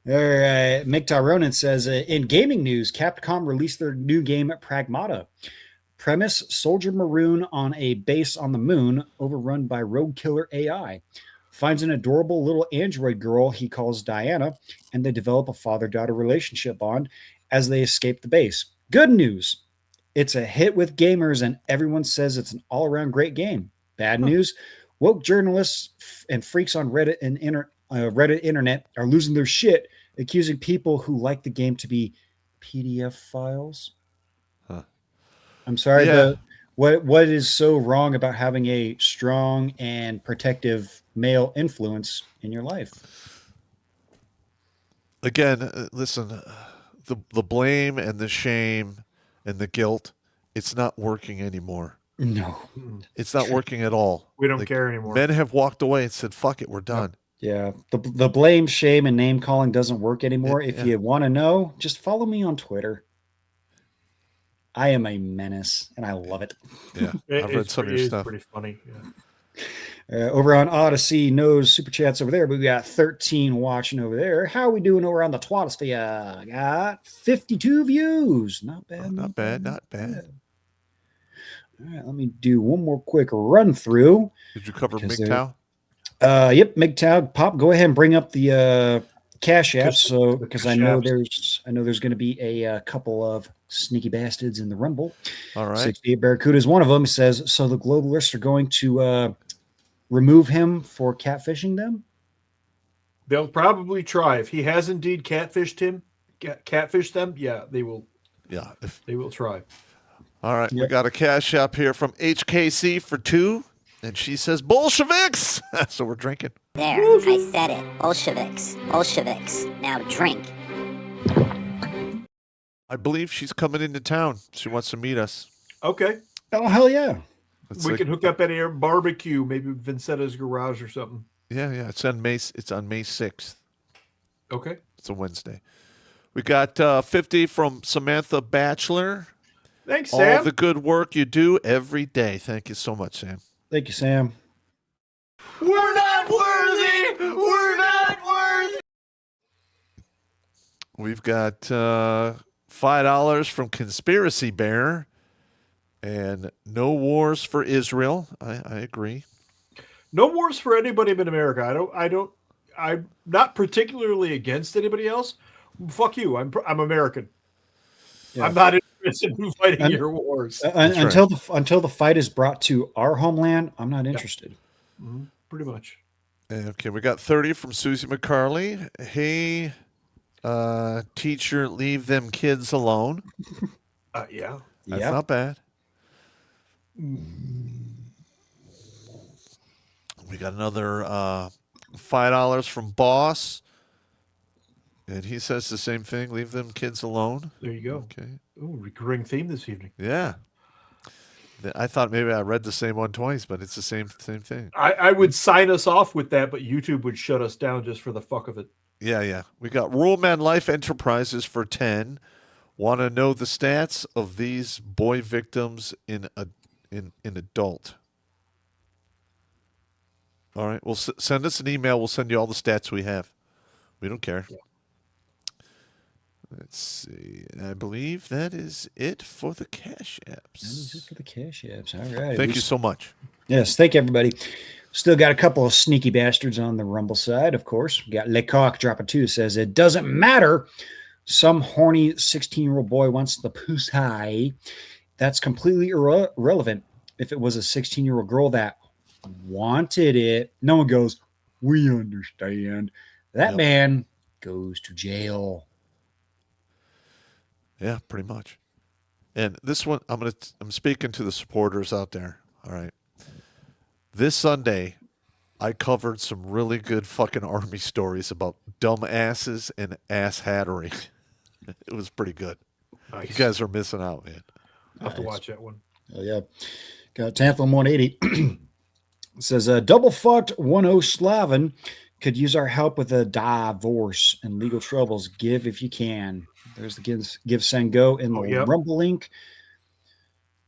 All right. Mick Tyronin says, in gaming news, Capcom released their new game Pragmata. Premise: Soldier Maroon on a base on the moon, overrun by rogue killer AI. Finds an adorable little android girl he calls Diana, and they develop a father-daughter relationship bond as they escape the base. Good news: it's a hit with gamers, and everyone says it's an all-around great game. Bad news: woke journalists and freaks on Reddit and Reddit internet are losing their shit, accusing people who like the game to be PDF files. Huh. I'm sorry, but what is so wrong about having a strong and protective male influence in your life? Again, listen, the blame and the shame and the guilt, it's not working anymore. No. It's not working at all. We don't care anymore. Men have walked away and said, fuck it, we're done. Yeah, the blame, shame, and name calling doesn't work anymore. If you want to know, just follow me on Twitter. I am a menace, and I love it. Yeah, I've read some of your stuff. It's pretty funny. Yeah. Over on Odyssey, knows super chats over there, but we got 13 watching over there. How are we doing over on the Twatosphere? Got 52 views. Not bad. Not bad. All right, let me do one more quick run through. Did you cover MGTOW? Yep, MGTOW. Pop, go ahead and bring up the Cash App, so because I know there's going to be a couple of sneaky bastards in the Rumble. All right. 68 Barracuda is one of them. He says, so the globalists are going to remove him for catfishing them? They'll probably try. If he has indeed catfished them, yeah, they will. Yeah, they will try. All right, we got a Cash App here from HKC for 2, and she says Bolsheviks. So we're drinking. There, I said it. Bolsheviks. Bolsheviks. Now drink. I believe she's coming into town. She wants to meet us. Okay. Oh, hell yeah. We can hook up at a barbecue, maybe Vincetta's garage or something. Yeah. It's on May 6th. Okay. It's a Wednesday. We got 50 from Samantha Batchelor. Thanks, Sam. All the good work you do every day. Thank you so much, Sam. Thank you, Sam. We're not worthy. We're not worthy. We've got $5 from Conspiracy Bear and no wars for Israel. I agree. No wars for anybody but America. I'm not particularly against anybody else. Fuck you. I'm American. Yeah. I'm not interested in fighting your wars. Until the fight is brought to our homeland, I'm not interested. Yeah. Mm-hmm. Pretty much. Okay, we got 30 from Susie McCarley. Hey, teacher, leave them kids alone. Yeah. That's not bad. We got another $5 from Boss. And he says the same thing. Leave them kids alone. There you go. Okay. Ooh, recurring theme this evening. Yeah. I thought maybe I read the same one twice, but it's the same thing. I would sign us off with that, but YouTube would shut us down just for the fuck of it. Yeah. We got Rural Man Life Enterprises for 10. Want to know the stats of these boy victims in adult? All right. Well, send us an email. We'll send you all the stats we have. We don't care. Yeah. Let's see. I believe that is it for the Cash Apps. That is it for the Cash Apps. All right. Thank you so much. Yes, thank you, everybody. Still got a couple of sneaky bastards on the Rumble side, of course. We got Lecoq dropping 2. Says, it doesn't matter. Some horny 16-year-old boy wants the pussy. that's completely irrelevant. If it was a 16-year-old girl that wanted it, no one goes, we understand. That man goes to jail. Yeah, pretty much. And this one, I'm speaking to the supporters out there. All right. This Sunday, I covered some really good fucking Army stories about dumb asses and ass hattery. It was pretty good. Nice. You guys are missing out, man. I'll have to watch that one. Oh, yeah. Got Tanthalum 180. It says, double fucked 10 Slavin could use our help with a divorce and legal troubles. Give if you can. There's the give send go in the Rumble link.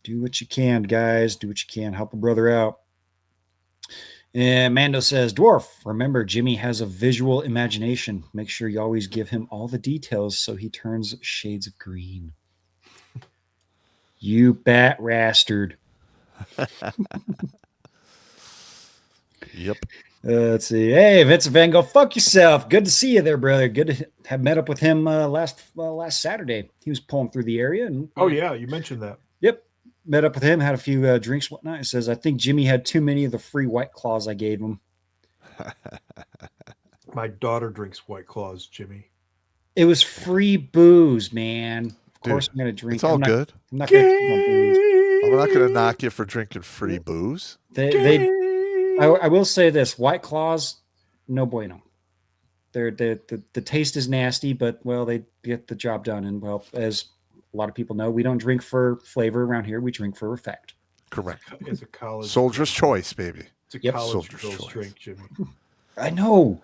Do what you can, guys. Do what you can. Help a brother out. And Mando says, Dwarf, remember Jimmy has a visual imagination. Make sure you always give him all the details so he turns shades of green. You bat rastard. Yep. Let's see. Hey, Vincent Van Gogh, fuck yourself. Good to see you there, brother. Good to have met up with him last Saturday. He was pulling through the area. And oh, yeah. You mentioned that. Yep. Met up with him, had a few drinks, whatnot. It says, I think Jimmy had too many of the free White Claws I gave him. My daughter drinks White Claws, Jimmy. It was free booze, man. Of course I'm going to drink. It's all good. I'm not going to knock you for drinking free booze. I will say this: White Claws, no bueno. The taste is nasty, but well, they get the job done. And well, as a lot of people know, we don't drink for flavor around here; we drink for effect. Correct. It's a college soldier's choice, baby. It's a college girl's drink, Jimmy. I know,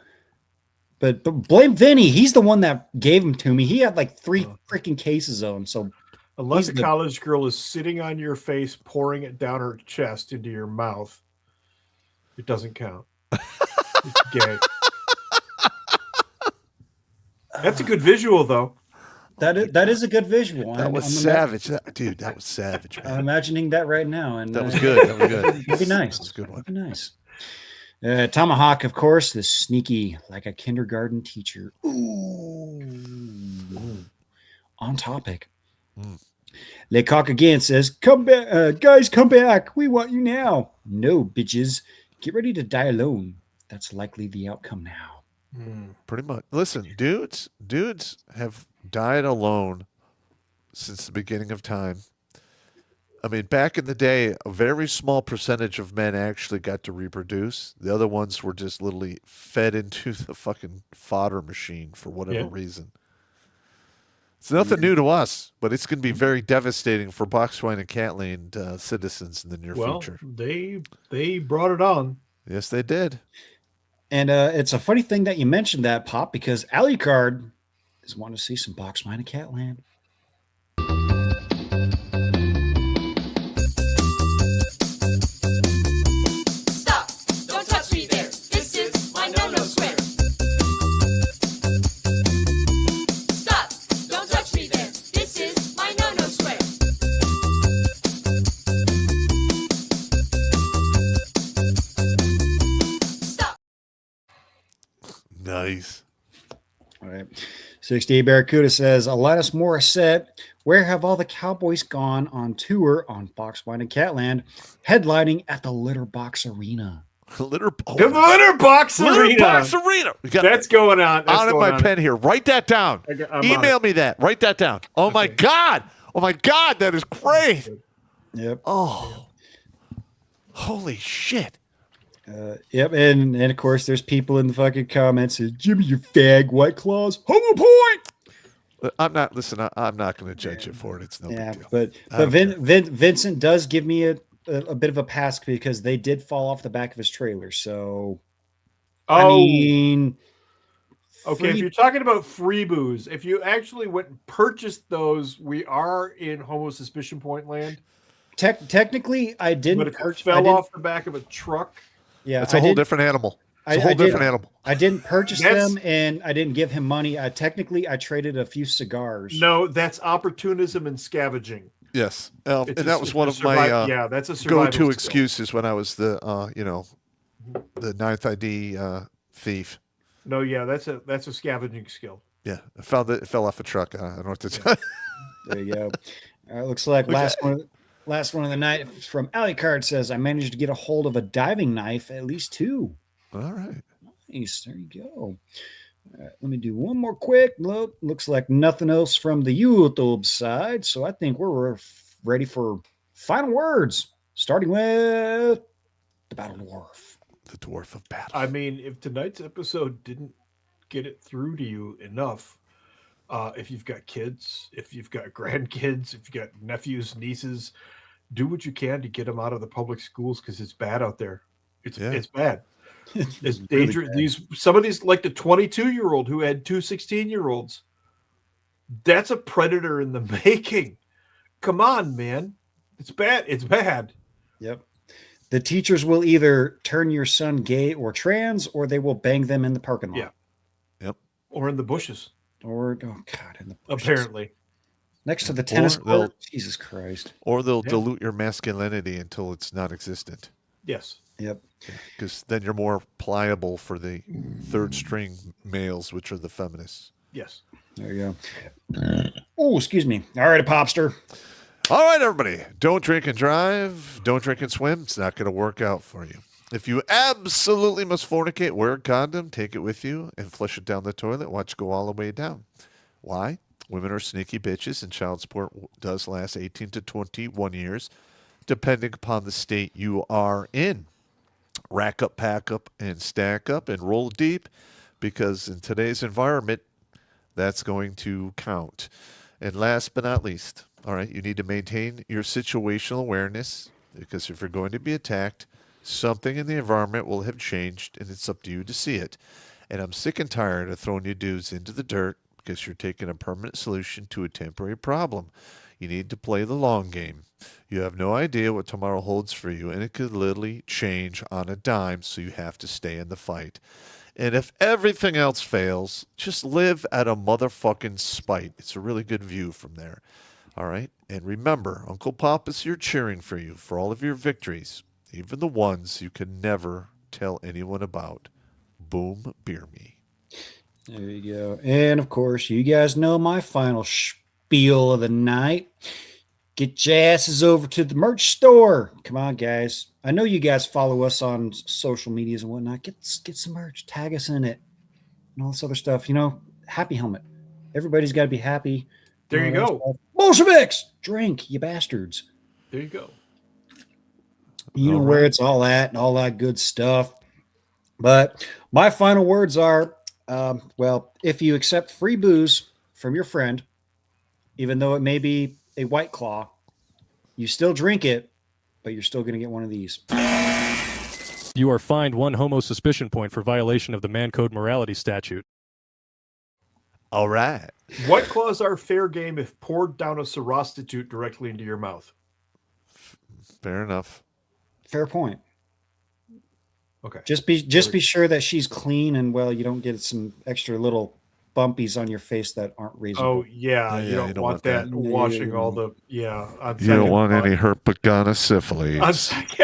but blame Vinny. He's the one that gave them to me. He had like 3 freaking cases of them. So unless a college girl is sitting on your face, pouring it down her chest into your mouth, it doesn't count. It's gay. That's a good visual, though. That is a good visual. That was savage, dude. That was savage. Man. I'm imagining that right now, and that was good. That was good. It'd be nice. That was a good one. It'd be nice. Tomahawk, of course, the sneaky like a kindergarten teacher. Ooh. On topic. Lecoq again says, "Come back, guys! Come back! We want you now." No, bitches. Get ready to die alone. That's likely the outcome now. Pretty much. Listen, dudes have died alone since the beginning of time. I mean, back in the day, a very small percentage of men actually got to reproduce. The other ones were just literally fed into the fucking fodder machine for whatever reason. It's nothing new to us, but it's going to be very devastating for Boxwine and Catland citizens in the near future. They brought it on. Yes, they did. And it's a funny thing that you mentioned that, Pop, because Alucard is wanting to see some Boxwine and Catland. Stop! Don't touch me there. This is my no-no square. Stop! Don't touch me there. This is my no-no square. Stop! Nice. All right. 68 Barracuda says, Alanis Morissette, where have all the cowboys gone on tour on Boxwine and Catland, headlining at the Litterbox Arena? The Litterbox Arena. Litterbox Arena. That's going on. That's on in my pen here. Write that down. Email me that. Write that down. Oh, my God. Oh, my God. That is great. Yep. Oh. Holy shit. Yep, and of course, there's people in the fucking comments saying, Jimmy, you fag, White Claws, homo point. I'm not. Listen, I'm not going to judge you for it. It's no big deal. But Vincent does give me a bit of a pass because they did fall off the back of his trailer. So, I mean, okay, if you're talking about free booze, if you actually went and purchased those, we are in homo suspicion point land. Technically, I didn't. But if it fell off the back of a truck. Yeah, it's a whole different animal. It's a whole different animal. I didn't purchase them, and I didn't give him money. I traded a few cigars. No, that's opportunism and scavenging. Yes, and that was one of my that's a go-to excuses when I was the the ninth ID thief. No, yeah, that's a scavenging skill. Yeah, I found that it fell off a truck. I don't know what to tell you. There you go. Looks like last one of the night from Alley Card says, I managed to get a hold of a diving knife, at least 2. All right. Nice. There you go. All right, let me do one more quick look. Looks like nothing else from the YouTube side. So I think we're ready for final words, starting with the Battle Dwarf. The Dwarf of Battle. I mean, if tonight's episode didn't get it through to you enough, if you've got kids, if you've got grandkids, if you've got nephews, nieces, do what you can to get them out of the public schools because it's bad out there. It's bad. It's dangerous. Really Some of these, like the 22-year-old who had 2 16-year-olds, that's a predator in the making. Come on, man. It's bad. It's bad. Yep. The teachers will either turn your son gay or trans, or they will bang them in the parking lot. Yeah. Yep. Or in the bushes. Or, oh God, in the bushes. Apparently. Next to the tennis court. Jesus Christ. Or they'll dilute your masculinity until it's non-existent. Yes. Yep. Because then you're more pliable for the third string males, which are the feminists. Yes. There you go. Oh, excuse me. All right, a popster. All right, everybody. Don't drink and drive. Don't drink and swim. It's not going to work out for you. If you absolutely must fornicate, wear a condom, take it with you, and flush it down the toilet. Watch it go all the way down. Why? Women are sneaky bitches, and child support does last 18 to 21 years, depending upon the state you are in. Rack up, pack up, and stack up, and roll deep, because in today's environment, that's going to count. And last but not least, all right, you need to maintain your situational awareness, because if you're going to be attacked, something in the environment will have changed, and it's up to you to see it. And I'm sick and tired of throwing you dudes into the dirt because you're taking a permanent solution to a temporary problem. You need to play the long game. You have no idea what tomorrow holds for you, and it could literally change on a dime, so you have to stay in the fight. And if everything else fails, just live at a motherfucking spite. It's a really good view from there. All right? And remember, Uncle Pop is here cheering for you for all of your victories, even the ones you can never tell anyone about. Boom, beer me. There you go. And of course, you guys know my final spiel of the night. Get your asses over to the merch store. Come on, guys. I know you guys follow us on social medias and whatnot. Get some merch. Tag us in it. And all this other stuff. You know, happy helmet. Everybody's got to be happy. There you go. Bolsheviks! Drink, you bastards. There you go. You know where it's all at and all that good stuff. But my final words are, well, if you accept free booze from your friend, even though it may be a White Claw, you still drink it, but you're still going to get one of these. You are fined 1 homo suspicion point for violation of the Man Code Morality Statute. All right. White Claws are fair game if poured down a serostitute directly into your mouth. Fair enough. Fair point. Okay. Just be sure that she's clean and, well, you don't get some extra little bumpies on your face that aren't reasonable. Oh, yeah. You don't want that washing all the... Yeah. You don't want any herpetogonosyphilis.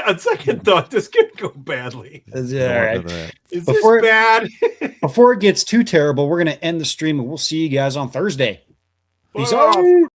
On second thought, this could go badly. All right. Is this bad? Before it gets too terrible, we're going to end the stream, and we'll see you guys on Thursday. Peace Bye. out.